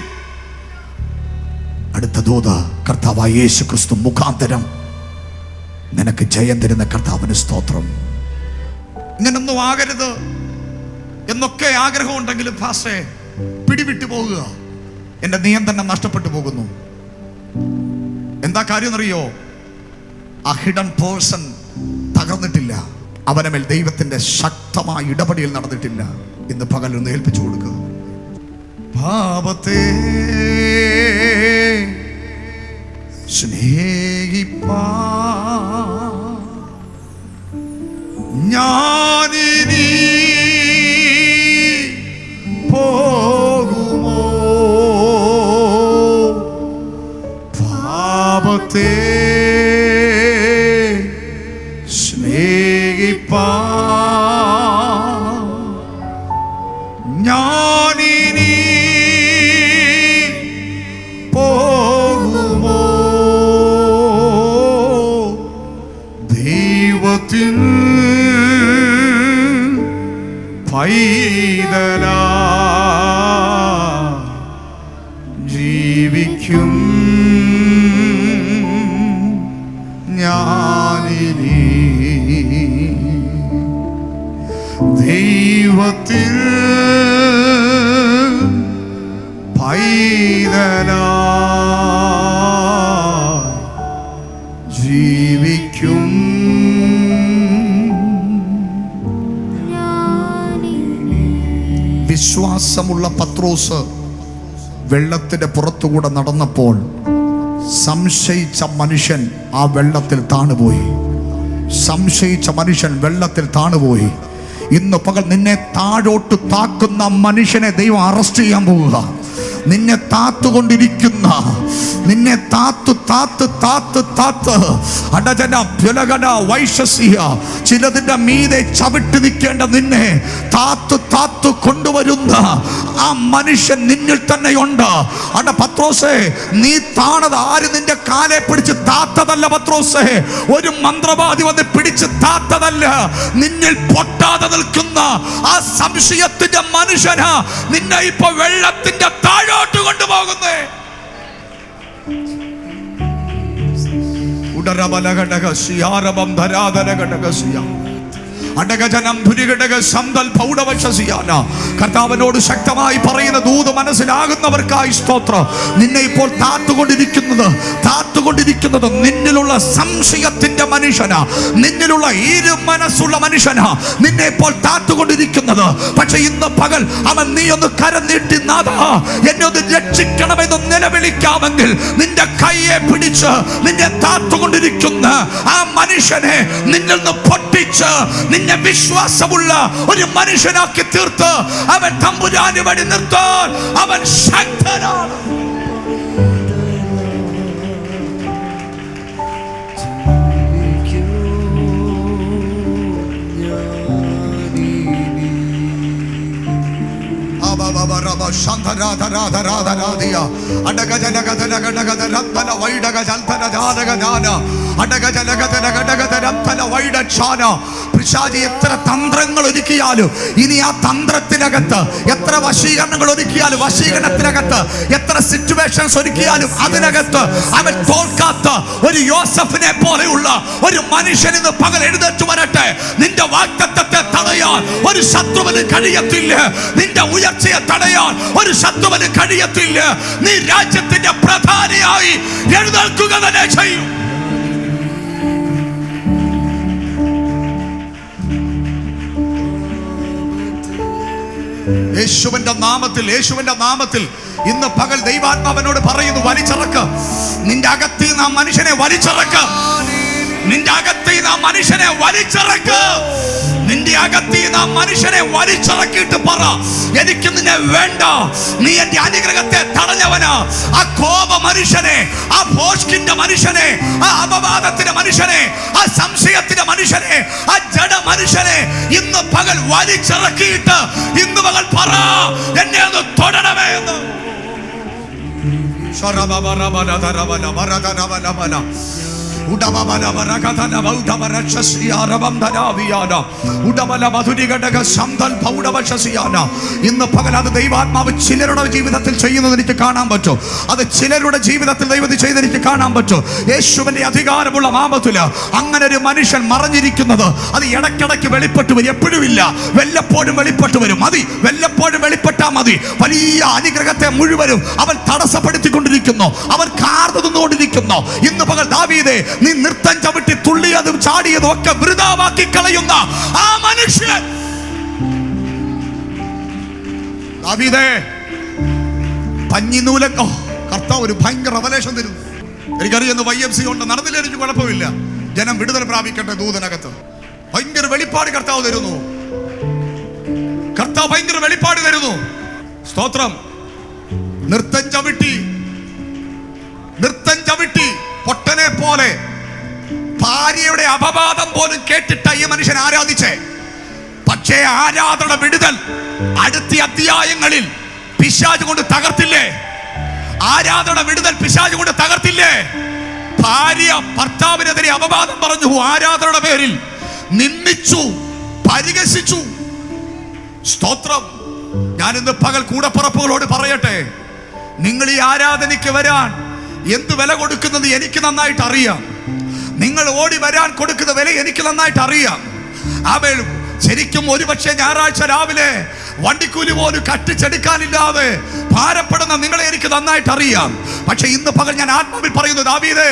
S2: അടുത്ത ദൂത് കർത്താവായ യേശു ക്രിസ്തു മുഖാന്തരം നിനക്ക് ജയം തരുന്ന കർത്താവിന് സ്തോത്രം. ഇങ്ങനൊന്നും ആകരുത് എന്നൊക്കെ ആഗ്രഹമുണ്ടെങ്കിലും ഫാസ്റ്റേ പിടിവിട്ടു പോകുക. എൻ്റെ നിയന്ത്രണം നഷ്ടപ്പെട്ടു പോകുന്നു. എന്താ കാര്യം എന്നറിയോ? ആ ഹിഡൻ പേഴ്സൺ തകർന്നിട്ടില്ല. അവനെ മേൽ ദൈവത്തിന്റെ ശക്തമായ ഇടപെടൽ നടന്നിട്ടില്ല. ഇന്ന് പകലൊന്ന് ഏൽപ്പിച്ചു കൊടുക്കുക. പാപത്തെ സ്നേഹിപ്പാ ഞാനിനി പോകുമോ? പാപത്തെ സ്നേഹിപ്പാ ഞാനിനി പോകുമോ? ദൈവത്തിൻ
S3: പൈതലാ ജീവിക്കും ഞാനിനി ദൈവത്തിൽ പൈതലാ ജീവിക്കും.
S1: വിശ്വാസമുള്ള പത്രോസ് വെള്ളത്തിന്റെ പുറത്തുകൂടെ നടന്നപ്പോൾ സംശയിച്ച മനുഷ്യൻ ആ വെള്ളത്തിൽ താണുപോയി. സംശയിച്ച മനുഷ്യൻ വെള്ളത്തിൽ താണുപോയി. ഇന്ന് പകൽ നിന്നെ താഴോട്ട് താക്കുന്ന മനുഷ്യനെ ദൈവം അറസ്റ്റ് ചെയ്യാൻ പോവുക. നിന്നെ താത്തുകൊണ്ടിരിക്കുന്ന, നിന്നെ താത്ത് താത്ത് താത്ത് താത്ത് അടജന ഭ്യലകന വൈശസിയ ചിലതിന്റെ മീതെ ചവിട്ടി നിൽക്കേണ്ട നിന്നെ താത്ത് താത്ത് കൊണ്ടുവരുന്ന ആ മനുഷ്യൻ നിന്നിൽ തന്നെയുണ്ട്. അട പത്രോസേ, നീ താണത് ആര് നിന്റെ കാലെ പിടിച്ച് താത്തതല്ല പത്രോസേ. ഒരു മന്ത്രവാദി വന്ന് പിടിച്ച് താത്തതല്ല. നിന്നിൽ പൊട്ടാതെ നിൽക്കുന്ന ആ സംശയത്തിന്റെ മനുഷ്യനാ നിന്നെ ഇപ്പൊ വെള്ളത്തിന്റെ താഴോട്ട് കൊണ്ടുപോകുന്നേ. ഉടരബലഘടകസിയാരബം ധരാധരഘടകസിയ അടകജനം ധുരിഘടക സന്തൽ പൗഡവശസിയാന. കർത്താവിനോട് ശക്തമായി പറയുന്ന ദൂത് മനസ്സിലാകുന്നവർക്കായി സ്തോത്രം. നിന്നെ ഇപ്പോൾ താത്തുകൊണ്ടിരിക്കുന്നത് നിന്നിലുള്ള സംശയത്തിന്റെ മനുഷ്യനാ, നിന്നിലുള്ള ഇരു മനസ്സുള്ള മനുഷ്യനാ നിന്നെ ഇപ്പോൾ താത്തുകൊണ്ടിരിക്കുന്നത്. പക്ഷെ ഇന്ന് പകൽ അവൻ നീ ഒന്ന് കരം നീട്ടി നാഥാ എന്നെ ഒന്ന് രക്ഷിക്കണമെന്ന് നിലവിളിക്കാമെങ്കിൽ നിന്റെ കയ്യെ പിടിച്ച് നിന്നെ താത്തുകൊണ്ടിരിക്കുന്ന ആ മനുഷ്യനെ നിന്നിൽ നിന്ന് പൊട്ടിച്ച് നിന്നെ വിശ്വാസമുള്ള ഒരു മനുഷ്യനാക്കി തീർത്ത് അവൻ തമ്പുരാന് വഴി നിർത്താൻ അവൻ ശക്തനാണ്. എത്ര തന്ത്രങ്ങൾ ഒരുക്കിയാലും ഇനി ആ തന്ത്രത്തിനകത്ത്, എത്ര വശീകരണങ്ങൾ ഒരുക്കിയാലും വശീകരണത്തിനകത്ത്, എത്ര സിറ്റുവേഷൻസ് ഒരുക്കിയാലും അതിനകത്ത് അവൻ തോൽക്കാത്ത ഒരു യോസഫിനെ പോലെയുള്ള ഒരു മനുഷ്യൻ ഇന്ന് പകൽ എഴുന്നേറ്റ് വരട്ടെ. നിന്റെ വാഗ്ദത്തത്തെ തടയാൻ ഒരു ശത്രുവിന് കഴിയത്തില്ല. നിന്റെ ഉയർച്ചയെ തടയാൻ ഒരു ശത്രുവിന് കഴിയത്തില്ല. നീ രാജ്യത്തിന്റെ പ്രധാനിയായി എഴുന്നേൽക്കുക തന്നെ ചെയ്യും. യേശുവിന്റെ നാമത്തിൽ ഇന്ന് പകൽ ദൈവാത്മാവനോട് പറയുന്നു, വലിച്ചിറക്ക്. നിന്റെ അകത്ത് നാം മനുഷ്യനെ വലിച്ചിറക്ക്. നിന്റെ അകത്ത് നാം മനുഷ്യനെ വലിച്ചിറക്ക്. നിന്റെ അകത്ത് നാം മനുഷ്യനെ വലിച്ചിറക്കിയിട്ട് പറ, എനിക്ക് നിന്നെ വേണ്ട. നീ എന്റെ അനുഗ്രഹത്തെ തടഞ്ഞവനാ. ആ കോപ മനുഷ്യനെ, ആ ഭോഷ്കിന്റെ മനുഷ്യനെ, ആ അപവാദത്തിന്റെ മനുഷ്യനെ, ആ സംശയത്തിന്റെ മനുഷ്യനെ, ആ ജഡ മനുഷ്യനെ ഇന്ന് പകൽ വലിച്ചിറക്കിയിട്ട് ഇന്ന് പകൽ പറ, എന്നെ ഒന്ന് തൊടണമേ എന്ന്. ഇന്ന് പകൽ അത് ദൈവാത്മാവ് ചിലരുടെ ജീവിതത്തിൽ ചെയ്യുന്നത് എനിക്ക് കാണാൻ പറ്റും. അത് ചിലരുടെ ജീവിതത്തിൽ ദൈവത്തിൽ ചെയ്തെനിക്ക് കാണാൻ പറ്റും. യേശുവിന്റെ അധികാരമുള്ള നാമത്തില് അങ്ങനെ ഒരു മനുഷ്യൻ മറഞ്ഞിരിക്കുന്നത് അത് ഇടയ്ക്കിടയ്ക്ക് വെളിപ്പെട്ടു വരും. എപ്പോഴും ഇല്ല, വല്ലപ്പോഴും വെളിപ്പെട്ടു വരും. മതി, വല്ലപ്പോഴും വെളിപ്പെട്ടാൽ മതി. വലിയ അനുഗ്രഹത്തെ മുഴുവനും അവൻ തടസ്സപ്പെടുത്തിക്കൊണ്ടിരിക്കുന്നു, അവൻ കാർന്നു നിന്നുകൊണ്ടിരിക്കുന്നു. ഇന്ന് പകൽ ദാവീദേ, നീ നൃത്തം ചവിട്ടി തുള്ളിയതും ചാടിയതും ഒക്കെ വൃഥാവാക്കി കളയുന്ന ആ മനുഷ്യൻ. ദാവീദേ, പഞ്ഞിനൂലോ കർത്താവ് ഒരു ഭയങ്കര റെവലേഷൻ തരുന്നു. എനിക്കറിയുന്ന YMC കൊണ്ട് നടന്നില്ല, എനിക്ക് കുഴപ്പമില്ല. ജനം വിടുതൽ പ്രാപിക്കട്ടെ. ദൂതനകത്ത് ഭയങ്കര വെളിപ്പാട് കർത്താവ് തരുന്നു. കർത്താവ് ഭയങ്കര വെളിപ്പാട് തരുന്നു. സ്തോത്രം. നൃത്തം ചവിട്ടി പൊട്ടനെ പോലെ ഭാര്യയുടെ അപവാദം പോലും കേട്ടിട്ട ഈ മനുഷ്യൻ ആരാധിച്ചേ. പക്ഷേ ആരാധന വിടുതൽ അടുത്ത അധ്യായങ്ങളിൽ പിശാച് കൊണ്ട് തകർത്തില്ലേ? ആരാധന വിടുതൽ പിശാച് കൊണ്ട് തകർത്തില്ലേ? ഭാര്യ ഭർത്താവിനെതിരെ അപവാദം പറഞ്ഞു, ആരാധനയുടെ പേരിൽ നിന്ദിച്ചു, പരിഹസിച്ചു.
S3: സ്തോത്രം. ഞാൻ ഇന്ന് പകൽ കൂടപ്പുറപ്പുകളോട് പറയട്ടെ, നിങ്ങൾ ഈ ആരാധനയ്ക്ക് വരാൻ എന്ത് വില കൊടുക്കുന്നത് എനിക്ക് നന്നായിട്ട് അറിയാം. നിങ്ങൾ ഓടി വരാൻ കൊടുക്കുന്ന വില എനിക്ക് നന്നായിട്ട് അറിയാം. അവൾ ശരിക്കും ഒരുപക്ഷെ ഞായറാഴ്ച രാവിലെ വണ്ടിക്കൂലി പോലും കട്ടിച്ചെടുക്കാനില്ലാതെ ഭാരപ്പെടുന്ന നിങ്ങളെ എനിക്ക് നന്നായിട്ട് അറിയാം. പക്ഷെ ഇന്ന് പകൽ ഞാൻ ആത്മാവിൽ പറയുന്നു, ദാവീദേ,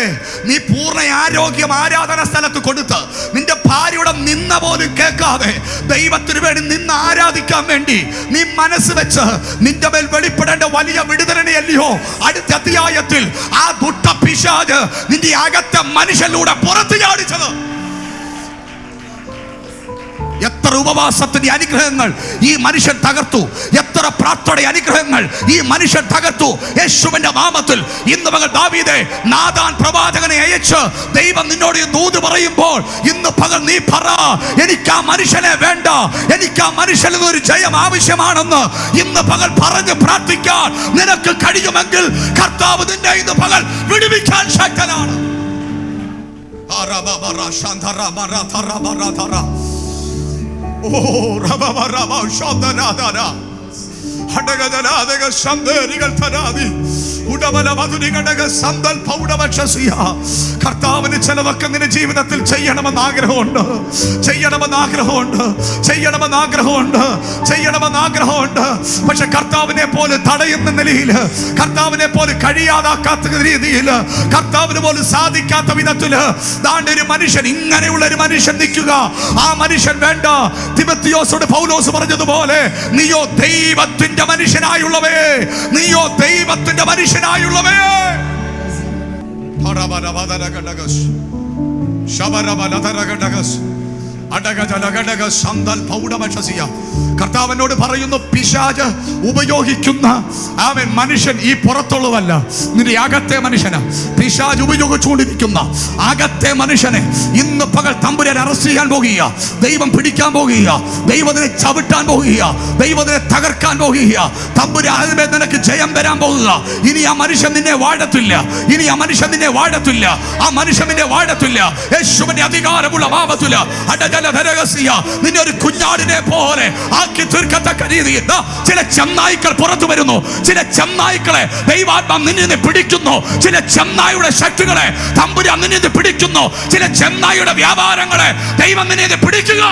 S3: നീ പൂർണ്ണ ആരോഗ്യം ആരാധന സ്ഥലത്ത് കൊടുത്ത് നിന്റെ ഭാര്യയുടെ നിന്ന പോലും കേൾക്കാതെ ദൈവത്തിന് വേണ്ടി നിന്ന് ആരാധിക്കാൻ വേണ്ടി നീ മനസ്സ് വെച്ച് നിന്റെ മേൽ വെളിപ്പെടേണ്ട വലിയ വിടുതലനെയല്ലയോ അടുത്ത അധ്യായത്തിൽ ആ ദുഷ്ട പിശാച് നിന്റെ അകത്തെ മനുഷ്യനിലൂടെ പുറത്തു ചാടിച്ചത്. എത്ര ഉപവാസത്തിന്റെ അനുഗ്രഹങ്ങൾ ഈ മനുഷ്യൻ തകർത്തു, എത്ര പ്രാർത്ഥനയുടെ അനുഗ്രഹങ്ങൾ ഈ മനുഷ്യൻ തകർത്തു യേശുവിന്റെ നാമത്തിൽ. ഇന്ന് പകൽ ദാവീദേ, നാഥാൻ പ്രവാചകനെ അയച്ച് ദൈവം നിന്നോട് ദൂത് പറയുമ്പോൾ ഇന്ന് പകൽ നീ പറ, എനിക്ക് ആ മനുഷ്യനെ വേണ്ട, എനിക്ക് ആ മനുഷ്യനിൽ ഒരു ജയം ആവശ്യമാണെന്ന് ഇന്ന് പകൽ പറഞ്ഞ് പ്രാർത്ഥിക്കാൻ നിനക്ക് കഴിയുമെങ്കിൽ കർത്താവ് നിന്നെ ഇന്ന് പകൽ വിടുവിക്കാൻ ശക്തനാണ്. Oh, Rabba Rabba Shandarada. Hadagadaraga Sanderigal Taradi. Udabala Maduriga Sandal Paudavachasiya. കർത്താവിന് ചിലതൊക്കെ നിന്റെ ജീവിതത്തിൽ ചെയ്യണമെന്ന് ആഗ്രഹമുണ്ട്, ചെയ്യണമെന്ന് ആഗ്രഹമുണ്ട്, ചെയ്യണമെന്ന് ആഗ്രഹമുണ്ട്, ചെയ്യണമെന്ന് ആഗ്രഹമുണ്ട്. പക്ഷെ കർത്താവിനെ പോലെ തടയുന്ന നിലയിൽ, കർത്താവിനെ പോലെ കഴിയാതാക്കാത്ത രീതിയിൽ, കർത്താവിന് പോലും സാധിക്കാത്ത വിധത്തിൽ ദാണ്ട് ഒരു മനുഷ്യൻ, ഇങ്ങനെയുള്ള ഒരു മനുഷ്യൻ നിൽക്കുക. ആ മനുഷ്യൻ വേണ്ട. തിമോത്തിയോസോട് പൗലോസ് പറഞ്ഞതുപോലെ, നീയോ ദൈവത്തിന്റെ മനുഷ്യനായുള്ളവേ, നീയോ ദൈവത്തിന്റെ മനുഷ്യനായുള്ളവേ. കർത്താവിനോട് പറയുന്നു, പിശാച് ഉപയോഗിക്കുന്ന അവൻ മനുഷ്യൻ ഈ പുറത്തുള്ളതല്ല, നിന്റെ അകത്തെ മനുഷ്യന് പിശാച് ഉപയോഗിച്ചുകൊണ്ടിരിക്കുന്ന അകത്തെ മനുഷ്യനെ ഇന്ന് പകൽ തമ്പുരാൻ അറസ്റ്റ് ചെയ്യാൻ പോകുക, ദൈവം പിടിക്കാൻ പോകുക, ദൈവത്തിനെ ചവിട്ടാൻ പോകുക, ദൈവത്തിനെ തകർക്കാൻ പോകുക. തമ്പുരാൻ അതിന്മേൽ നിനക്ക് ജയം വരാൻ പോകുക. ഇനി ആ മനുഷ്യൻ നിന്നെ വാഴത്തില്ല, ഇനി ആ മനുഷ്യൻ നിന്നെ വാഴത്തില്ല, ആ മനുഷ്യൻ നിന്നെ വാഴത്തില്ല. യേശുവിന്റെ അധികാരമുള്ള നാമത്തിൽ നിന്നെ ഒരു കുഞ്ഞാടിനെ പോലെ ആക്കി തീർക്കത്തക്ക രീതിയിൽ ചില ചെന്നായ്ക്കൾ പുറത്തു വരുന്നു. ചില ചെന്നായ്ക്കളെ ദൈവാത്മാവ് നിന്നെ പിടിക്കുന്നു. ചില ചെന്നായുടെ ശക്തികളെ തമ്പുരാൻ നിന്നെ പിടിക്കുന്നു. ചില ചെന്നായുടെ വ്യാപാരങ്ങളെ ദൈവം നിന്നെ പിടിക്കുക.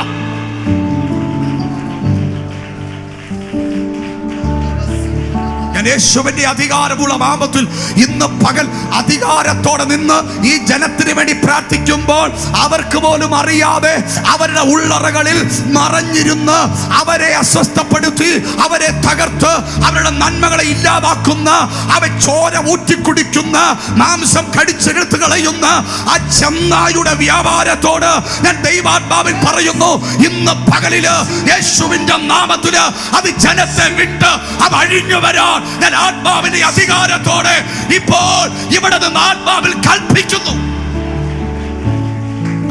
S3: യേശുവിന്റെ അധികാരമുള്ള നാമത്തിൽ ഇന്ന് പകൽ അധികാരത്തോടെ നിന്ന് ഈ ജനത്തിന് വേണ്ടി പ്രാർത്ഥിക്കുമ്പോൾ അവർക്ക് പോലും അറിയാതെ അവരുടെ ഉള്ളറകളിൽ മറഞ്ഞിരുന്ന് അവരെ അസ്വസ്ഥപ്പെടുത്തി, അവരെ തകർത്ത്, അവരുടെ നന്മകളെ ഇല്ലാതാക്കുന്ന, അവൻ ചോര ഊറ്റിക്കുടിക്കുന്ന, മാംസം കടിച്ചെടുത്ത് കളയുന്ന ആ ചെന്നായുടെ വ്യാപാരത്തോട് ഞാൻ ദൈവാത്മാവിൽ പറയുന്നു, ഇന്ന് പകലില് യേശുവിന്റെ നാമത്തില് അത് ജനത്തെ വിട്ട് അത് അഴിഞ്ഞു വരാൻ ഞാൻ ആത്മാവിന്റെ അധികാരത്തോടെ ഇപ്പോൾ ഇവിടെ നിന്ന് ആത്മാവിൽ കൽപ്പിക്കുന്നു.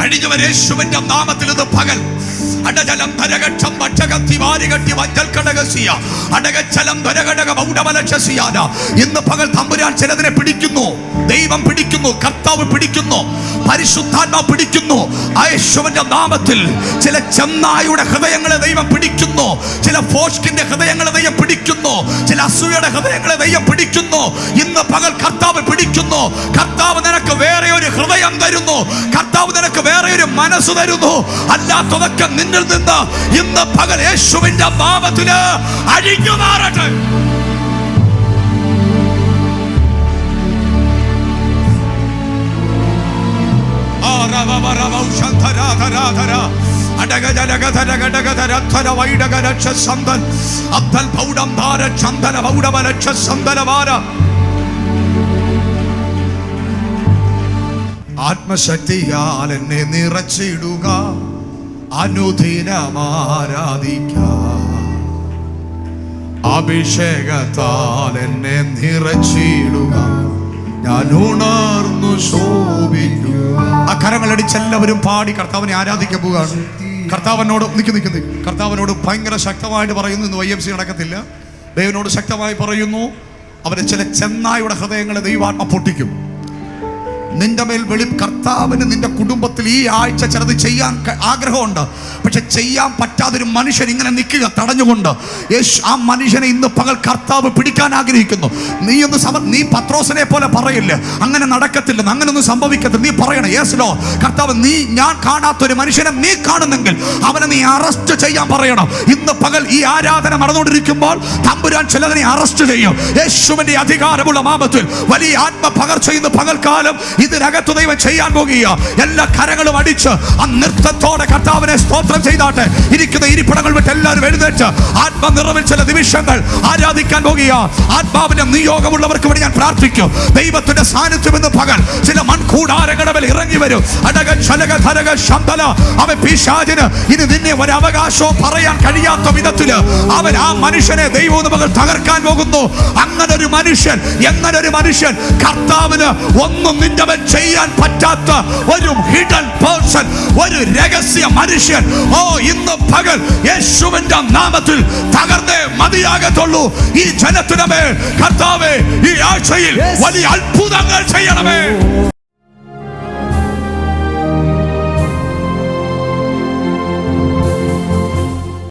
S3: അഴിഞ്ഞവൻ യേശുവിന്റെ നാമത്തിൽ ഇത് പകൽ അടജലം ധരകക്ഷം വട്ടകത്തി വാരികട്ടി വഞ്ചൽ കടകസിയ അടകച്ചലം ധരകടക ബൗഡമലക്ഷസിയാന. ഇന്ന് പകൽ തമ്പുരാൻ ചിലതിനെ പിടിക്കുന്നു, ദൈവം പിടിക്കുന്നു, കർത്താവ് പിടിക്കുന്നു, പരിശുദ്ധാത്മാവ് പിടിക്കുന്നു. യേശുവിന്റെ നാമത്തിൽ ചില ചെന്നായുടെ ഹൃദയങ്ങളെ ദൈവം പിടിക്കുന്നു, ചില ഫോഷ്കിന്റെ ഹൃദയങ്ങളെ ദൈവം പിടിക്കുന്നു, ചില അസൂയയുടെ ഹൃദയങ്ങളെ ദൈവം പിടിക്കുന്നു. ഇന്ന് പകൽ കർത്താവ് പിടിക്കുന്നു. കർത്താവ് നിനക്ക് വേറെ ഒരു ഹൃദയം തരുന്നു, കർത്താവ് നിനക്ക് വേറെ ഒരു മനസ്സ് തരുന്നു. അല്ലാത്തതൊക്കെ നിന്നിൽ നിന്ന് ഇന്ന് പകൽ യേശുവിന്റെ നാമത്തിൽ അഴിഞ്ഞു മാറട്ടെ. ആത്മശക്തിയാൽ എന്നെ നിറച്ചിടുക, അനുദിനം ആരാധിക്കാം. അഭിഷേകത്താൽ എന്നെ നിറച്ചിടുക, ഞാൻ ഉണർന്നു ശോഭിക്കുക. ആ കരങ്ങളടിച്ച് എല്ലാവരും പാടി കർത്താവിനെ ആരാധിക്കാൻ പോവുകയാണ്. കർത്താവിനോട് നിൽക്കുന്നു, കർത്താവിനോട് ഭയങ്കര ശക്തമായിട്ട് പറയുന്നു. ഇന്ന് YMC നടക്കത്തില്ല. ദൈവനോട് ശക്തമായി പറയുന്നു, അവരെ ചില ചെന്നായുടെ ഹൃദയങ്ങളെ ദൈവാത്മ പൊട്ടിക്കും. നിന്റെ മേൽ കർത്താവിന് നിന്റെ കുടുംബത്തിൽ ഈ ആഴ്ച ചിലത് ചെയ്യാൻ ആഗ്രഹമുണ്ട്. പക്ഷെ ചെയ്യാൻ പറ്റാതൊരു മനുഷ്യൻ ഇങ്ങനെ നിൽക്കുക തടഞ്ഞുകൊണ്ട്. ആ മനുഷ്യനെ ഇന്ന് പകൽ കർത്താവ് പിടിക്കാൻ ആഗ്രഹിക്കുന്നു. നീ പത്രോസിനെ പോലെ പറയില്ല, അങ്ങനെ നടക്കത്തില്ലെന്ന്, അങ്ങനെ ഒന്നും സംഭവിക്കത്തില്ല. നീ പറയണം, യെസ് ലോ കർത്താവ്, ഞാൻ കാണാത്തൊരു മനുഷ്യനെ നീ കാണുന്നെങ്കിൽ അവനെ നീ അറസ്റ്റ് ചെയ്യാൻ പറയണം. ഇന്ന് പകൽ ഈ ആരാധന നടന്നുകൊണ്ടിരിക്കുമ്പോൾ തമ്പുരാൻ ചിലതിനെ അറസ്റ്റ് ചെയ്യും. യേശുവിന്റെ അധികാരമുള്ള നാമത്തിൽ വലിയ ആത്മപകർച്ച ഇന്ന് പകൽക്കാലം ഇതിനകത്ത് ദൈവം ചെയ്യാൻ പോകുക. എല്ലാ കരങ്ങളും അടിച്ച് ആ നൃത്തത്തോടെ കർത്താവിനെ സ്തോത്രം ചെയ്താട്ടെ. ഇരിക്കുന്ന ഇരിപ്പിടങ്ങൾ വിട്ട് എല്ലാവരും എഴുന്നേറ്റ് ആത്മനിറവിൽ ചില നിമിഷങ്ങൾ ആരാധിക്കാൻ പോകുക. ആത്മാവിന്റെ നിയോഗമുള്ളവർക്ക് വേണ്ടി ഞാൻ പ്രാർത്ഥിക്കും. ദൈവത്തിന്റെ സാന്നിധ്യം ഇന്ന് പകൽ ചില മൺകൂടാരങ്ങളിൽ ഇറങ്ങി വരും. അവൻ പിശാചിന് ഇനി നിന്നെ ഒരു അവകാശവും പറയാൻ കഴിയാത്ത വിധത്തില് അവൻ ആ മനുഷ്യനെ ദൈവം മകൾ തകർക്കാൻ പോകുന്നു. അങ്ങനെ ഒരു മനുഷ്യൻ കർത്താവിന് ഒന്നും നിന്റെ ചെയ്യാൻ പറ്റാത്ത ഒരു ഹിഡൻ പേഴ്സൺ, ഒരു രഹസ്യ മനുഷ്യൻ. ഇന്ന് പകൽ യേശുവിന്റെ നാമത്തിൽ തകർന്നേ മതിയാകത്തുള്ളൂ. ഈ ജനത്തിനമേൽ കർത്താവേ ഈ ആഴ്ചയിൽ വലിയ അത്ഭുതങ്ങൾ ചെയ്യണമേ.